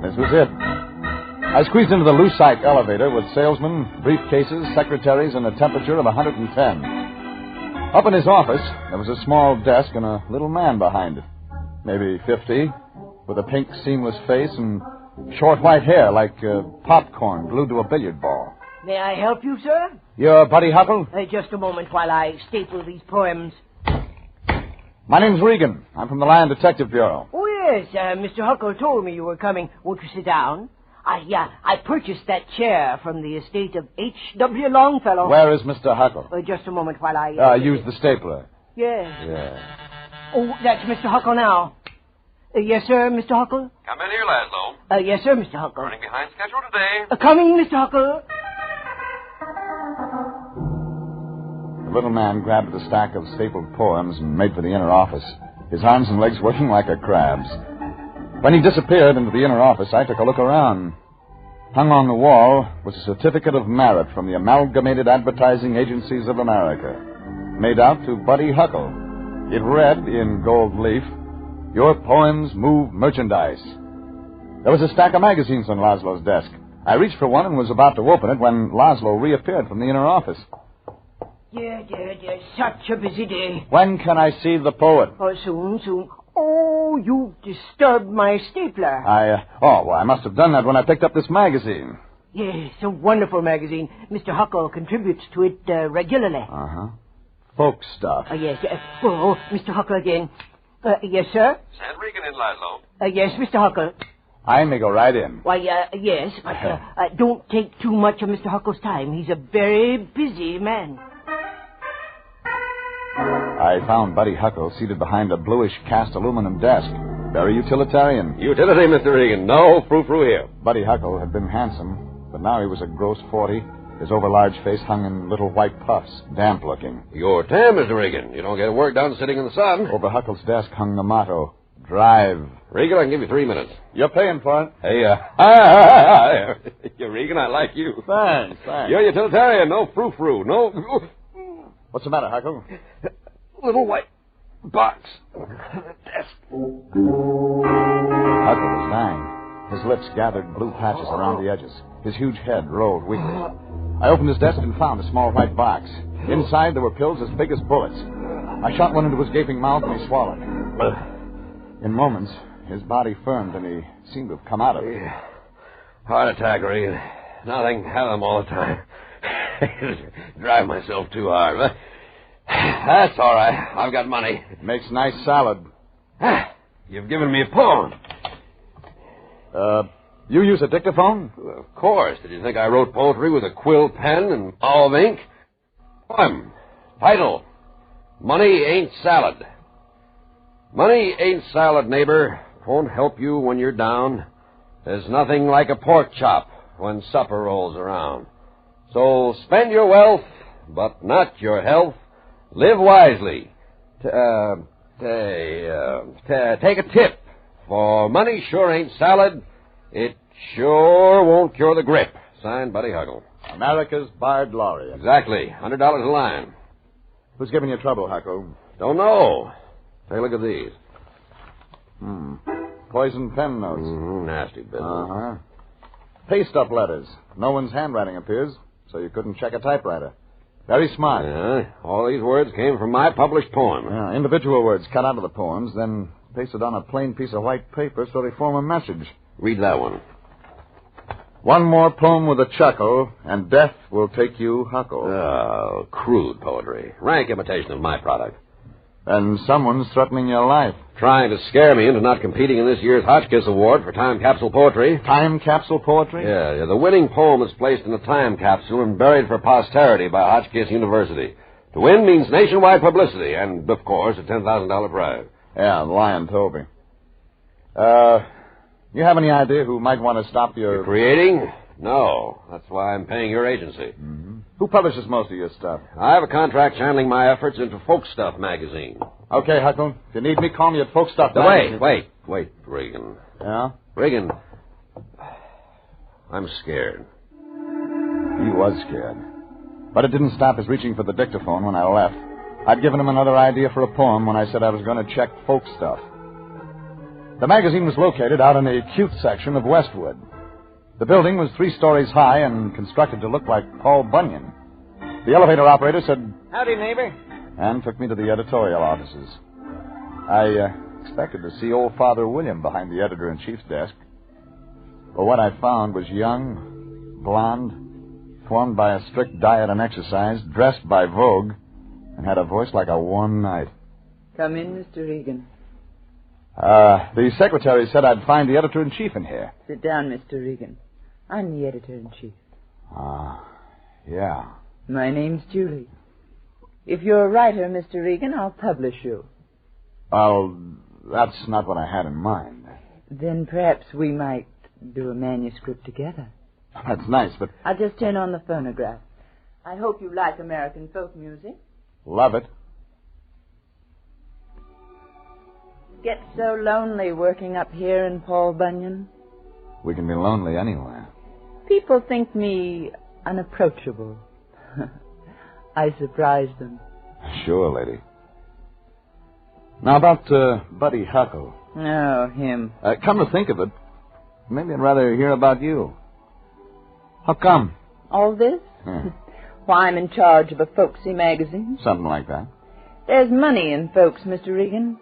This was it. I squeezed into the Lucite elevator with salesmen, briefcases, secretaries, and a temperature of 110. Up in his office, there was a small desk and a little man behind it, maybe 50, with a pink seamless face and short white hair like popcorn glued to a billiard ball. May I help you, sir? You're Buddy Huckle? Just a moment while I staple these poems. My name's Regan. I'm from the Lion Detective Bureau. Oh, yes. Mr. Huckle told me you were coming. Won't you sit down? I purchased that chair from the estate of H.W. Longfellow. Where is Mr. Huckle? Just a moment while I... use the stapler. Yes. Yeah. Oh, that's Mr. Huckle now. Yes, sir, Mr. Huckle? Come in here, Laszlo. Yes, sir, Mr. Huckle. Running behind schedule today. Coming, Mr. Huckle. The little man grabbed the stack of stapled poems and made for the inner office, his arms and legs working like a crab's. When he disappeared into the inner office, I took a look around. Hung on the wall was a certificate of merit from the Amalgamated Advertising Agencies of America, made out to Buddy Huckle. It read in gold leaf, "Your poems move merchandise." There was a stack of magazines on Laszlo's desk. I reached for one and was about to open it when Laszlo reappeared from the inner office. Yeah. Such a busy day. When can I see the poet? Oh, soon. Oh, you've disturbed my stapler. I must have done that when I picked up this magazine. Yes, a wonderful magazine. Mr. Huckle contributes to it regularly. Uh-huh. Folk stuff. Yes. Mr. Huckle again. Yes, sir? Send Regan in, Laszlo. Yes, Mr. Huckle. I may go right in. Why, yes, but don't take too much of Mr. Huckle's time. He's a very busy man. I found Buddy Huckle seated behind a bluish cast aluminum desk. Very utilitarian. Utility, Mr. Regan. No frou-frou here. Buddy Huckle had been handsome, but now he was a gross 40. His overlarge face hung in little white puffs, damp-looking. Your time, Mr. Regan. You don't get work done sitting in the sun. Over Huckle's desk hung the motto, Drive. Regan, I can give you 3 minutes. You're paying for it. Hey, you Regan, I like you. Thanks. You're utilitarian. No frou-frou. No... What's the matter, Huckle? Little white box on the desk. Huckle was dying. His lips gathered blue patches around the edges. His huge head rolled weakly. I opened his desk and found a small white box. Inside there were pills as big as bullets. I shot one into his gaping mouth and he swallowed. In moments, his body firmed and he seemed to have come out of it. Heart attack, Regan. Nothing. Have them all the time. Drive myself too hard, but that's all right. I've got money. It makes nice salad. You've given me a poem. You use a dictaphone? Of course. Did you think I wrote poetry with a quill pen and olive ink? Poem. Title. Money Ain't Salad. Money ain't salad, neighbor. Won't help you when you're down. There's nothing like a pork chop when supper rolls around. So spend your wealth, but not your health. Live wisely. Take a tip, for money sure ain't salad. It sure won't cure the grip. Signed, Buddy Huckle. America's Bard Laureate. Exactly. $100 a line. Who's giving you trouble, Huckle? Don't know. Take a look at these. Poison pen notes. Nasty business. Uh-huh. Paste-up letters. No one's handwriting appears, so you couldn't check a typewriter. Very smart. Yeah, all these words came from my published poem. Yeah, individual words cut out of the poems, then pasted on a plain piece of white paper so they form a message. Read that one. One more poem with a chuckle, and death will take you, Huckle. Oh, crude poetry. Rank imitation of my product. And someone's threatening your life. Trying to scare me into not competing in this year's Hotchkiss Award for time capsule poetry. Time capsule poetry? Yeah. The winning poem is placed in a time capsule and buried for posterity by Hotchkiss University. To win means nationwide publicity and, of course, a $10,000 prize. Yeah, the lion told me. You have any idea who might want to stop your... You're creating? No. That's why I'm paying your agency. Mm-hmm. Who publishes most of your stuff? I have a contract channeling my efforts into Folk Stuff magazine. Okay, Huckle. If you need me, call me at Folk Stuff magazine. Wait, Regan. Yeah? Regan, I'm scared. He was scared. But it didn't stop his reaching for the dictaphone when I left. I'd given him another idea for a poem when I said I was going to check Folk Stuff. The magazine was located out in the cute section of Westwood. The building was 3 stories high and constructed to look like Paul Bunyan. The elevator operator said, "Howdy, neighbor," and took me to the editorial offices. I expected to see old Father William behind the editor-in-chief's desk. But what I found was young, blonde, formed by a strict diet and exercise, dressed by Vogue, and had a voice like a warm night. Come in, Mr. Regan. The secretary said I'd find the editor-in-chief in here. Sit down, Mr. Regan. I'm the editor-in-chief. Yeah. My name's Julie. If you're a writer, Mr. Regan, I'll publish you. Well, that's not what I had in mind. Then perhaps we might do a manuscript together. That's nice, but... I'll just turn on the phonograph. I hope you like American folk music. Love it. Get so lonely working up here in Paul Bunyan. We can be lonely anywhere. People think me unapproachable. I surprise them. Sure, lady. Now about Buddy Huckle. Oh, him. Come to think of it, maybe I'd rather hear about you. How come? All this? Why, I'm in charge of a folksy magazine. Something like that. There's money in folks, Mr. Regan.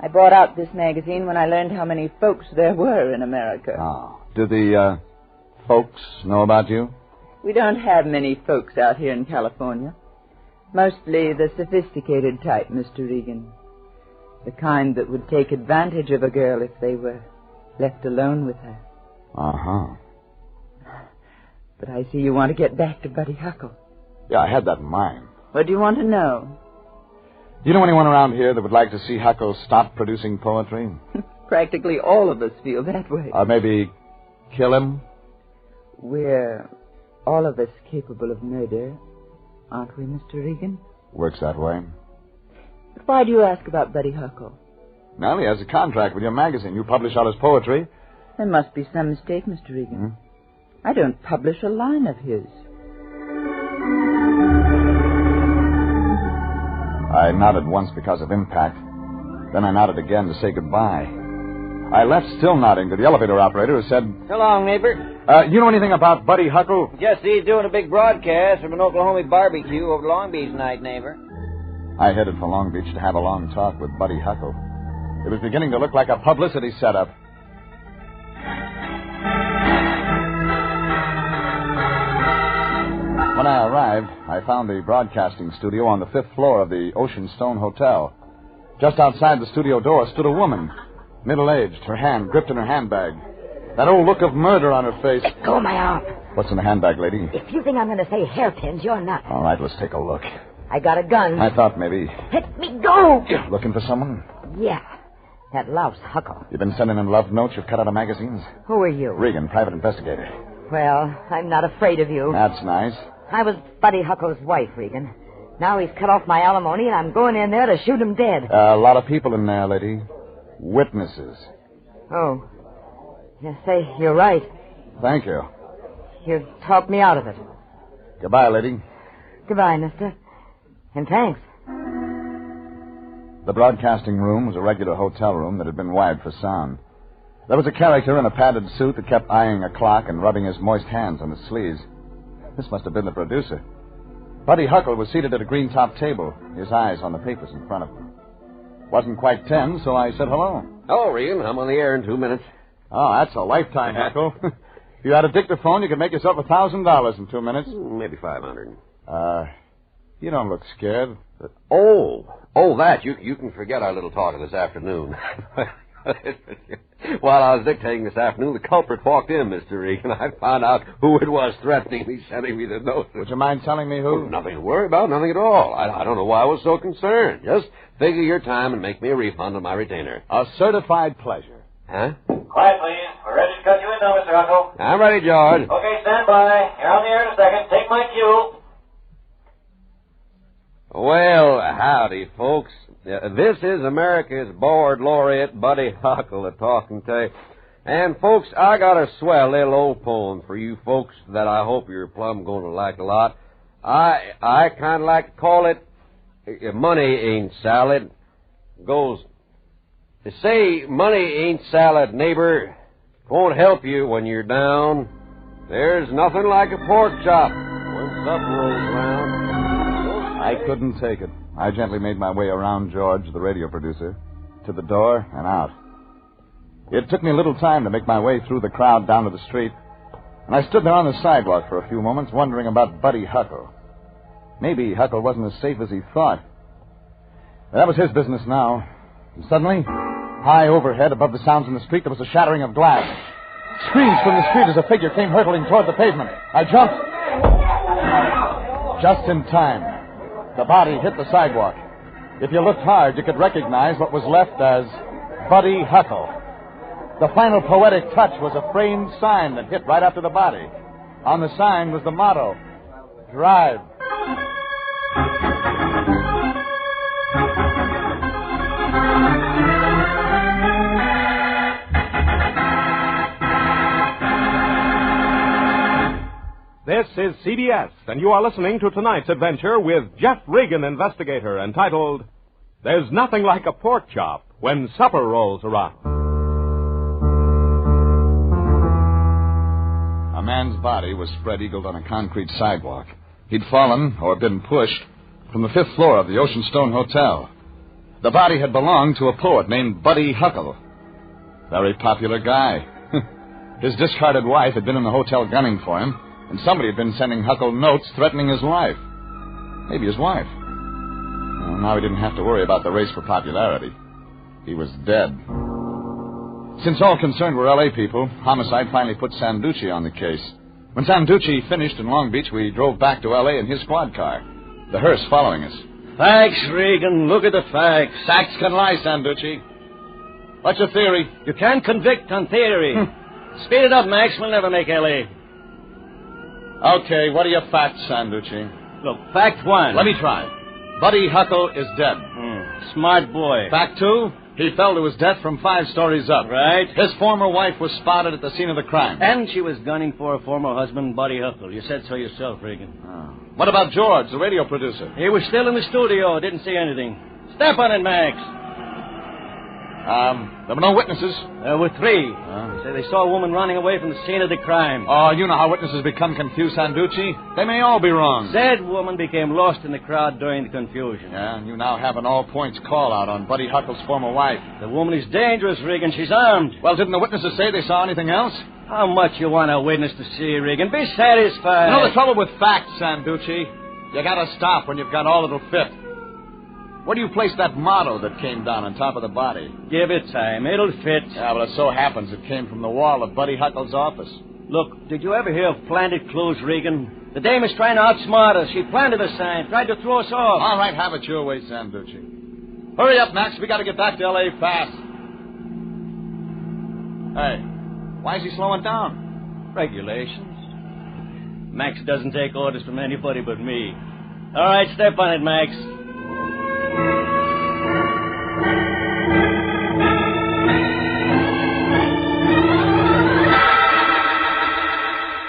I bought out this magazine when I learned how many folks there were in America. Oh. Do the folks know about you? We don't have many folks out here in California. Mostly the sophisticated type, Mr. Regan. The kind that would take advantage of a girl if they were left alone with her. Uh-huh. But I see you want to get back to Buddy Huckle. Yeah, I had that in mind. What do you want to know? Do you know anyone around here that would like to see Huckle stop producing poetry? Practically all of us feel that way. Or maybe kill him? We're all of us capable of murder, aren't we, Mr. Regan? Works that way. But why do you ask about Buddy Huckle? Well, he has a contract with your magazine. You publish all his poetry. There must be some mistake, Mr. Regan. I don't publish a line of his. I nodded once because of impact. Then I nodded again to say goodbye. I left still nodding to the elevator operator who said... So long, neighbor. You know anything about Buddy Huckle? Just he's doing a big broadcast from an Oklahoma barbecue over Long Beach tonight, neighbor. I headed for Long Beach to have a long talk with Buddy Huckle. It was beginning to look like a publicity setup. When I arrived, I found the broadcasting studio on the 5th floor of the Ocean Stone Hotel. Just outside the studio door stood a woman, middle-aged, her hand gripped in her handbag. That old look of murder on her face. Let go of my arm. What's in the handbag, lady? If you think I'm going to say hairpins, you're not. All right, let's take a look. I got a gun. I thought maybe... Let me go! Looking for someone? Yeah. That louse Huckle. You've been sending in love notes you've cut out of magazines? Who are you? Regan, private investigator. Well, I'm not afraid of you. That's nice. I was Buddy Huckle's wife, Regan. Now he's cut off my alimony, and I'm going in there to shoot him dead. A lot of people in there, lady. Witnesses. Oh. You say you're right. Thank you. You talked me out of it. Goodbye, lady. Goodbye, mister. And thanks. The broadcasting room was a regular hotel room that had been wired for sound. There was a character in a padded suit that kept eyeing a clock and rubbing his moist hands on his sleeves. This must have been the producer. Buddy Huckle was seated at a green-top table, his eyes on the papers in front of him. Wasn't quite 10, so I said hello. Hello, Regan. I'm on the air in 2 minutes. Oh, that's a lifetime, Huckle. If you had a dictaphone, you could make yourself $1,000 in 2 minutes. Maybe 500. You don't look scared. Oh, that. You can forget our little talk of this afternoon. While I was dictating this afternoon, the culprit walked in, Mr. Regan. I found out who it was threatening me, sending me the note. Would you mind telling me who? Oh, nothing to worry about, nothing at all. I don't know why I was so concerned. Just figure your time and make me a refund on my retainer. A certified pleasure. Huh? Quiet, please. We're ready to cut you in now, Mr. Huckle. I'm ready, George. Okay, stand by. You're on the air in a second. Take my cue. Well, howdy, folks. This is America's Board Laureate, Buddy Huckle, a talking to you. And, folks, I got a swell little old poem for you folks that I hope you're plumb going to like a lot. I kind of like to call it Money Ain't Salad. It goes, they say money ain't salad, neighbor. Won't help you when you're down. There's nothing like a pork chop when supper rolls round. I couldn't take it. I gently made my way around George, the radio producer, to the door and out. It took me a little time to make my way through the crowd down to the street, and I stood there on the sidewalk for a few moments wondering about Buddy Huckle. Maybe Huckle wasn't as safe as he thought. That was his business now. And suddenly, high overhead above the sounds in the street, there was a shattering of glass. Screams from the street as a figure came hurtling toward the pavement. I jumped. Just in time. The body hit the sidewalk. If you looked hard, you could recognize what was left as Buddy Huckle. The final poetic touch was a framed sign that hit right after the body. On the sign was the motto, Drive. This is CBS, and you are listening to tonight's adventure with Jeff Regan, Investigator, entitled, There's Nothing Like a Pork Chop When Supper Rolls Around. A man's body was spread-eagled on a concrete sidewalk. He'd fallen, or been pushed, from the 5th floor of the Ocean Stone Hotel. The body had belonged to a poet named Buddy Huckle. Very popular guy. His discarded wife had been in the hotel gunning for him, and somebody had been sending Huckle notes threatening his life. Maybe his wife. Well, now he didn't have to worry about the race for popularity. He was dead. Since all concerned were L.A. people, Homicide finally put Sanducci on the case. When Sanducci finished in Long Beach, we drove back to L.A. in his squad car, the hearse following us. Facts, Regan. Look at the facts. Facts can lie, Sanducci. What's your theory? You can't convict on theory. Speed it up, Max. We'll never make L.A. Okay, what are your facts, Sanducci? Look, fact 1. Let me try. Buddy Huckle is dead. Smart boy. Fact 2, he fell to his death from 5 stories up. Right. His former wife was spotted at the scene of the crime. And she was gunning for her former husband, Buddy Huckle. You said so yourself, Regan. Oh. What about George, the radio producer? He was still in the studio. Didn't see anything. Step on it, Max. There were no witnesses. There were 3. They say they saw a woman running away from the scene of the crime. Oh, you know how witnesses become confused, Sanducci. They may all be wrong. Said woman became lost in the crowd during the confusion. Yeah, and you now have an all-points call-out on Buddy Huckle's former wife. The woman is dangerous, Regan. She's armed. Well, didn't the witnesses say they saw anything else? How much you want a witness to see, Regan? Be satisfied. You know the trouble with facts, Sanducci? You gotta stop when you've got all that'll fit. Where do you place that motto that came down on top of the body? Give it time. It'll fit. Yeah, but it so happens it came from the wall of Buddy Huckle's office. Look, did you ever hear of planted clues, Regan? The dame is trying to outsmart us. She planted a sign, tried to throw us off. All right, have it your way, Sanducci. Hurry up, Max. We gotta get back to L.A. fast. Hey, why is he slowing down? Regulations. Max doesn't take orders from anybody but me. All right, step on it, Max.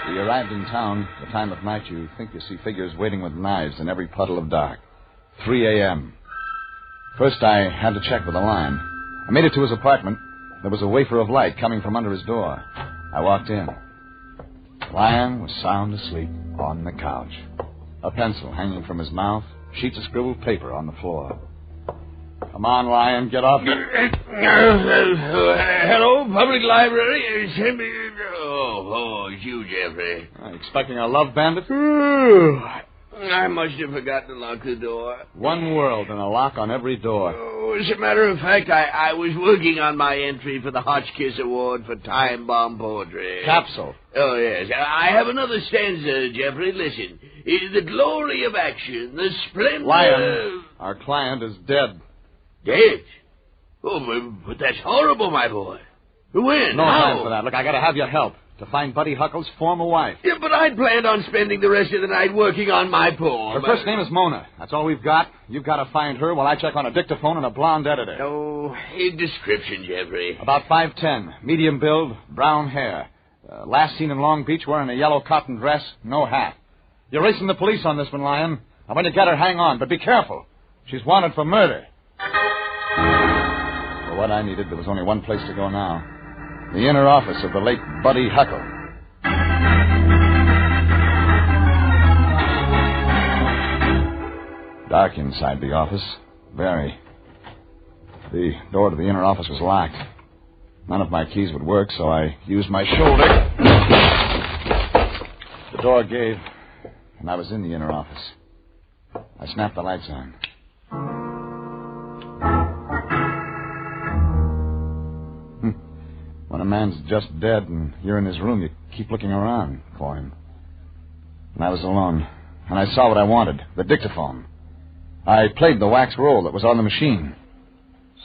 We arrived in town. The time of night you think you see figures waiting with knives in every puddle of dark. 3 a.m. First I had to check with the line. I made it to his apartment. There was a wafer of light coming from under his door. I walked in. Lion was sound asleep on the couch. A pencil hanging from his mouth, sheets of scribbled paper on the floor. Come on, Lion, get up. Hello, public library. It's you, Jeffrey. Expecting a love bandit? I must have forgotten to lock the door. One world and a lock on every door. Oh, as a matter of fact, I was working on my entry for the Hotchkiss Award for Time Bomb Poetry. Capsule. Oh, yes. I have another stanza, Jeffrey. Listen. The glory of action, the splendor... Lion, our client is dead. Dead? Oh, but that's horrible, my boy. When? No How? time for that. Look, I gotta have your help to find Buddy Huckle's former wife. Yeah, but I'd planned on spending the rest of the night working on my poem. Her first name is Mona. That's all we've got. You've got to find her while I check on a dictaphone and a blonde editor. Oh, a description, Jeffrey. About 5'10", medium build, brown hair. Last seen in Long Beach wearing a yellow cotton dress, no hat. You're racing the police on this one, Lion. And when you get her, hang on, but be careful. She's wanted for murder. For what I needed, there was only one place to go now. The inner office of the late Buddy Huckle. Dark inside the office. Very. The door to the inner office was locked. None of my keys would work, so I used my shoulder. The door gave, and I was in the inner office. I snapped the lights on. When a man's just dead and you're in his room, you keep looking around for him. And I was alone, and I saw what I wanted, the dictaphone. I played the wax roll that was on the machine.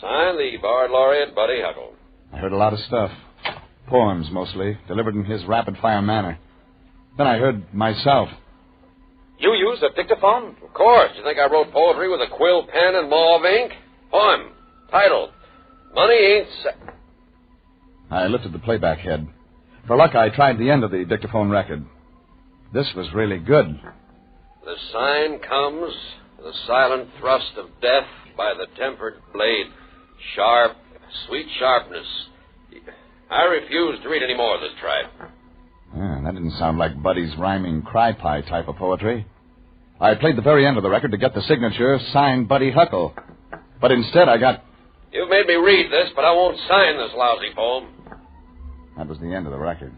Signed, the Bard Laureate, Buddy Huckle. I heard a lot of stuff. Poems, mostly, delivered in his rapid-fire manner. Then I heard myself. You used a dictaphone? Of course. You think I wrote poetry with a quill pen and mauve ink? Poem. Title. Money ain't... I lifted the playback head. For luck, I tried the end of the dictaphone record. This was really good. The sign comes, the silent thrust of death by the tempered blade. Sharp, sweet sharpness. I refuse to read any more of this tripe. Yeah, that didn't sound like Buddy's rhyming cry-pie type of poetry. I played the very end of the record to get the signature, signed Buddy Huckle. But instead I got... You've made me read this, but I won't sign this lousy poem. That was the end of the record.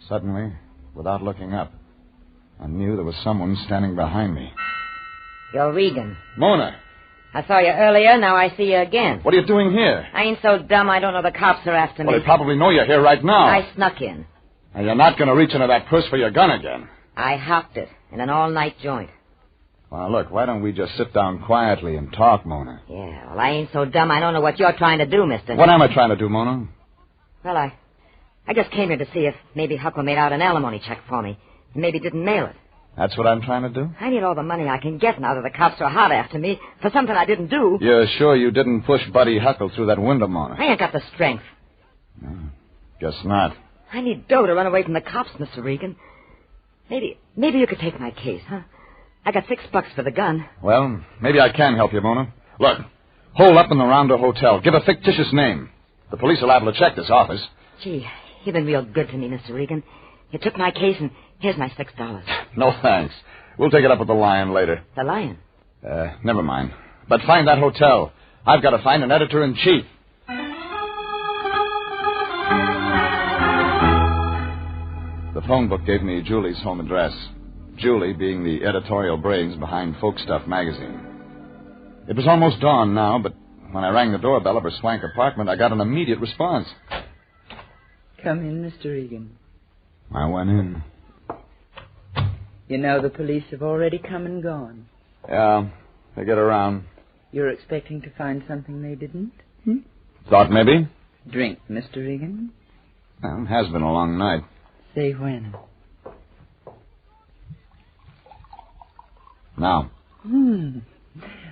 Suddenly, without looking up, I knew there was someone standing behind me. You're Regan. Mona! I saw you earlier, now I see you again. What are you doing here? I ain't so dumb I don't know the cops are after me. Well, they probably know you're here right now. I snuck in. And you're not going to reach into that purse for your gun again. I hopped it in an all-night joint. Well, look, why don't we just sit down quietly and talk, Mona? Yeah, well, I ain't so dumb I don't know what you're trying to do, mister. What am I trying to do, Mona? Well, I just came here to see if maybe Huckle made out an alimony check for me and maybe didn't mail it. That's what I'm trying to do? I need all the money I can get now that the cops are hot after me for something I didn't do. You're sure you didn't push Buddy Huckle through that window, Mona? I ain't got the strength. No, guess not. I need dough to run away from the cops, Mr. Regan. Maybe you could take my case, huh? I got $6 for the gun. Well, maybe I can help you, Mona. Look, hole up in the Rondo Hotel. Give a fictitious name. The police are liable to check this office. Gee, you've been real good to me, Mr. Regan. You took my case, and here's my $6. No thanks. We'll take it up with the Lion later. The Lion? Never mind. But find that hotel. I've got to find an editor-in-chief. The phone book gave me Julie's home address. Julie being the editorial brains behind Folk Stuff magazine. It was almost dawn now, but when I rang the doorbell of her swank apartment, I got an immediate response. Come in, Mr. Regan. I went in. You know the police have already come and gone. Yeah, they get around. You're expecting to find something they didn't? Thought maybe. Drink, Mr. Regan. Well, it has been a long night. Say when. Now.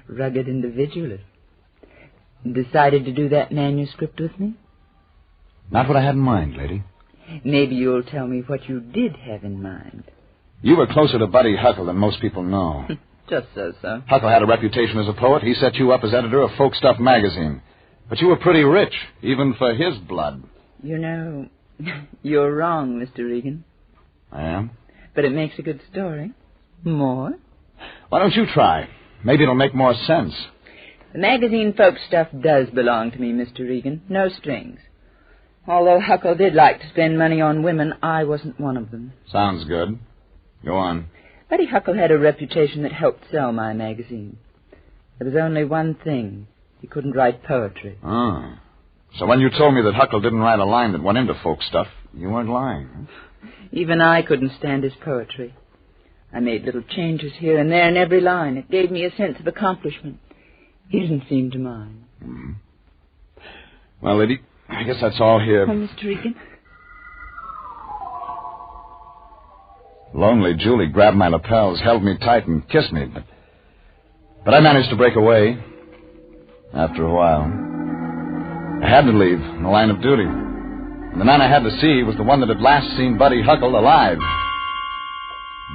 Rugged individualist. Decided to do that manuscript with me? Not what I had in mind, lady. Maybe you'll tell me what you did have in mind. You were closer to Buddy Huckle than most people know. Just so, sir. Huckle had a reputation as a poet. He set you up as editor of Folk Stuff magazine. But you were pretty rich, even for his blood. You know, you're wrong, Mr. Regan. I am? But it makes a good story. More? Why don't you try? Maybe it'll make more sense. The magazine Folk Stuff does belong to me, Mr. Regan. No strings. Although Huckle did like to spend money on women, I wasn't one of them. Sounds good. Go on. Buddy Huckle had a reputation that helped sell my magazine. There was only one thing. He couldn't write poetry. Oh. So when you told me that Huckle didn't write a line that went into Folk Stuff, you weren't lying. Huh? Even I couldn't stand his poetry. I made little changes here and there in every line. It gave me a sense of accomplishment. He didn't seem to mind. Mm-hmm. Well, lady, I guess that's all here. Oh, Mr. Regan. Lonely Julie grabbed my lapels, held me tight, and kissed me. But I managed to break away. After a while. I had to leave in the line of duty. And the man I had to see was the one that had last seen Buddy Huckle alive.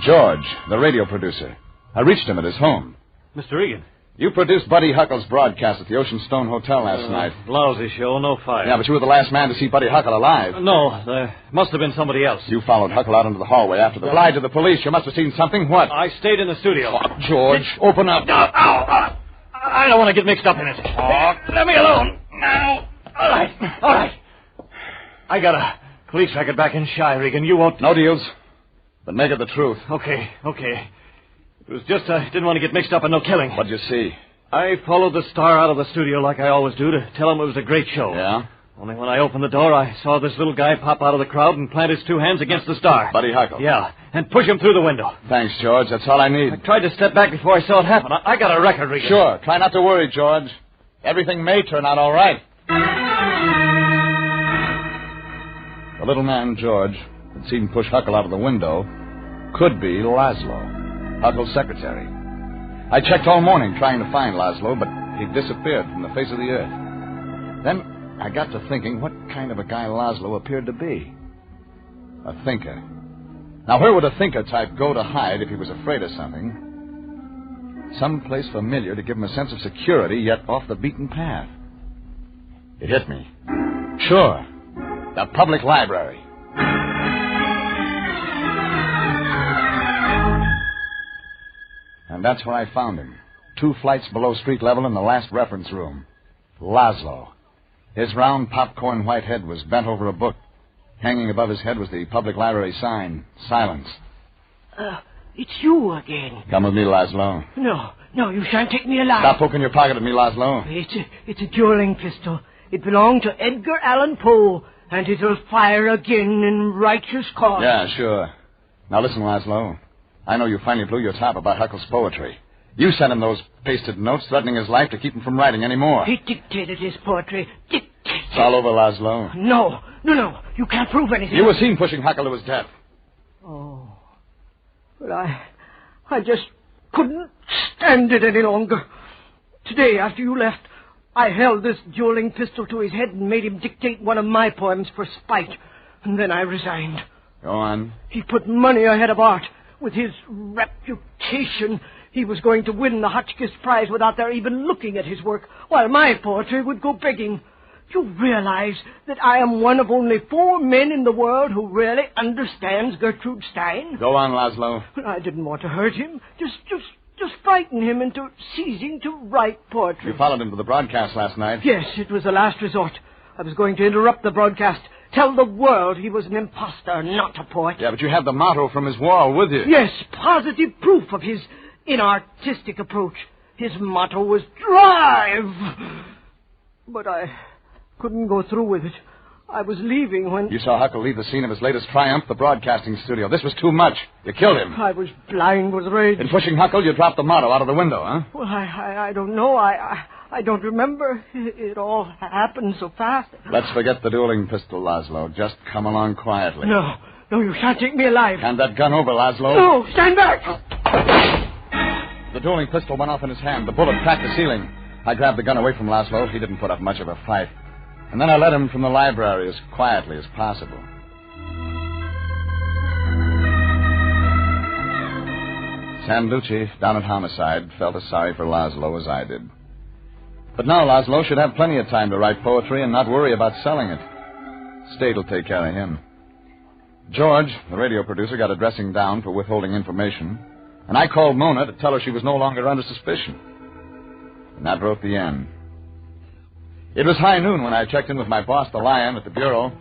George, the radio producer. I reached him at his home. Mr. Regan. You produced Buddy Huckle's broadcast at the Ocean Stone Hotel last night. Lousy show, no fire. Yeah, but you were the last man to see Buddy Huckle alive. No, there must have been somebody else. You followed Huckle out into the hallway after the... Lied to the police. You must have seen something. What? I stayed in the studio. Oh, George, open up. Ow! I don't want to get mixed up in it. Let me alone. Now. All right. I got a police record back in Shy, Regan. You won't... No deals. But make it the truth. Okay. It was just I didn't want to get mixed up in no killing. What'd you see? I followed the star out of the studio like I always do to tell him it was a great show. Yeah? Only when I opened the door, I saw this little guy pop out of the crowd and plant his two hands against the star. Buddy Huckle. Yeah, and push him through the window. Thanks, George. That's all I need. I tried to step back before I saw it happen. I got a record, Regan. Sure. Try not to worry, George. Everything may turn out all right. The little man, George, had seen push Huckle out of the window, could be Laszlo, Huckle's secretary. I checked all morning trying to find Laszlo, but he'd disappeared from the face of the earth. Then I got to thinking what kind of a guy Laszlo appeared to be. A thinker. Now, where would a thinker type go to hide if he was afraid of something? Someplace familiar to give him a sense of security, yet off the beaten path. It hit me. Sure. The public library. And that's where I found him. 2 flights below street level in the last reference room. Laszlo. His round popcorn white head was bent over a book. Hanging above his head was the public library sign, Silence. It's you again. Come with me, Laszlo. No, you shan't take me alive. Stop poking your pocket at me, Laszlo. It's a dueling pistol. It belonged to Edgar Allan Poe, and it'll fire again in righteous cause. Yeah, sure. Now listen, Laszlo. I know you finally blew your top about Huckle's poetry. You sent him those pasted notes threatening his life to keep him from writing any more. He dictated his poetry. It's all over, Laszlo. No. You can't prove anything. You were seen pushing Huckle to his death. Oh. But I just couldn't stand it any longer. Today, after you left, I held this dueling pistol to his head and made him dictate one of my poems for spite. And then I resigned. Go on. He put money ahead of art. With his reputation, he was going to win the Hotchkiss Prize without their even looking at his work, while my poetry would go begging. You realize that I am one of only 4 men in the world who really understands Gertrude Stein? Go on, Laszlo. I didn't want to hurt him. Just frighten him into ceasing to write poetry. You followed him to the broadcast last night. Yes, it was the last resort. I was going to interrupt the broadcast. Tell the world he was an imposter, not a poet. Yeah, but you have the motto from his wall with you. Yes, positive proof of his inartistic approach. His motto was drive. But I couldn't go through with it. I was leaving when... You saw Huckle leave the scene of his latest triumph, the broadcasting studio. This was too much. You killed him. I was blind with rage. In pushing Huckle, you dropped the motto out of the window, huh? Well, I don't know. I don't remember. It all happened so fast. Let's forget the dueling pistol, Laszlo. Just come along quietly. No, you shan't take me alive. Hand that gun over, Laszlo. No, stand back. The dueling pistol went off in his hand. The bullet cracked the ceiling. I grabbed the gun away from Laszlo. He didn't put up much of a fight. And then I led him from the library as quietly as possible. Sanducci, down at Homicide, felt as sorry for Laszlo as I did. But now Laszlo should have plenty of time to write poetry and not worry about selling it. State will take care of him. George, the radio producer, got a dressing down for withholding information, and I called Mona to tell her she was no longer under suspicion. And that wrote the end. It was high noon when I checked in with my boss, the Lion, at the bureau.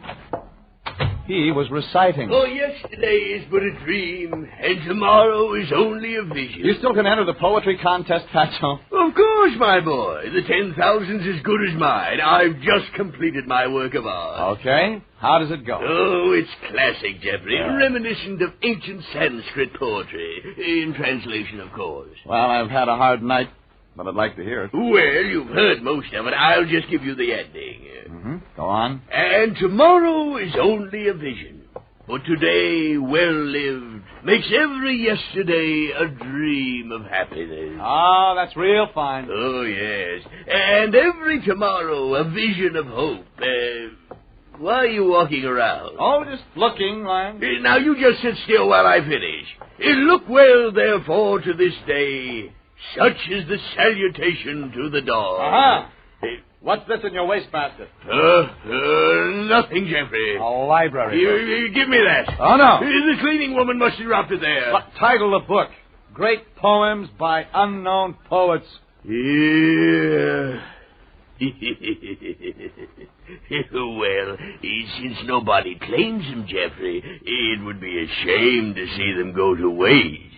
He was reciting. Oh, yesterday is but a dream, and tomorrow is only a vision. You still can enter the poetry contest, Fatso? Of course, my boy. The 10,000's as good as mine. I've just completed my work of art. Okay. How does it go? Oh, it's classic, Jeffrey. Yeah. Reminiscent of ancient Sanskrit poetry. In translation, of course. Well, I've had a hard night, but I'd like to hear it. Well, you've heard most of it. I'll just give you the ending. Mm-hmm. Go on. And tomorrow is only a vision. But today, well lived, makes every yesterday a dream of happiness. Oh, that's real fine. Oh, yes. And every tomorrow a vision of hope. Why are you walking around? Oh, just looking, Lion. Now, you just sit still while I finish. Look well, therefore, to this day. Such is the salutation to the dawn. Aha! What's this in your wastebasket? Nothing, Jeffrey. A library book. Give me that. Oh, no. The cleaning woman must have dropped it there. What title of the book? Great Poems by Unknown Poets. Yeah. Well, since nobody claims them, Jeffrey, it would be a shame to see them go to waste.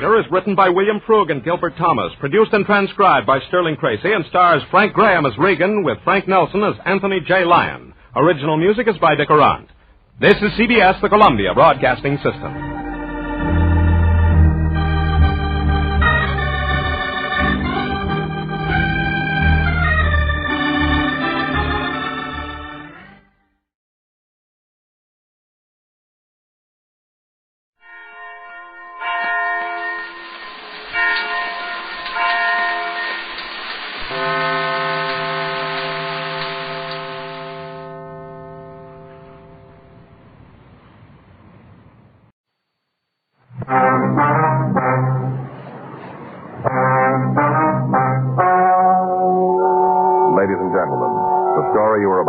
Investigator is written by William Frug and Gilbert Thomas, produced and transcribed by Sterling Tracy, and stars Frank Graham as Regan with Frank Nelson as Anthony J. Lyon. Original music is by Dick Arant. This is CBS, the Columbia Broadcasting System.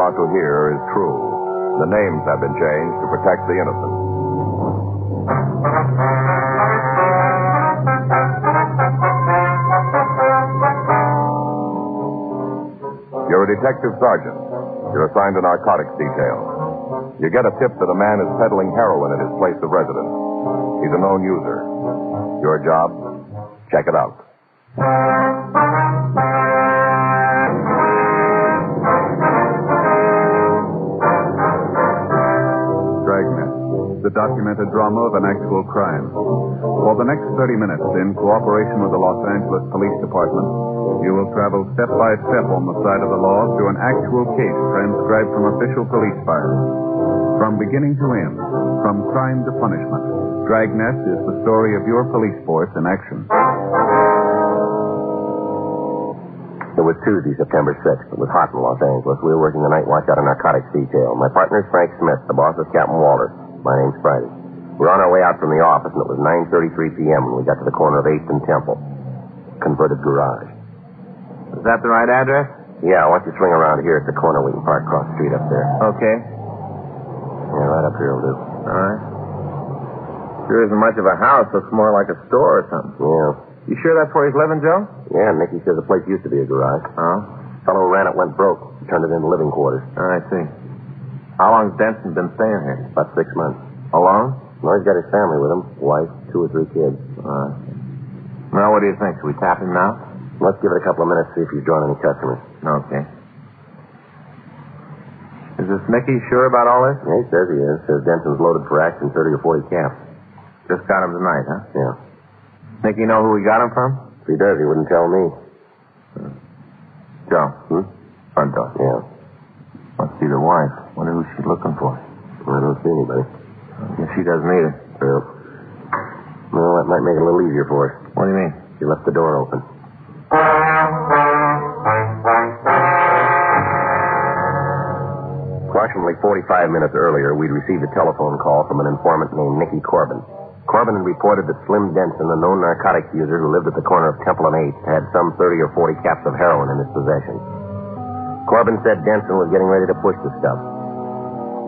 To hear is true. The names have been changed to protect the innocent. You're a detective sergeant. You're assigned to narcotics detail. You get a tip that a man is peddling heroin at his place of residence. He's a known user. Your job? Check it out. Dragnet, the documented drama of an actual crime. For the next 30 minutes, in cooperation with the Los Angeles Police Department, you will travel step by step on the side of the law through an actual case transcribed from official police files. From beginning to end, from crime to punishment, Dragnet is the story of your police force in action. It was Tuesday, September 6th. It was hot in Los Angeles. We were working the night watch out of narcotics detail. My partner is Frank Smith. The boss is Captain Walter. My name's Friday. We were on our way out from the office, and it was 9:33 p.m. when we got to the corner of 8th and Temple. Converted garage. Is that the right address? Yeah, why don't you swing around here at the corner? We can park across the street up there. Okay. Yeah, right up here will do. All right. Sure isn't much of a house. Looks more like a store or something. Yeah. You sure that's where he's living, Joe? Yeah, Nicky says the place used to be a garage. Oh? Fellow who ran it went broke. Turned it into living quarters. Oh, I see. How long's Denson been staying here? About 6 months. Alone? Well, he's got his family with him. Wife, 2 or 3 kids. Well, what do you think? Should we tap him now? Let's give it a couple of minutes, see if he's drawn any customers. Okay. Is this Nicky sure about all this? Yeah, he says he is. Says Denson's loaded for action, 30 or 40 caps. Just got him tonight, huh? Yeah. Nicky know who he got him from? If he does, he wouldn't tell me. Joe. Front door. Yeah. Must be the wife. Wonder who she's looking for. I don't see anybody. Guess she doesn't either. Well, that might make it a little easier for us. What do you mean? She left the door open. Approximately 45 minutes earlier, we'd received a telephone call from an informant named Nicky Corbin. Corbin had reported that Slim Denson, a known narcotics user who lived at the corner of Temple and 8th, had some 30 or 40 caps of heroin in his possession. Corbin said Denson was getting ready to push the stuff.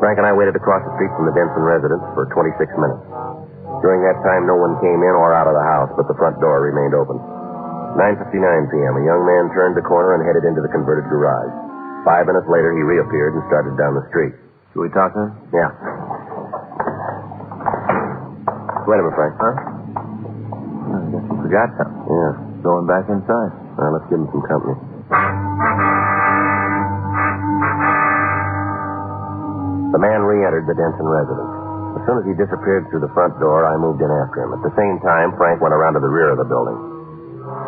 Frank and I waited across the street from the Denson residence for 26 minutes. During that time, no one came in or out of the house, but the front door remained open. 9:59 p.m., a young man turned the corner and headed into the converted garage. 5 minutes later, he reappeared and started down the street. Should we talk to him? Yeah. Wait a minute, Frank. Huh? I guess he forgot something. Yeah. Going back inside. All right, let's give him some company. The man re-entered the Denson residence. As soon as he disappeared through the front door, I moved in after him. At the same time, Frank went around to the rear of the building.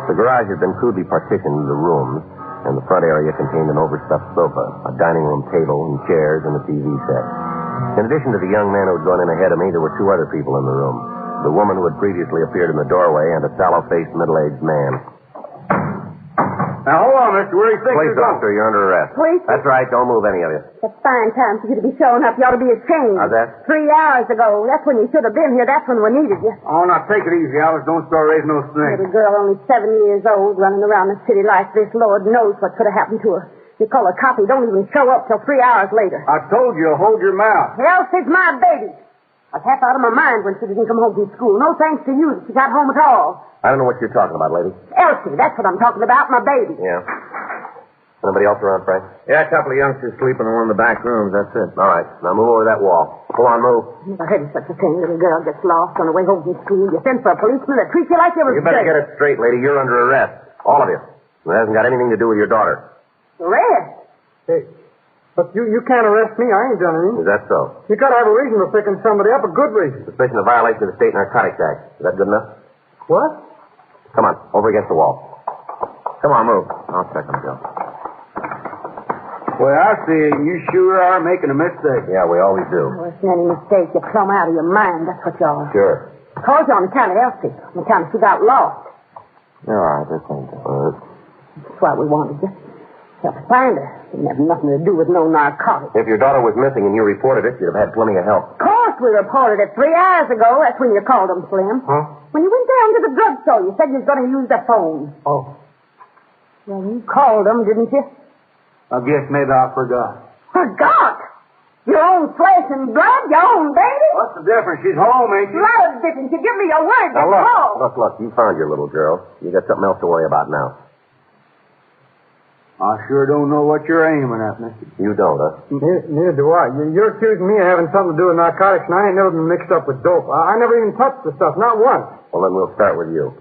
The garage had been crudely partitioned into rooms, and the front area contained an overstuffed sofa, a dining room table, and chairs, and a TV set. In addition to the young man who had gone in ahead of me, there were 2 other people in the room. The woman who had previously appeared in the doorway and a sallow-faced, middle-aged man. Now, hold on, mister. Where do you think Police officer, you're under arrest. Police? That's right. Don't move any of you. It's a fine time for you to be showing up. You ought to be ashamed. How's that? 3 hours ago. That's when you should have been here. That's when we needed you. Oh, now take it easy, Alice. Don't start raising no stink. Little girl, only 7 years old, running around the city like this. Lord knows what could have happened to her. You call a cop, he don't even show up till 3 hours later. I told you, hold your mouth. Elsie's my baby. I was half out of my mind when she didn't come home from school. No thanks to you that she got home at all. I don't know what you're talking about, lady. Elsie, that's what I'm talking about, my baby. Yeah. Anybody else around, Frank? Yeah, a couple of youngsters sleeping in one of the back rooms. That's it. All right. Now move over that wall. Go on, move. Never heard of such a thing. Little girl gets lost on the way home from school. You send for a policeman that treats you like you was You better dead. get it straight, lady. You're under arrest. All of you. It hasn't got anything to do with your daughter. Arrest? Hey, but you can't arrest me. I ain't done anything. Is that so? You gotta have a reason for picking somebody up, a good reason. Suspicion of violation of the State Narcotics Act. Is that good enough? What? Come on, over against the wall. Come on, move. I'll check him, Joe. Well, I see. You sure are making a mistake. Yeah, we always do. Oh, it's any mistake. You're plumb out of your mind. That's what you are. Sure. Called you on account of Elsie. On account of she got lost. All right, this ain't good. That's why we wanted you. Help us find her. Didn't have nothing to do with no narcotics. If your daughter was missing and you reported it, you'd have had plenty of help. Of course we reported it 3 hours ago. That's when you called them, Slim. Huh? When you went down to the drugstore, you said you was going to use the phone. Oh. Well, you called them, didn't you? I guess maybe I forgot. Forgot? Your own flesh and blood? Your own baby? What's the difference? She's home, ain't she? Lot of difference. You give me your word. Now, That's all. look. You found your little girl. You got something else to worry about now. I sure don't know what you're aiming at, mister. You don't, huh? Neither do I. You're accusing me of having something to do with narcotics, and I ain't never been mixed up with dope. I never even touched the stuff, not once. Well, then we'll start with you.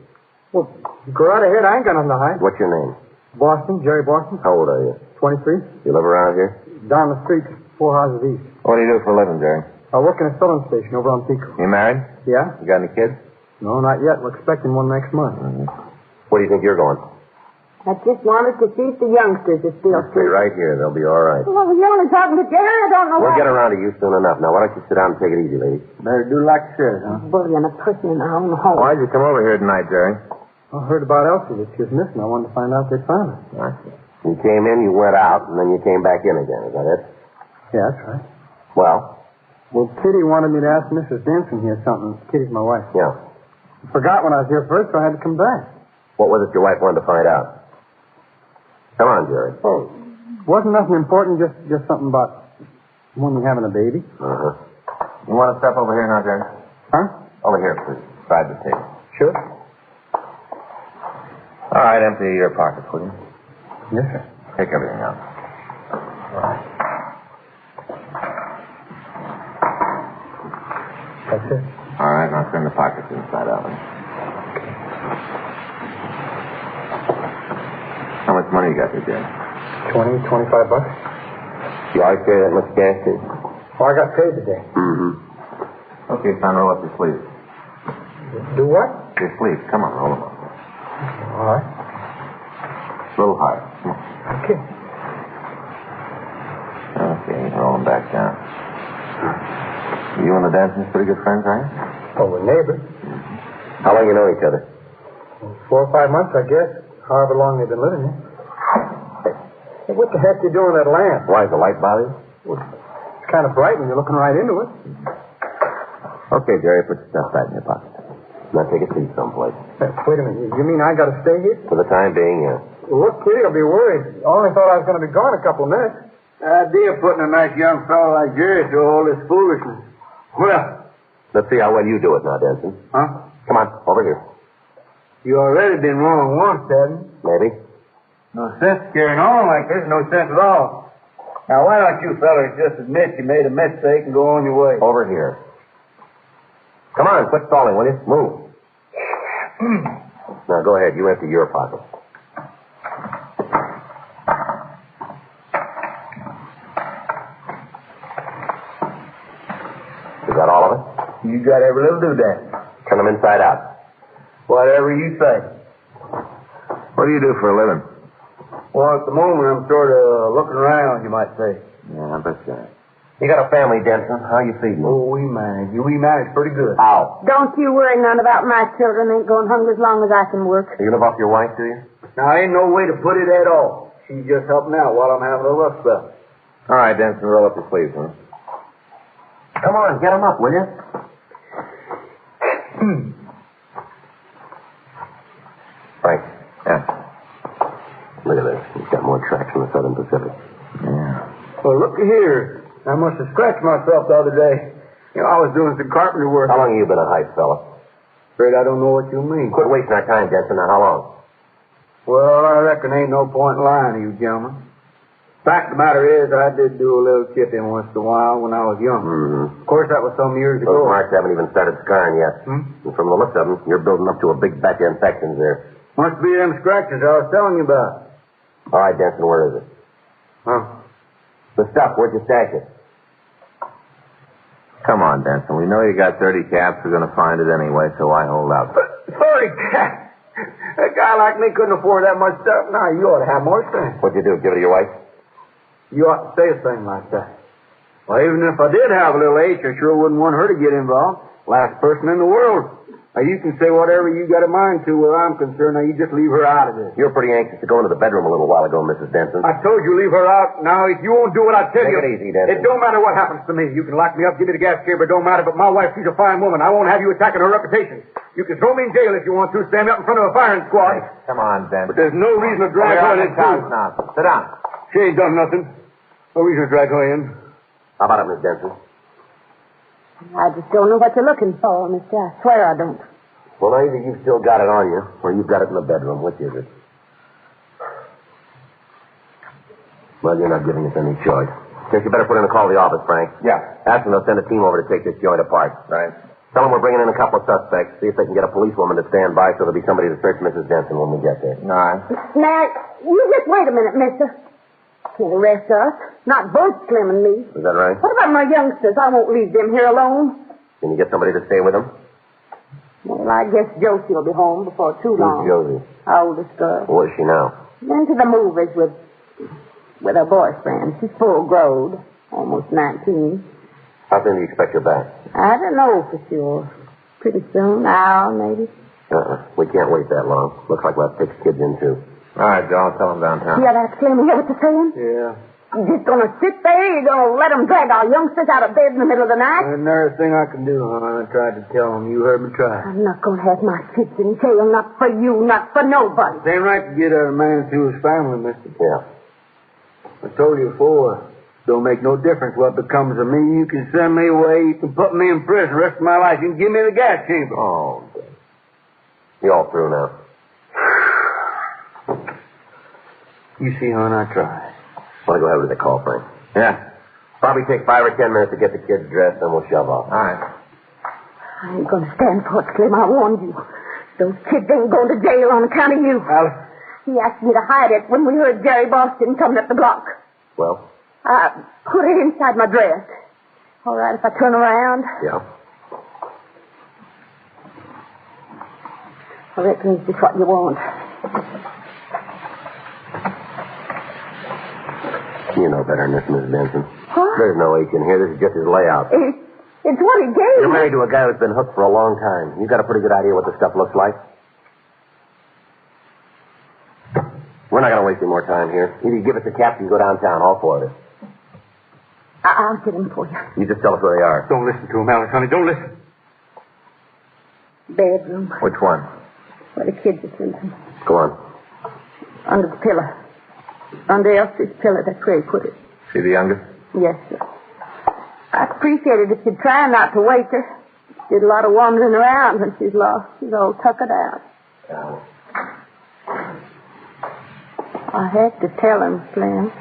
Well, go right ahead. I ain't got nothing to hide. What's your name? Boston, Jerry Boston. How old are you? 23. You live around here? Down the street, 4 houses east. What do you do for a living, Jerry? I work in a filling station over on Pico. You married? Yeah? You got any kids? No, not yet. We're expecting one next month. Mm-hmm. Where do you think you're going? I just wanted to see if the youngsters are still Stay right here. They'll be all right. Well, you're only talking to Jerry. I don't know We'll why. get around to you soon enough. Now, why don't you sit down and take it easy, lady? Better do like you said, huh? Bullying a person in our own home. Why'd you come over here tonight, Jerry? I heard about Elsie that she was missing. I wanted to find out they found her. I see. You came in, you went out, and then you came back in again. Is that it? Yeah, that's right. Well, Kitty wanted me to ask Mrs. Denson here something. Kitty's my wife. yeah. I forgot when I was here first, so I had to come back. What was it your wife wanted to find out? Come on, Jerry. Oh, wasn't nothing important, just something about woman having a baby. Uh-huh. You want to step over here now, Jerry? Huh? Over here, please. Beside the table. Sure. All right, empty your pockets, will you? Yes, sir. Take everything out. All right. That's it. All right, now turn the pockets inside out. How much money you got there, Jerry? 20, 25 bucks. You always carry that much cash, too? Oh, I got paid today. Mm-hmm. Okay, son, roll up your sleeves. Do what? Your sleeves. Come on, roll them up. All right. A little higher. Come on. Okay. Okay, roll them back down. You and the Dansons pretty good friends, are you? Oh, we're neighbors. Mm-hmm. How long you know each other? 4 or 5 months, I guess. However long they've been living here. Hey, what the heck you doing with that lamp? Why, is the light bother you? Well, it's kind of bright when you're looking right into it. Okay, Jerry, put your stuff back in your pocket. Now take a seat someplace. Hey, wait a minute. You mean I got to stay here? For the time being, yeah. Well, look, Kitty will be worried. I only thought I was going to be gone a couple of minutes. Idea of putting a nice young fellow like Jerry through all this foolishness. Well. Let's see how well you do it now, Denson. Huh? Come on, over here. You already been wrong once, haven't you? Maybe. No sense carrying on like this. No sense at all. Now, why don't you fellas just admit you made a mistake and go on your way? Over here. Come on, quit stalling, will you? Move. Now, go ahead. You empty your pocket. Is that all of it? You got every little doodad. Turn them inside out. Whatever you say. What do you do for a living? Well, at the moment, I'm sort of looking around, you might say. Yeah, I bet you. You got a family, Denson. How you feeding them? Oh, we manage. We manage pretty good. How? Don't you worry none about my children. Ain't going hungry as long as I can work. You live off your wife, do you? Now, ain't no way to put it at all. She's just helping out while I'm having a rough spell. All right, Denson, roll up your sleeves, huh? Come on, get them up, will you? Frank. Yeah. Look at this. He's got more tracks in the Southern Pacific. Yeah. Well, look here. I must have scratched myself the other day. You know, I was doing some carpenter work. How long have you been a hype fella? Afraid I don't know what you mean. Quit wasting our time, Denson. Now, how long? Well, I reckon ain't no point in lying to you, gentlemen. Fact of the matter is, I did do a little chipping once in a while when I was young. Mm-hmm. Of course, that was some years ago. Those marks haven't even started scarring yet. And from the looks of them, you're building up to a big batch of infections there. Must be them scratches I was telling you about. All right, Denson, where is it? Huh? The stuff, where'd you stash it? Come on, Denson. We know you got 30 caps. We're going to find it anyway, so I hold out. 30 caps? A guy like me couldn't afford that much stuff. Now, you ought to have more strength. What'd you do, give it to your wife? You ought to say a thing like that. Well, even if I did have a little H, I sure wouldn't want her to get involved. Last person in the world. Now, you can say whatever you got a mind to where I'm concerned. Now, you just leave her out of this. You were pretty anxious to go into the bedroom a little while ago, Mrs. Denson. I told you leave her out. Now, if you won't do what I tell you... Take it easy, Denson. It don't matter what happens to me. You can lock me up, give me the gas chamber, it don't matter. But my wife, she's a fine woman. I won't have you attacking her reputation. You can throw me in jail if you want to, stand me up in front of a firing squad. Hey, come on, Denson. But there's no reason to drag her in, too. Now. Sit down. She ain't done nothing. No reason to drag her in. How about it, Miss Denson? I just don't know what you're looking for, mister. I swear I don't. Well, either you've still got it on you, or you've got it in the bedroom. Which is it? Well, you're not giving us any choice. Guess you better put in a call to the office, Frank. Yeah. Ask them they'll send a team over to take this joint apart. Right. Tell them we're bringing in a couple of suspects. See if they can get a policewoman to stand by so there'll be somebody to search Mrs. Denson when we get there. All right. Now, you just wait a minute, mister. Can't arrest us. Not both Slim and me. Is that right? What about my youngsters? I won't leave them here alone. Can you get somebody to stay with them? Well, I guess Josie will be home before too long. Who's Josie? Our oldest girl. Where is she now? Went to the movies with her boyfriend. She's full growed, almost 19. How soon do you expect her back? I don't know for sure. Pretty soon, an hour maybe. We can't wait that long. Looks like we'll have 6 kids in, too. All right, Joe, I'll tell them downtown. Yeah, that's Slim. You hear what they're saying? Yeah. You just gonna sit there? You gonna let them drag our youngsters out of bed in the middle of the night? There's a thing I can do, huh? I tried to tell them. You heard me try. I'm not gonna have my kids in jail. Not for you, not for nobody. It ain't right to get a man through his family, mister. Yeah. I told you before. Don't make no difference what becomes of me. You can send me away. You can put me in prison the rest of my life. You can give me the gas chamber. Oh, you all through now? You see, hon, I tried. Want to go ahead with the call, Frank? Yeah. Probably take 5 or 10 minutes to get the kids dressed, then we'll shove off. All right. I ain't gonna stand for it, Slim. I warned you. Those kids ain't going to jail on account of you. Alice? He asked me to hide it when we heard Jerry Boston coming up the block. Well? I put it inside my dress. All right if I turn around? Yeah. I reckon this is what you want. You know better than this, Miss Denson. What? There's no H in here. This is just his layout. It's what he gave You're me. married to a guy who's been hooked for a long time. You got a pretty good idea what the stuff looks like. We're not going to waste any more time here. Either you give us the caps or you go downtown, all 4 of us. I'll get him for you. You just tell us where they are. Don't listen to him, Alice, honey. Don't listen. Bedroom. Which one? Where the kids are sleeping. Go on. Under the pillow. Under Elsie's pillow. That's where he put it. She the youngest? Yes, sir. I'd appreciate it if you'd try not to wake her. She did a lot of wandering around when she's lost. She's all tuckered out. I had to tell him, Slim.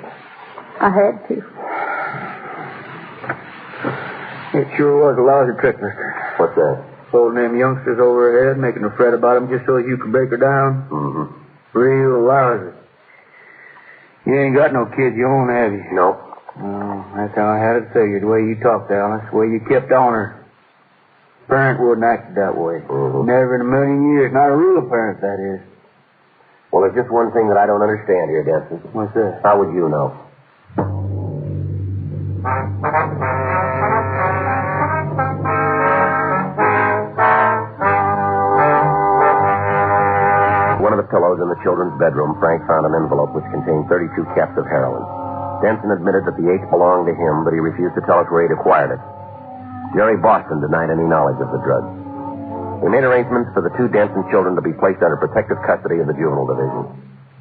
I had to. It sure was a lousy trick, mister. What's that? Holding them youngsters over her head, making her fret about them just so you can break her down. Mm-hmm. Real lousy. You ain't got no kids you own, have you? No. Oh, that's how I had it figured. The way you talked, Alice. The way you kept on her. Parent wouldn't act that way. Mm-hmm. Never in a million years. Not a real parent, that is. Well, there's just one thing that I don't understand here, Denson. What's that? How would you know? One of the pillows in the children's bedroom, Frank found an envelope which contained 32 caps of heroin. Denson admitted that the H belonged to him, but he refused to tell us where he'd acquired it. Jerry Boston denied any knowledge of the drugs. We made arrangements for the 2 Denson children to be placed under protective custody of the Juvenile Division.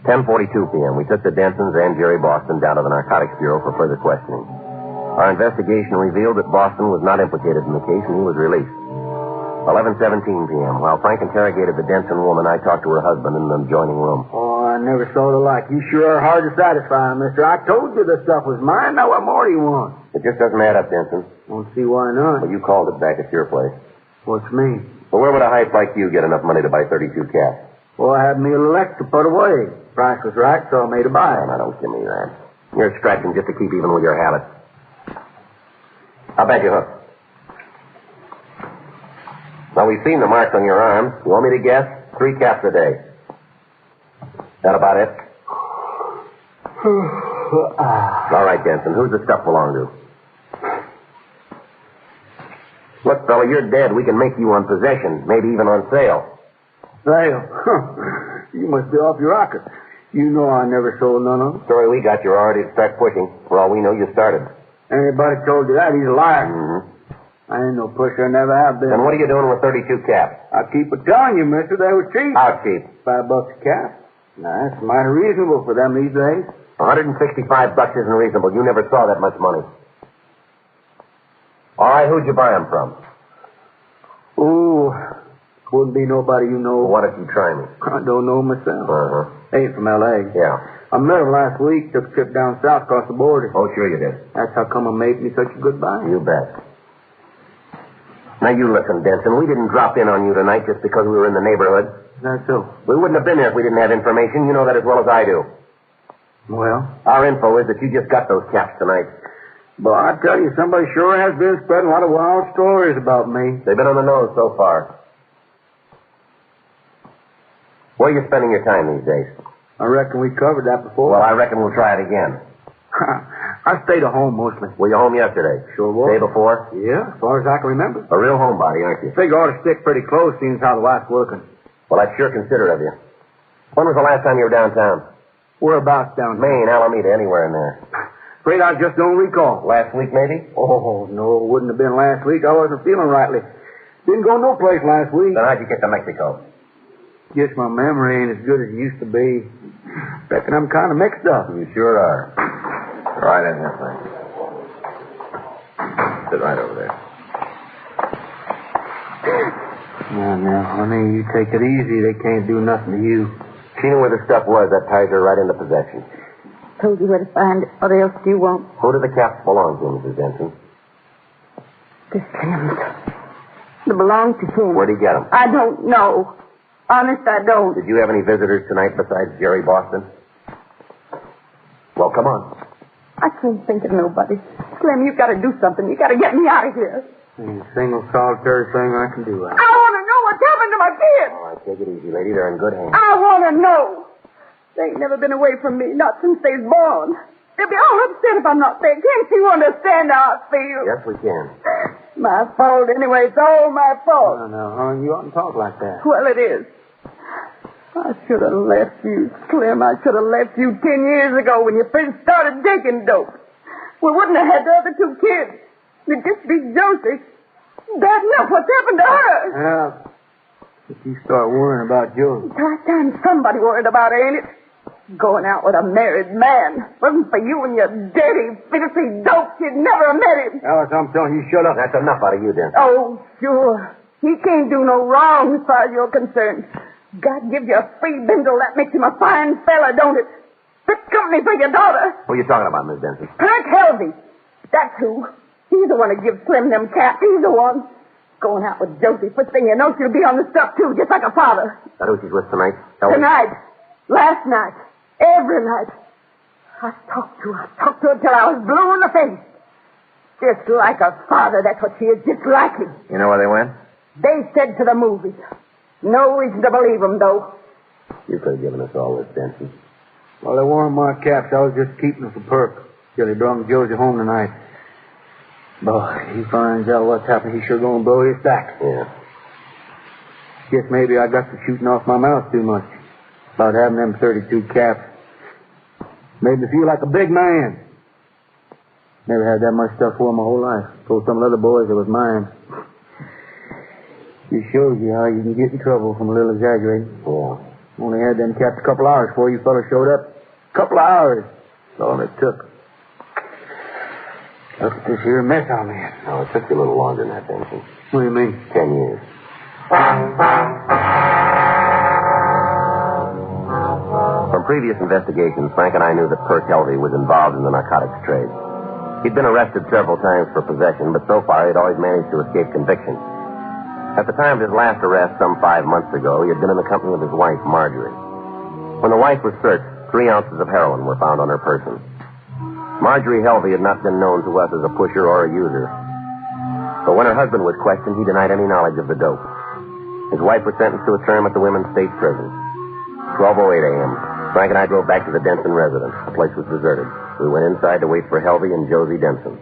10:42 p.m., we took the Densons and Jerry Boston down to the Narcotics Bureau for further questioning. Our investigation revealed that Boston was not implicated in the case, and he was released. 11:17 p.m., while Frank interrogated the Denson woman, I talked to her husband in the adjoining room. Oh, I I never saw the like. You sure are hard to satisfy, mister. I told you the stuff was mine. Now what more do you want? It just doesn't add up, Denton. Don't see why not. Well, you called it back at your place. What's me? Well, where would a hype like you get enough money to buy 32 caps? Well, I had me a little extra put away. Price was right, so I made a buy. Now, don't give me that. You're scratching just to keep even with your habits. I'll bet you hook. Now, we've seen the marks on your arms. You want me to guess? 3 caps a day. That about it? All right, Denton. Who's the stuff belong to? Look, fella, you're dead. We can make you on possession, maybe even on sale. Sale? You must be off your rocker. You know I never sold none of them. Story we got, you're already to start pushing. For all we know, you started. Anybody told you that, he's a liar. Mm-hmm. I ain't no pusher, I never have been. Then what are you doing with 32 caps? I keep a telling you, mister, they were cheap. How cheap? $5 a cap. Now, that's mighty reasonable for them these days. $165 isn't reasonable. You never saw that much money. All right, who'd you buy them from? Oh, wouldn't be nobody you know. Well, why don't you try me? I don't know myself. Uh-huh. Ain't from L.A. Yeah. I met him last week, took a trip down south across the border. Oh, sure you did. That's how come I made me such a good buy. You bet. Now, you listen, Denton. We didn't drop in on you tonight just because we were in the neighborhood. That's so. We wouldn't have been there if we didn't have information. You know that as well as I do. Well? Our info is that you just got those caps tonight. But I tell you, somebody sure has been spreading a lot of wild stories about me. They've been on the nose so far. Where are you spending your time these days? I reckon we covered that before. Well, I reckon we'll try it again. I stayed at home mostly. Were you home yesterday? Sure was. Day before? Yeah, as far as I can remember. A real homebody, aren't you? Figure ought to stick pretty close, seeing as how the wife's working. Well, I'd sure consider of you. When was the last time you were downtown? Whereabouts downtown? Maine, Alameda, anywhere in there. Afraid I just don't recall. Last week, maybe? Oh, no, it wouldn't have been last week. I wasn't feeling rightly. Didn't go no place last week. Then how'd you get to Mexico? Guess my memory ain't as good as it used to be. Reckon I'm kind of mixed up. You sure are. Right in here, Frank. Sit right over there. Now, honey, you take it easy. They can't do nothing to you. She knew where the stuff was. That ties her right into possession. Told you where to find it. What else do you want? Who do the caps belong to, Mrs. Denton? To Sims. They belong to him. Where'd he get them? I don't know. Honest, I don't. Did you have any visitors tonight besides Jerry Boston? Well, come on. I can't think of nobody. Slim, you've got to do something. You've got to get me out of here. Ain't a single solitary thing I can do. I want to know what's happened to my kids. All right, take it easy, lady. They're in good hands. I want to know. They ain't never been away from me, not since they was born. They'll be all upset if I'm not there. Can't you understand how I feel? Yes, we can. My fault anyway. It's all my fault. No, hon, you oughtn't talk like that. Well, it is. I should have left you, Slim. I should have left you 10 years ago when you first started taking dope. We wouldn't have had the other 2 kids. It'd just be Josie. Bad enough what's happened to her. Yeah. If you start worrying about Josie. It's last time somebody worried about her, ain't it? Going out with a married man. Wasn't for you and your dirty, filthy dope. You'd never have met him. Alice, I'm telling you, shut up. That's enough out of you, then. Oh, sure. He can't do no wrong as far as you're concerned. God gives you a free bindle. That makes him a fine fella, don't it? Fit company for your daughter. Who are you talking about, Miss Denton? Kirk Helvey. That's who. He's the one that gives Slim them caps. He's the one. Going out with Josie. First thing you know, she'll be on the stuff, too, just like her father. That who she's with tonight? Tonight. Last night. Every night. I talked to her till I was blue in the face. Just like her father, that's what she is, just like him. You know where they went? They said to the movies. No reason to believe them, though. You could have given us all this, Denton. Well, they weren't my caps. I was just keeping them for perk. Till he brought Josie home tonight. Boy, he finds out what's happened. He's sure going to blow his stack. Yeah. Guess maybe I got to shooting off my mouth too much. About having them 32 caps. Made me feel like a big man. Never had that much stuff for my whole life. Told some of the other boys it was mine. It shows you how you can get in trouble from a little exaggerating. Yeah. Only had them caps a couple hours before you fellas showed up. Couple of hours. That's all it took. Look at this here mess I'm in. No, it took you a little longer than that, Denton. What do you mean? 10 years. From previous investigations, Frank and I knew that Perk Helvey was involved in the narcotics trade. He'd been arrested several times for possession, but so far he'd always managed to escape conviction. At the time of his last arrest, some 5 months ago, he had been in the company of his wife, Marjorie. When the wife was searched, 3 ounces of heroin were found on her person. Marjorie Helvey had not been known to us as a pusher or a user. But when her husband was questioned, he denied any knowledge of the dope. His wife was sentenced to a term at the Women's State Prison. 12:08 a.m. Frank and I drove back to the Denson residence. The place was deserted. We went inside to wait for Helvey and Josie Denson.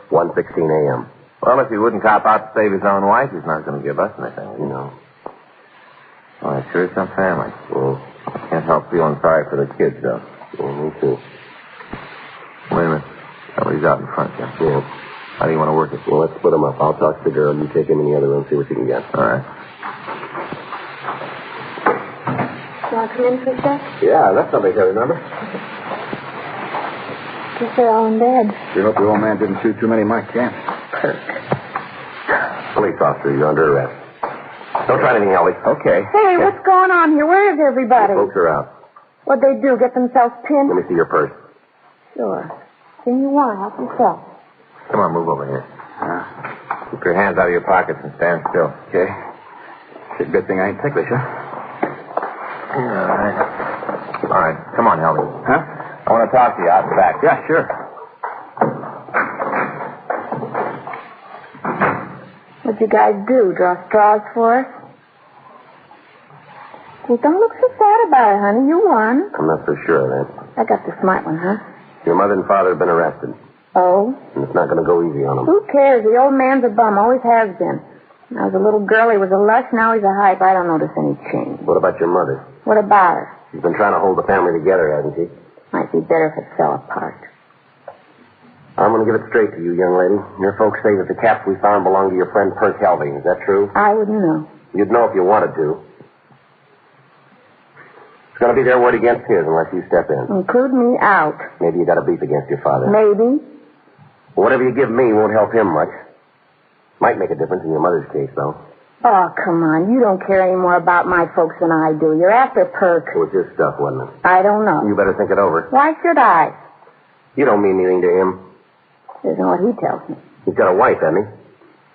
1:16 a.m. Well, if he wouldn't cop out to save his own wife, he's not going to give us anything. You know. Oh, that's sure some family. Well, I can't help feeling sorry for the kids, though. Yeah, me too. Wait a minute. Helvey's out in front, Jim. Yeah. How do you want to work it? Well, let's split them up. I'll talk to the girl. You take him in the other room, see what you can get. All right. You want to come in for a sec? Yeah, that's something I remember. Guess they're all in bed. We hope the old man didn't shoot too many of my camps. Perk. Police officer, you're under arrest. Don't try anything, Helvey. Okay. Hey, what's going on here? Where is everybody? The folks are out. What'd they do, get themselves pinned? Let me see your purse. Sure. Anything you want, help yourself. Come on, move over here. Keep your hands out of your pockets and stand still. Okay. It's a good thing I ain't ticklish, huh? All right. Come on, Helvey. Huh? I want to talk to you out the back. Yeah, sure. What'd you guys do, draw straws for us? Well, don't look so sad about it, honey. You won. I'm not so sure of that. I got the smart one, huh? Your mother and father have been arrested. Oh? And it's not going to go easy on them. Who cares? The old man's a bum. Always has been. When I was a little girl, he was a lush. Now he's a hype. I don't notice any change. What about your mother? What about her? She's been trying to hold the family together, hasn't she? Might be better if it fell apart. I'm going to give it straight to you, young lady. Your folks say that the caps we found belong to your friend Perk Helvey. Is that true? I wouldn't know. You'd know if you wanted to. It's going to be their word against his unless you step in. Include me out. Maybe you got a beef against your father. Maybe. Well, whatever you give me won't help him much. Might make a difference in your mother's case, though. Oh, come on. You don't care any more about my folks than I do. You're after Perk. It was his stuff, wasn't it? I don't know. You better think it over. Why should I? You don't mean anything to him. Isn't what he tells me. He's got a wife, hasn't he?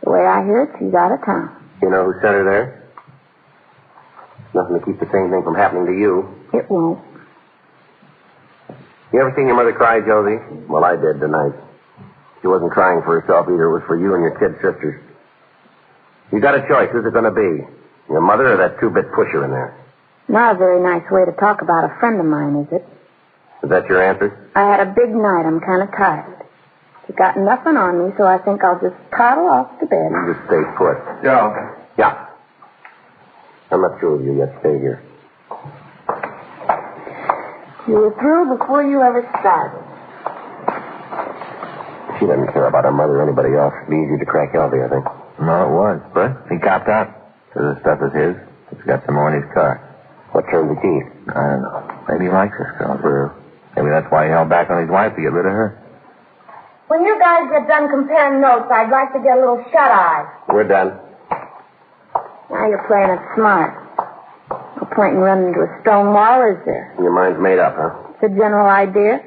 The way I hear it, she's out of town. You know who sent her there? Nothing to keep the same thing from happening to you. It won't. You ever seen your mother cry, Josie? Well, I did tonight. She wasn't crying for herself either. It was for you and your kid sisters. You got a choice. Who's it going to be? Your mother or that two-bit pusher in there? Not a very nice way to talk about a friend of mine, is it? Is that your answer? I had a big night. I'm kind of tired. You got nothing on me, so I think I'll just toddle off to bed. You just stay put. Joe. Yeah. I'm not through with you yet. Stay here. You were through before you ever started. She doesn't care about her mother or anybody else. It'd be easier to crack Helvey, I think. No, it was. But he copped out. So the stuff is his. He's got some more in his car. What turned the key? I don't know. Maybe he likes this girl. Maybe that's why he held back on his wife to get rid of her. When you guys get done comparing notes, I'd like to get a little shut-eye. We're done. Now you're playing it smart. No point in running into a stone wall, is there? Your mind's made up, huh? It's a general idea.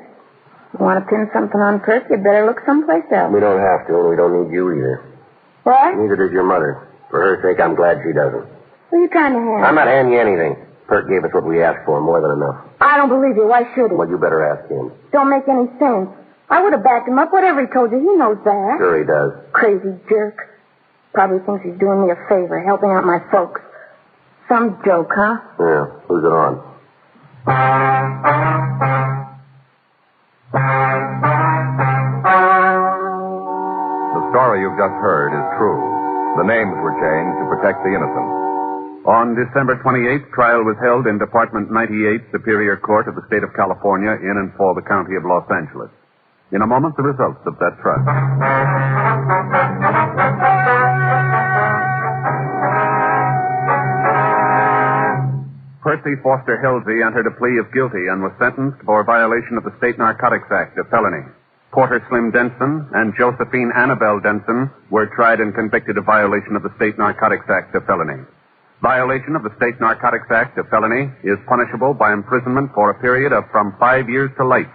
You want to pin something on Perk, you better look someplace else. We don't have to, and we don't need you either. What? Neither does your mother. For her sake, I'm glad she doesn't. Who are you trying to hand? I'm not handing you anything. Perk gave us what we asked for, more than enough. I don't believe you. Why should he? Well, you better ask him. Don't make any sense. I would have backed him up. Whatever he told you, he knows that. Sure he does. Crazy jerk. Probably thinks he's doing me a favor, helping out my folks. Some joke, huh? Yeah. Who's it on? The story you've just heard is true. The names were changed to protect the innocent. On December 28th, trial was held in Department 98, Superior Court of the State of California, in and for the County of Los Angeles. In a moment, the results of that trial. Percy Foster Helvey entered a plea of guilty and was sentenced for violation of the State Narcotics Act, a felony. Porter Slim Denson and Josephine Annabelle Denson were tried and convicted of violation of the State Narcotics Act, a felony. Violation of the State Narcotics Act, a felony, is punishable by imprisonment for a period of from 5 years to life.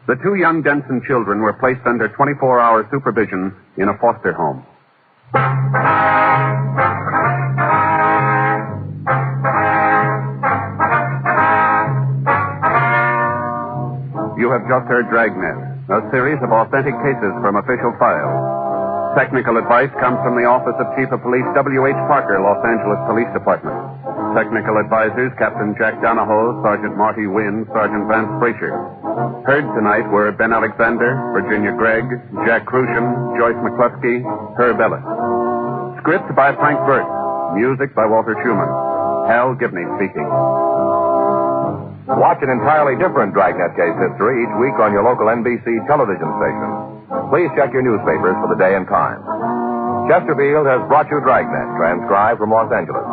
The 2 young Denson children were placed under 24-hour supervision in a foster home. You have just heard Dragnet, a series of authentic cases from official files. Technical advice comes from the Office of Chief of Police W.H. Parker, Los Angeles Police Department. Technical advisors Captain Jack Donahoe, Sergeant Marty Wynn, Sergeant Vance Frazier. Heard tonight were Ben Alexander, Virginia Gregg, Jack Crucian, Joyce McCluskey, Herb Ellis. Script by Frank Burt. Music by Walter Schumann. Hal Gibney speaking. Watch an entirely different Dragnet case history each week on your local NBC television station. Please check your newspapers for the day and time. Chesterfield has brought you Dragnet, transcribed from Los Angeles.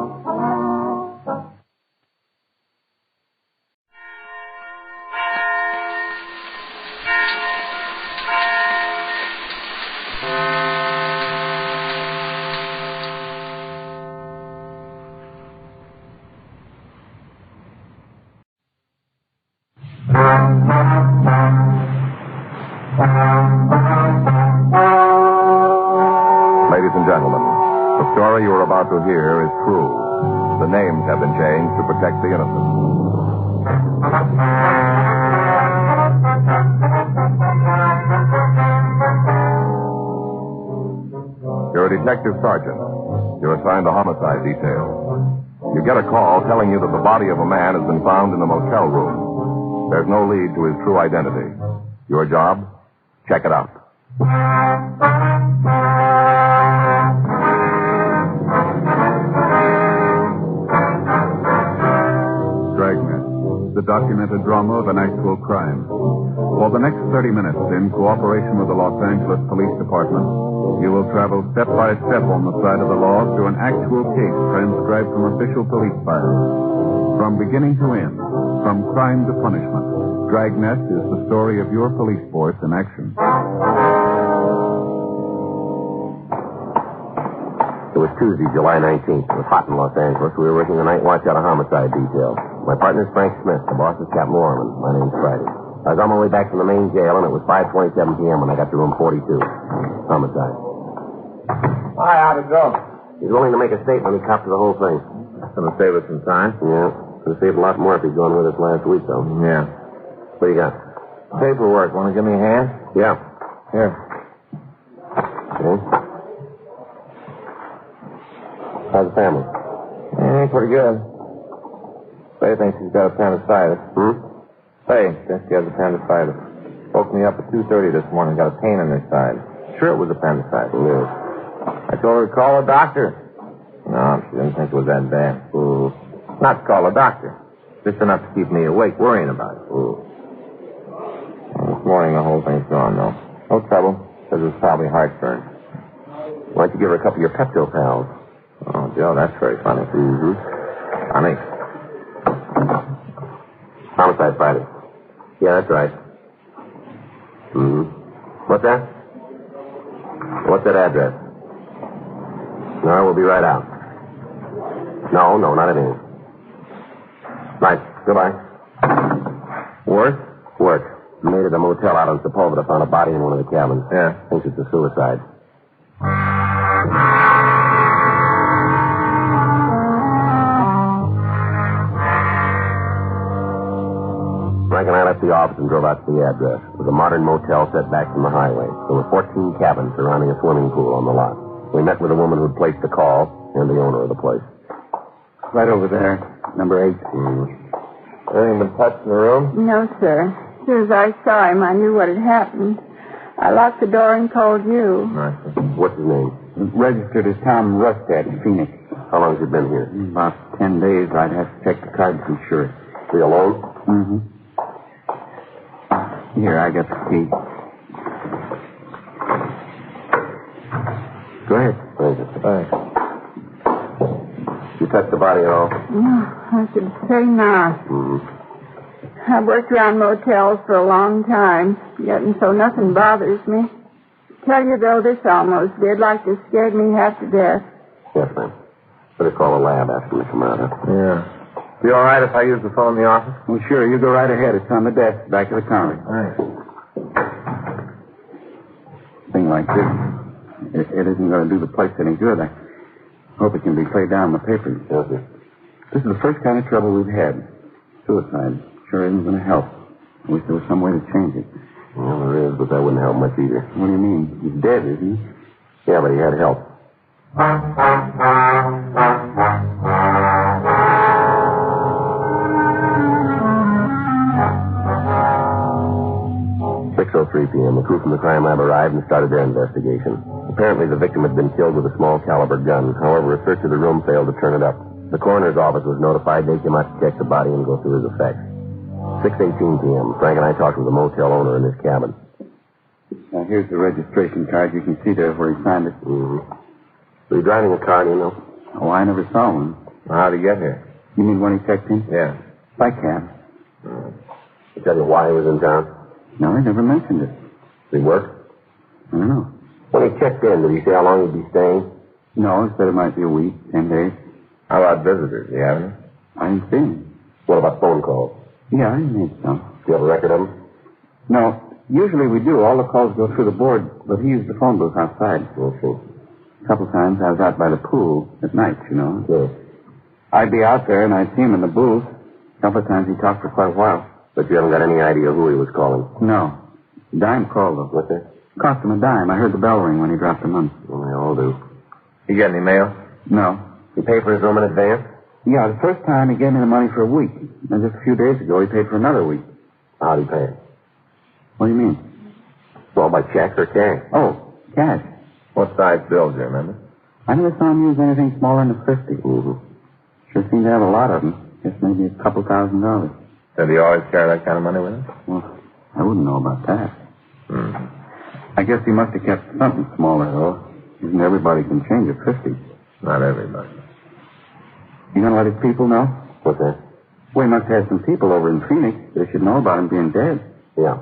Ladies and gentlemen, the story you are about to hear is true. The names have been changed to protect the innocent. You're a detective sergeant. You're assigned the homicide detail. You get a call telling you that the body of a man has been found in the motel room. There's no lead to his true identity. Your job? Check it out. Dragnet, the documented drama of an actual crime. For the next 30 minutes, in cooperation with the Los Angeles Police Department, you will travel step by step on the side of the law through an actual case transcribed from official police files. From beginning to end, from crime to punishment, Dragnet is the story of your police force in action. It was Tuesday, July 19th. It was hot in Los Angeles. We were working the night watch out of homicide detail. My partner's Frank Smith. The boss is Captain Lorman. My name's Friday. I was on my way back from the main jail, and it was 5:27 p.m. when I got to room 42. Homicide. Hi, how'd it go? He's willing to make a statement. He copped to the whole thing. That's going to save us some time. Yeah. Could have saved a lot more if he'd gone with us last week, though. Yeah. What do you got? Paperwork. Want to give me a hand? Yeah. Here. Okay. How's the family? Pretty good. Faye thinks he's got appendicitis. Faye thinks he has appendicitis. Woke me up at 2:30 this morning. Got a pain in his side. Sure it was appendicitis. Yeah. I told her to call a doctor. No, she didn't think it was that bad. Not to call a doctor. Just enough to keep me awake worrying about it. Well, this morning the whole thing's gone, though. No trouble. Says it's probably heartburn. Why don't you give her a couple of your Pepto pals? Oh, Joe, that's very funny. Funny. Homicide Friday. Yeah, that's right. What's that? What's that address? No, we'll be right out. No, not at all. Right. Goodbye. Work? Work. Made at a motel out on Sepulveda. Found a body in one of the cabins. Yeah. Thinks it's a suicide. Frank and I left the office and drove out to the address. It was a modern motel set back from the highway. There were 14 cabins surrounding a swimming pool on the lot. We met with a woman who'd placed the call and the owner of the place. Right over there, number 8. Anything been touched in the room? No, sir. As soon as I saw him, I knew what had happened. I locked the door and called you. Nice. What's his name? Registered as Tom Rustad in Phoenix. How long has he been here? About 10 days. I'd have to check the card to be sure. Is he alone? Here, I got the key. Go ahead. Thanks. You touched the body at all? No, I should say not. I've worked around motels for a long time, yet and so nothing bothers me. Tell you, though, this almost did, like this scared me half to death. Yes, ma'am. Better call the lab, ask them to come out, huh? Yeah. Be all right if I use the phone in the office? Well, sure. You go right ahead. It's on the desk, back of the counter. All right. Thing like this, it isn't going to do the place any good. I hope it can be played down in the papers. Yes, sir. This is the first kind of trouble we've had. Suicide sure isn't going to help. I wish there was some way to change it. Well, there is, but that wouldn't help much either. What do you mean? He's dead, isn't he? Yeah, but he had help. 6:03 p.m. The crew from the crime lab arrived and started their investigation. Apparently, the victim had been killed with a small caliber gun. However, a search of the room failed to turn it up. The coroner's office was notified. They came out to check the body and go through his effects. 6:18 p.m. Frank and I talked with the motel owner in his cabin. Now, here's the registration card. You can see there where he signed it. Mm-hmm. Were you driving a car, do you know? Oh, I never saw one. Well, how'd he get here? You mean when he checked in? Yeah. By cab. Did he tell you why he was in town? No, he never mentioned it. Did he work? I don't know. When he checked in, did he say how long he'd be staying? No, he said it might be a week, 10 days. How about visitors? Do you have any? I didn't see him. What about phone calls? Yeah, I made some. Do you have a record of them? No. Usually we do. All the calls go through the board, but he used the phone booth outside. Okay. A couple times I was out by the pool at night, you know. Yes. I'd be out there and I'd see him in the booth. A couple of times he talked for quite a while. But you haven't got any idea who he was calling? No. Dime called, though. What's that? Cost him a dime. I heard the bell ring when he dropped the money. Well, they all do. You get any mail? No. He paid for his room in advance? Yeah, the first time he gave me the money for a week. And just a few days ago he paid for another week. How'd he pay? What do you mean? Well, by check or cash? Oh, cash. What size bills do you remember? I never saw him use anything smaller than a 50. Mm-hmm. Sure seemed to have a lot of them. Guess maybe a couple $1,000. Did he always carry that kind of money with him? Well, I wouldn't know about that. Mm-hmm. I guess he must have kept something smaller, though. Isn't everybody can change a 50? Not everybody. You gonna let his people know? What's that? Well, he must have some people over in Phoenix. They should know about him being dead. Yeah.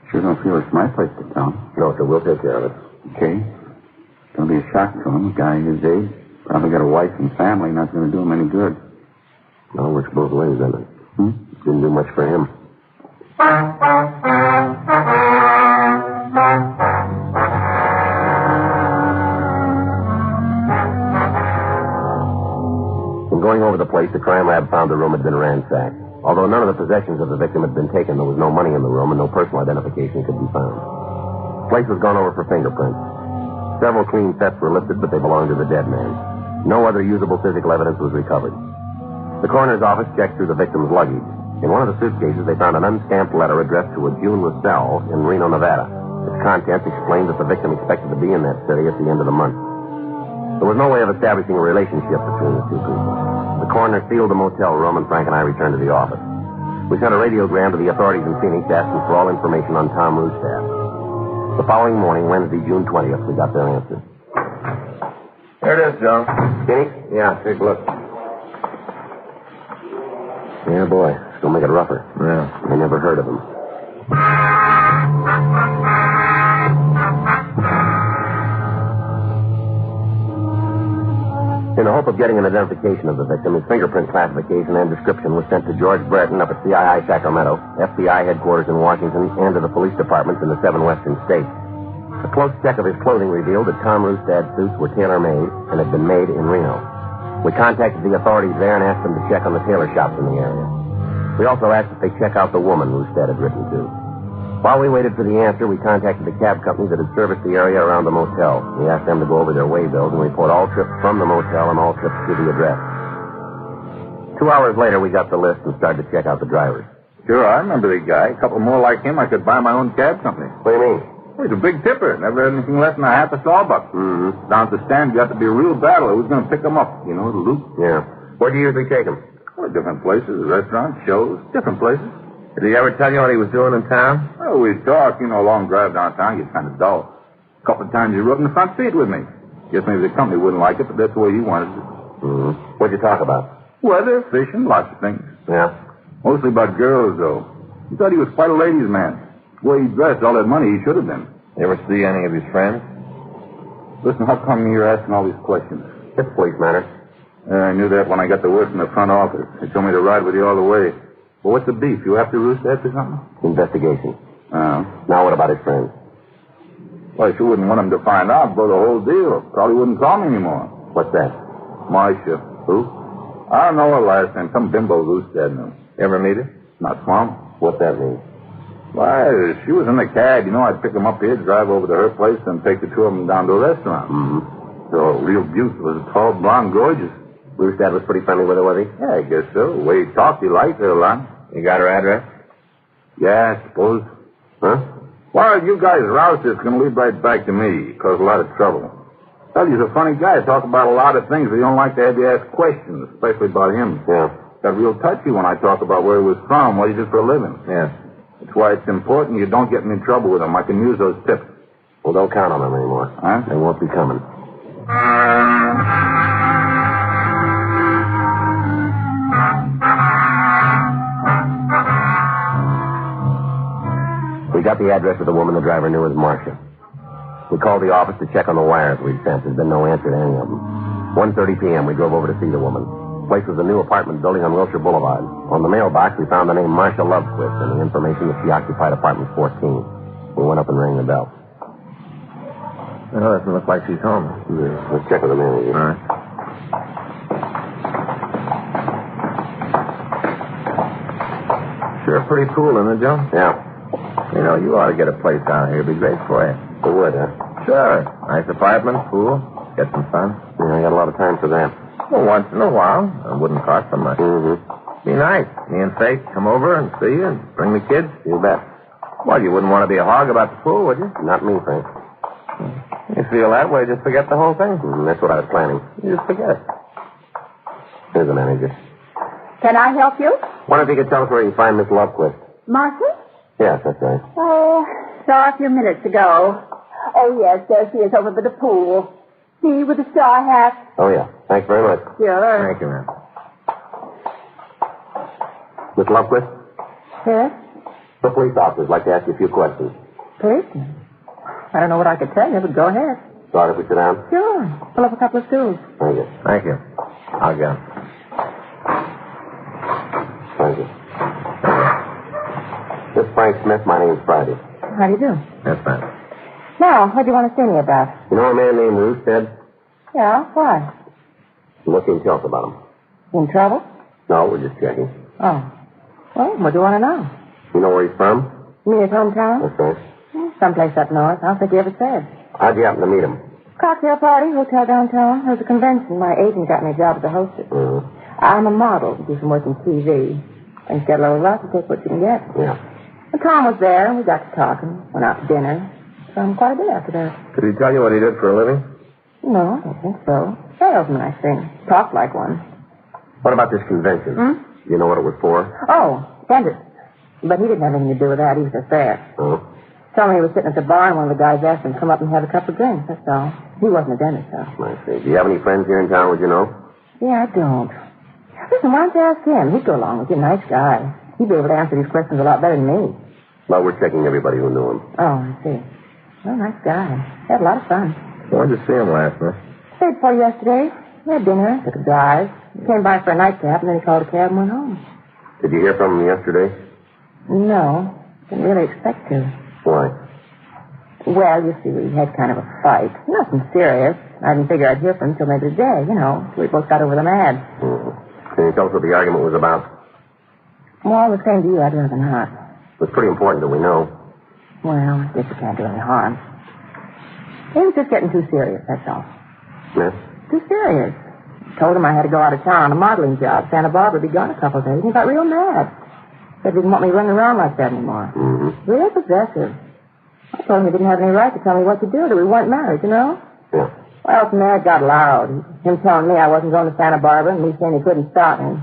Sure don't feel it's my place to tell him. No, sir, we'll take care of it. Okay. It's gonna be a shock to him, a guy his age. Probably got a wife and family, not gonna do him any good. Well, it works both ways, doesn't it? Hmm? Didn't do much for him. In going over the place, the crime lab found the room had been ransacked. Although none of the possessions of the victim had been taken, there was no money in the room and no personal identification could be found. The place was gone over for fingerprints. Several clean sets were lifted, but they belonged to the dead man. No other usable physical evidence was recovered. The coroner's office checked through the victim's luggage. In one of the suitcases, they found an unstamped letter addressed to a June Russell in Reno, Nevada. Its contents explained that the victim expected to be in that city at the end of the month. There was no way of establishing a relationship between the two people. The coroner sealed the motel room, and Frank and I returned to the office. We sent a radiogram to the authorities in Phoenix asking for all information on Tom Rustad. The following morning, Wednesday, June 20th, we got their answer. There it is, Joe. Phoenix? Yeah, take a look. Yeah, boy. It's going to make it rougher. Yeah. I never heard of him. In the hope of getting an identification of the victim, his fingerprint classification and description was sent to George Brereton up at CII Sacramento, FBI headquarters in Washington, and to the police departments in the 7 western states. A close check of his clothing revealed that Tom Rustad's suits were tailor-made and had been made in Reno. We contacted the authorities there and asked them to check on the tailor shops in the area. We also asked if they check out the woman Rustad had written to. While we waited for the answer, we contacted the cab company that had serviced the area around the motel. We asked them to go over their way bills and report all trips from the motel and all trips to the address. 2 hours later, we got the list and started to check out the drivers. Sure, I remember the guy. A couple more like him, I could buy my own cab company. What do you mean? Well, he's a big tipper. Never had anything less than a half a sawbuck. Mm-hmm. Down at the stand, you got to be a real battle. Who's going to pick him up? You know, the loop? Yeah. Where do you usually take him? Well, different places, restaurants, shows, different places. Did he ever tell you what he was doing in town? Well, we'd talk. You know, a long drive downtown gets kind of dull. A couple of times he rode in the front seat with me. Guess maybe the company wouldn't like it, but that's the way he wanted it. Mm-hmm. What'd you talk about? Weather, fishing, lots of things. Yeah? Mostly about girls, though. He thought he was quite a ladies' man. The way he dressed, all that money he should have been. You ever see any of his friends? Listen, how come you're asking all these questions? It's police matter. I knew that when I got the word from the front office. They told me to ride with you all the way. Well, what's the beef? You after Roosted or something? Investigation. Oh. Now what about his friends? Well, if you wouldn't want him to find out, blow the whole deal. Probably wouldn't call me anymore. What's that? Marcia. Who? I don't know her last name. Some bimbo Roosted knew. You ever meet her? Not Swamp. What's that mean? Why, she was in the cab. You know, I'd pick them up here, drive over to her place, and take the two of them down to a restaurant. Mm-hmm. So, real beautiful. Was tall, blonde, gorgeous. Roosted was pretty friendly with her, was he? Yeah, I guess so. The way he talked, he liked her a lot. You got her address? Yeah, I suppose. Huh? Well, you guys rouse this can lead right back to me. Cause a lot of trouble. Tell you, he's a funny guy. Talk about a lot of things, but he don't like to have you ask questions, especially about him. Yeah. Got real touchy when I talk about where he was from, what he did for a living. Yeah. That's why it's important you don't get me in trouble with him. I can use those tips. Well, don't count on them anymore. Huh? They won't be coming. We got the address of the woman the driver knew as Marcia. We called the office to check on the wires we'd sent. There's been no answer to any of them. 1:30 p.m., we drove over to see the woman. The place was a new apartment building on Wilshire Boulevard. On the mailbox, we found the name Marcia Lovequist and the information that she occupied apartment 14. We went up and rang the bell. Oh, doesn't look like she's home. Yeah. Let's check with the manager. All right. Sure pretty cool, isn't it, Joe? Yeah. You know, you ought to get a place down here. It'd be great for you. It would, huh? Sure. Nice apartment, pool, get some sun. Yeah, I got a lot of time for that. Well, once in a while. It wouldn't cost so much. Mm-hmm. Be nice. Me and Faith come over and see you and bring the kids. You bet. Well, you wouldn't want to be a hog about the pool, would you? Not me, Frank. You feel that way, just forget the whole thing. That's what I was planning. You just forget it. Here's the manager. Can I help you? Wonder if you could tell us where you can find Miss Lovequist. Marcia? Yes, that's right. Oh, saw her a few minutes ago. Oh, yes, there she is over by the pool. See, with the straw hat. Oh, yeah. Thanks very much. Sure. Thank you, ma'am. Miss Lovequist? Yes? The police officer'd like to ask you a few questions. Policeman? I don't know what I could tell you, but go ahead. Sorry if we sit down? Sure. Pull up a couple of stools. Thank you. Thank you. I'll go. Thank you. This is Frank Smith. My name's Friday. How do you do? That's fine. Now, what do you want to see me about? You know a man named Roosted? Yeah, why? What can you tell us about him? In trouble? No, we're just checking. Oh. Well, what do you want to know? You know where he's from? Me his hometown? That's right. Someplace up north. I don't think he ever said. How'd you happen to meet him? Cocktail party, hotel downtown. There was a convention. My agent got me a job as a hostess. Mm-hmm. I'm a model. Do some work in TV. Things get a little rough. You take what you can get. Yeah. And Tom was there, and we got to talking. Went out to dinner. Quite a bit after that. Could he tell you what he did for a living? No, I don't think so. Salesman, I think. Talked like one. What about this convention? Hmm? You know what it was for? Oh, dentist. But he didn't have anything to do with that. He was just there. Oh? Told me he was sitting at the bar, and one of the guys asked him to come up and have a couple of drinks. That's all. He wasn't a dentist, though. I see. Do you have any friends here in town, would you know? Yeah, I don't. Listen, why don't you ask him? He'd go along with you. Nice guy. He'd be able to answer these questions a lot better than me. Well, we're checking everybody who knew him. Oh, I see. Well, nice guy. Had a lot of fun. Where'd you see him last night? Stayed for yesterday. We had dinner, took a drive. He came by for a nightcap, and then he called a cab and went home. Did you hear from him yesterday? No. Didn't really expect to. Why? Well, you see, we had kind of a fight. Nothing serious. I didn't figure I'd hear from him till maybe today, you know. We both got over the mad. Mm-hmm. Can you tell us what the argument was about? Well, the same to you, I'd rather not. It was pretty important that we know. Well, I guess it can't do any harm. He was just getting too serious, that's all. Yes? Too serious. Told him I had to go out of town on a modeling job. Santa Barbara would be gone a couple of days. He got real mad. Said he didn't want me running around like that anymore. Mm-hmm. Real possessive. I told him he didn't have any right to tell me what to do, that we weren't married, you know? Yeah. Well, from there it got loud. Him telling me I wasn't going to Santa Barbara and me saying he couldn't stop me.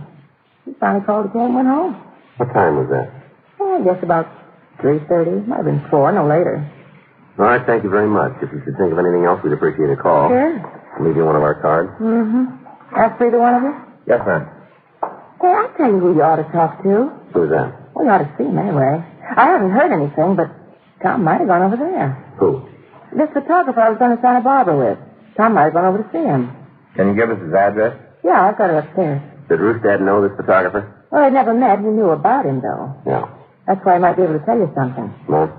He finally called the cab and went home. What time was that? Oh, I guess about 3:30. Might have been 4, no later. All right, thank you very much. If you should think of anything else, we'd appreciate a call. Sure. I'll leave you one of our cards. Mm-hmm. Ask for either one of you? Yes, ma'am. Hey, I'll tell you who you ought to talk to. Who's that? Well, you ought to see him anyway. I haven't heard anything, but Tom might have gone over there. Who? This photographer I was going to Santa Barbara with. Tom might have gone over to see him. Can you give us his address? Yeah, I've got her upstairs. Did Roostad know this photographer? Well, I'd never met. He knew about him, though. Yeah. That's why I might be able to tell you something. No?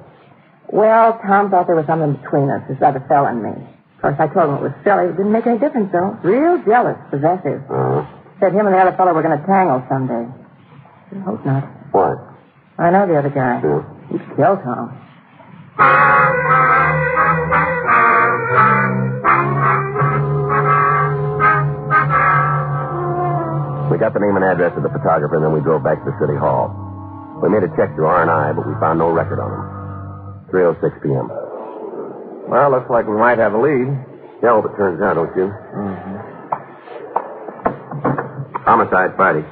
Well, Tom thought there was something between us, this other fella and me. Of course, I told him it was silly. It didn't make any difference, though. Real jealous, possessive. Said him and the other fellow were going to tangle someday. I hope not. Why? I know the other guy. Yeah. He'd kill Tom. We got the name and address of the photographer, and then we drove back to the city hall. We made a check through R&I, but we found no record on him. 3:06 p.m. Well, looks like we might have a lead. Yeah, I hope it turns out, don't you? Mm-hmm. Homicide Friday.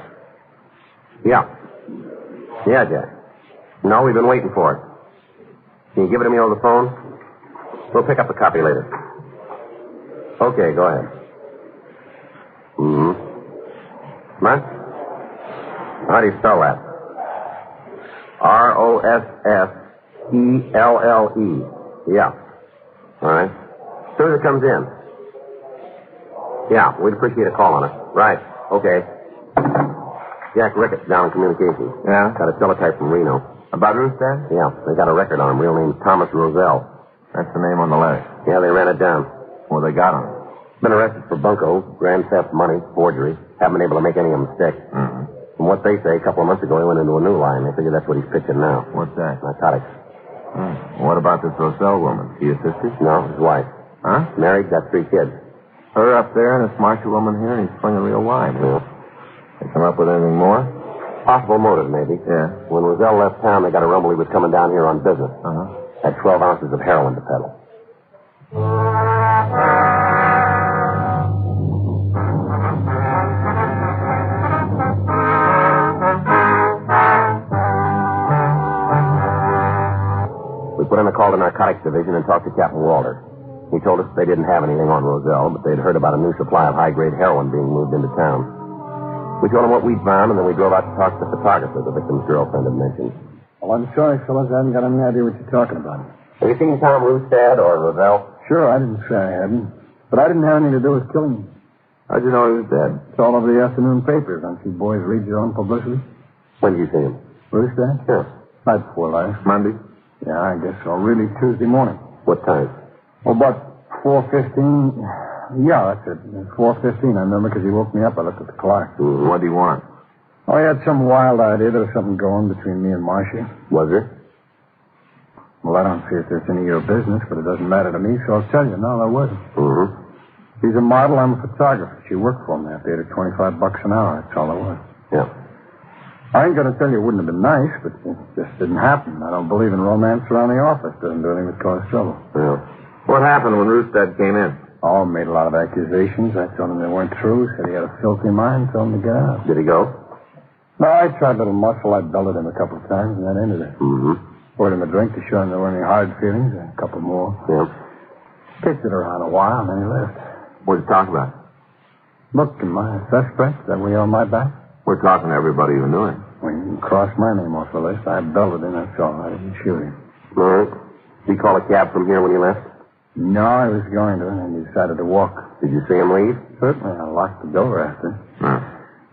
Yeah. Yeah, Jack. No, we've been waiting for it. Can you give it to me over the phone? We'll pick up the copy later. Okay, go ahead. Mm-hmm. What? How do you spell that? Rossfelle. Yeah. All right. As soon as it comes in. Yeah, we'd appreciate a call on it. Right. Okay. Jack Ricketts down in communications. Yeah? Got a teletype from Reno. About Roostad? Yeah, they got a record on him. Real name Thomas Roselle. That's the name on the letter. Yeah, they ran it down. Well, they got him. Been arrested for bunco, grand theft, money, forgery. Haven't been able to make any of them stick. Mm-hmm. From what they say, a couple of months ago, he went into a new line. They figure that's what he's pitching now. What's that? Narcotics. What about this Roselle woman? She your sister? No, his wife. Huh? Married, got 3 kids. Her up there and this Marshall woman here, and he's swinging real wide. Yeah. They come up with anything more? Possible motive, maybe. Yeah. When Roselle left town, they got a rumble he was coming down here on business. Uh-huh. Had 12 ounces of heroin to peddle. We put in a call to Narcotics Division and talked to Captain Walter. He told us they didn't have anything on Roselle, but they'd heard about a new supply of high-grade heroin being moved into town. We told him what we'd found, and then we drove out to talk to the photographer the victim's girlfriend had mentioned. Well, I'm sorry, fellas. I haven't got any idea what you're talking about. Have you seen Tom Roostad or Roselle? Sure, I didn't say I hadn't. But I didn't have anything to do with killing him. How'd you know he was dead? It's all over the afternoon papers. Don't you boys read your own publicity? When did you see him? Roostad? Sure. Night before last. Monday? Yeah, I guess so. Really, Tuesday morning. What time? Well, about 4:15. Yeah, that's it. 4:15, I remember, because he woke me up. I looked at the clock. Mm-hmm. What do you want? Oh, he had some wild idea there was something going between me and Marcia. Was there? Well, I don't see if there's any of your business, but it doesn't matter to me, so I'll tell you. No, there wasn't. Mm-hmm. She's a model. I'm a photographer. She worked for me. I paid her $25 an hour. That's all there was. Yeah. I ain't going to tell you it wouldn't have been nice, but it just didn't happen. I don't believe in romance around the office. Doesn't do anything but cause trouble. Yeah. What happened when Roostad came in? Oh, made a lot of accusations. I told him they weren't true. Said he had a filthy mind. Told him to get out. Did he go? No, I tried a little muscle. I belted him a couple of times, and that ended it. Mm-hmm. Poured him a drink to show him there weren't any hard feelings, and a couple more. Yeah. Kicked it around a while, and then he left. What did you talk about? Look, am I a suspect? Is that way on my back? We're talking to everybody who knew him. Well, you can cross my name off the list. I belted him, that's all. I didn't shoot him. All right. Did he call a cab from here when he left? No, I was going to, and then he decided to walk. Did you see him leave? Certainly. I locked the door after. No.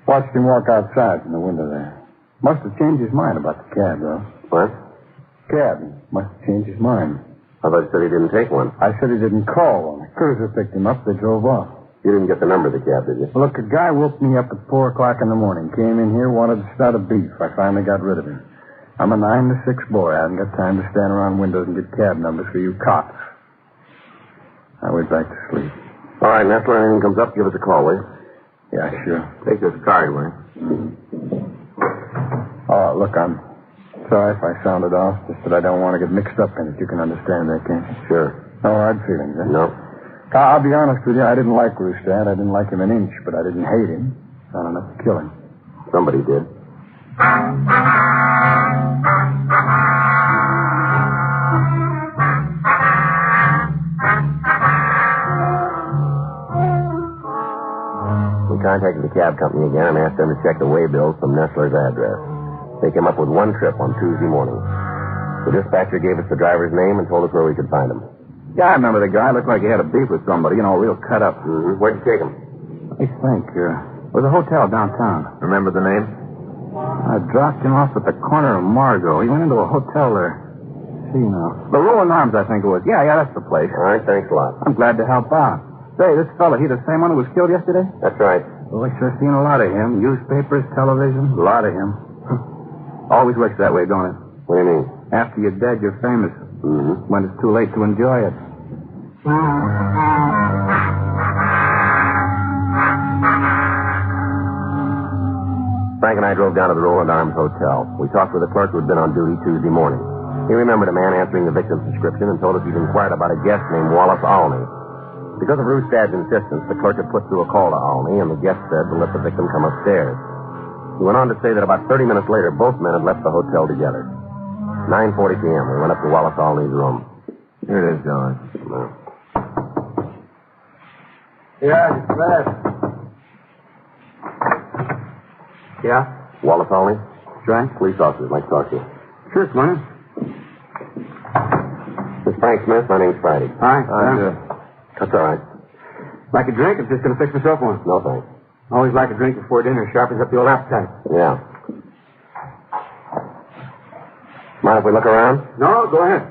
Watched him walk outside from the window there. Must have changed his mind about the cab, though. What? Cab. Must have changed his mind. I thought you said he didn't take one. I said he didn't call one. The cruiser picked him up. They drove off. You didn't get the number of the cab, did you? Well, look, a guy woke me up at 4 o'clock in the morning. Came in here, wanted to start a beef. I finally got rid of him. I'm a 9 to 6 boy. I haven't got time to stand around windows and get cab numbers for you cops. I went back to sleep. All right, Nestler, anything comes up, give us a call, will you? Yeah, sure. Take this card, will you? Oh, look, I'm sorry if I sounded off. Just that I don't want to get mixed up in it. You can understand that, can't you? Sure. No hard feelings, eh? No. I'll be honest with you. I didn't like Roostad. I didn't like him an inch, but I didn't hate him. Not enough to kill him. Somebody did. We contacted the cab company again and asked them to check the way bills from Nestler's address. They came up with one trip on Tuesday morning. The dispatcher gave us the driver's name and told us where we could find him. Yeah, I remember the guy. Looked like he had a beef with somebody, real cut up. Mm-hmm. Where'd you take him? Hey, Frank, there's a hotel downtown. Remember the name? I dropped him off at the corner of Margot. He went into a hotel there. See now. The Rolling Arms, I think it was. Yeah, that's the place. All right, thanks a lot. I'm glad to help out. Say, this fella, he the same one who was killed yesterday? That's right. Oh, I sure seen a lot of him. Newspapers, television, a lot of him. Always works that way, don't it? What do you mean? After you're dead, you're famous. Mm-hmm. When it's too late to enjoy it. Frank and I drove down to the Rolling Arms Hotel. We talked with a clerk who had been on duty Tuesday morning. He remembered a man answering the victim's description and told us he'd inquired about a guest named Wallace Alney. Because of Rustad's insistence, the clerk had put through a call to Alney, and the guest said to let the victim come upstairs. He went on to say that about 30 minutes later, both men had left the hotel together. 9:40 p.m., we went up to Wallace Alney's room. Here it is, John. No. Yeah, it's bad. Yeah? Wallace Alney? That's right. Police officers, like to talk to you. Sure, Slim. Miss Frank Smith, my name's Friday. Hi. That's all right. Like a drink? I'm just going to fix myself one. No, thanks. Always like a drink before dinner. Sharpens up the old appetite. Yeah. Mind if we look around? No, go ahead.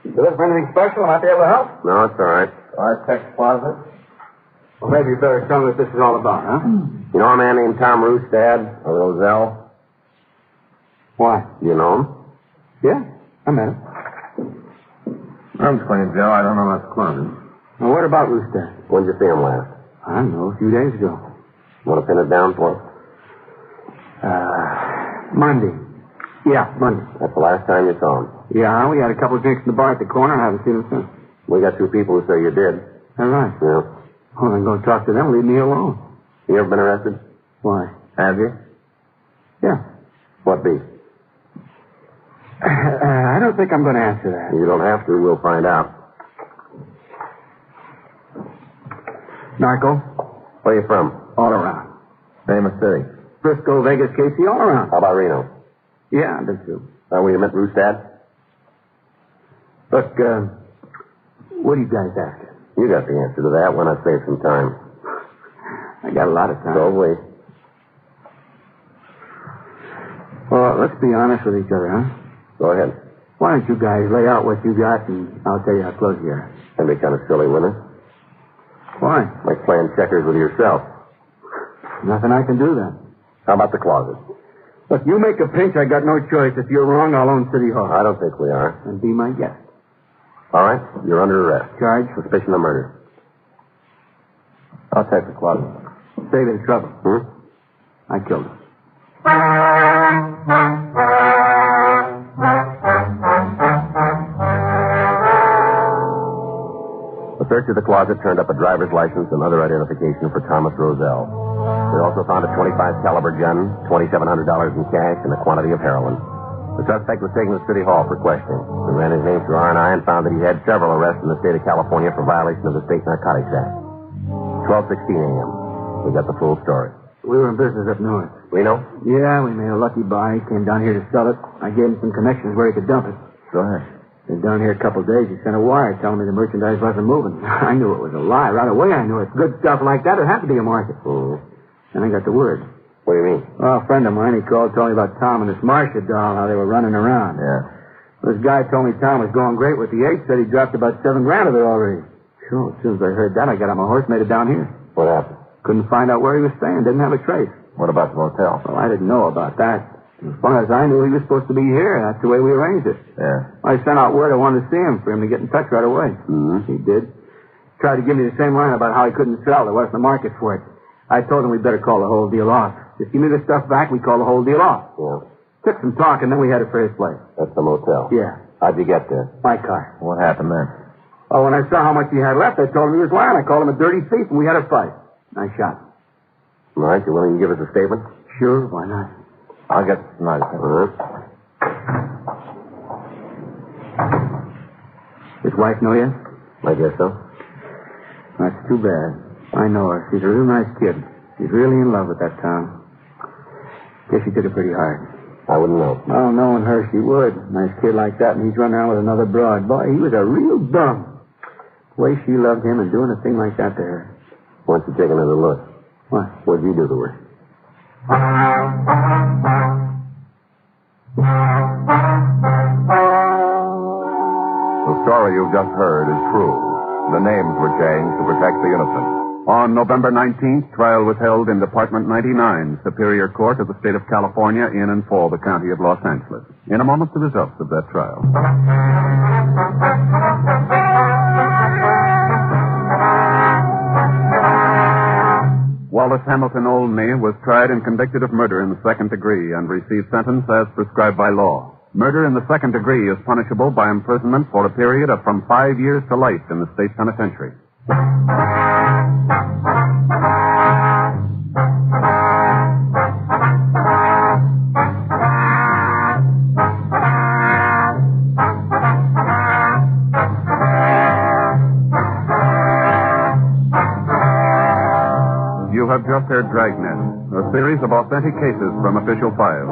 You looking for anything special? I might be able to help? No, it's all right. Architect's closet? Well, maybe you better tell me what this is all about, huh? You know a man named Tom Rustad, or Roselle? Why? You know him? Yeah, I met him. I'm playing Joe. I don't know about the closet. Well, what about Rustad? When did you see him last? I don't know, a few days ago. Want to pin it down for us? Monday. Yeah, Monday. That's the last time you saw him. Yeah, we had a couple of drinks in the bar at the corner. I haven't seen him since. We got two people who say you did. All right. Yeah. Well, then go talk to them. Leave me alone. You ever been arrested? Why? Have you? Yeah. What beef? I don't think I'm going to answer that. You don't have to. We'll find out. Narco? Where you from? All around. Famous city. Frisco, Vegas, Casey, all around. How about Reno? Yeah, I did too. Where you met Rustad? Look, what are you guys after? You got the answer to that when I save some time. I got a lot of time. So have we. Well, let's be honest with each other, huh? Go ahead. Why don't you guys lay out what you got, and I'll tell you how close you are. That'd be kind of silly, wouldn't it? Why? Like playing checkers with yourself. Nothing I can do then. How about the closet? Look, you make a pinch, I got no choice. If you're wrong, I'll own City Hall. I don't think we are. And be my guest. All right, you're under arrest. Charge? Suspicion of murder. I'll take the closet. Save you the trouble. I killed him. The search of the closet turned up a driver's license and other identification for Thomas Roselle. They also found a .25 caliber gun, $2,700 in cash, and a quantity of heroin. The suspect was taken to City Hall for questioning. We ran his name through R&I and found that he had several arrests in the state of California for violation of the State Narcotics Act. 12:16 a.m. We got the full story. We were in business up north. Reno? Yeah, we made a lucky buy. Came down here to sell it. I gave him some connections where he could dump it. Go ahead. Been down here a couple of days. He sent a wire telling me the merchandise wasn't moving. I knew it was a lie. Right away I knew it. Good stuff like that, it had to be a market. And I got the word. What do you mean? Well, a friend of mine, he called, told me about Tom and this Marcia doll, how they were running around. Yeah. This guy told me Tom was going great with the eggs, said he dropped about $7,000 of it already. Sure, as soon as I heard that, I got on my horse, made it down here. What happened? Couldn't find out where he was staying, didn't have a trace. What about the motel? Well, I didn't know about that. As far as I knew, he was supposed to be here. That's the way we arranged it. Yeah. I sent out word I wanted to see him for him to get in touch right away. He did. Tried to give me the same line about how he couldn't sell. There wasn't a market for it. I told him we'd better call the whole deal off. Just give me the stuff back, we call the whole deal off. Yeah. Took some talk, and then we headed for his place. That's the motel? Yeah. How'd you get there? My car. What happened then? Oh, when I saw how much he had left, I told him he was lying. I called him a dirty thief, and we had a fight. I shot him. All right, you willing to give us a statement? Sure, why not? I'll get some nice. His wife know you? I guess so. That's too bad. I know her. She's a real nice kid. She's really in love with that Tom. Guess she took it pretty hard. I wouldn't know. Oh, knowing her, she would. Nice kid like that, and he's running around with another broad. Boy, he was a real bum. The way she loved him and doing a thing like that to her. Why don't you take another look? What? What'd you do to her? The story you've just heard is true. The names were changed to protect the innocent. On November 19th, trial was held in Department 99, Superior Court of the State of California, in and for the County of Los Angeles. In a moment, the results of that trial. Wallace Hamilton Olney was tried and convicted of murder in the second degree and received sentence as prescribed by law. Murder in the second degree is punishable by imprisonment for a period of from 5 years to life in the state penitentiary. You have just heard Dragnet, a series of authentic cases from official files.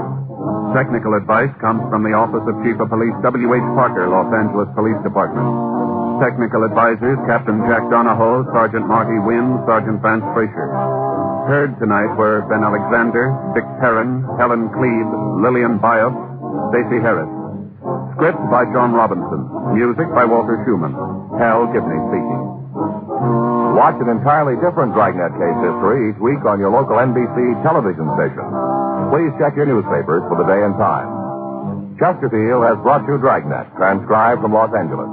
Technical advice comes from the Office of Chief of Police W.H. Parker, Los Angeles Police Department. Technical advisors, Captain Jack Donahoe, Sergeant Marty Wynn, Sergeant Vance Frazier. Heard tonight were Ben Alexander, Dick Perrin, Helen Cleve, Lillian Bios, Stacey Harris. Script by John Robinson. Music by Walter Schumann. Hal Gibney speaking. Watch an entirely different Dragnet case history each week on your local NBC television station. Please check your newspapers for the day and time. Chesterfield has brought you Dragnet, transcribed from Los Angeles.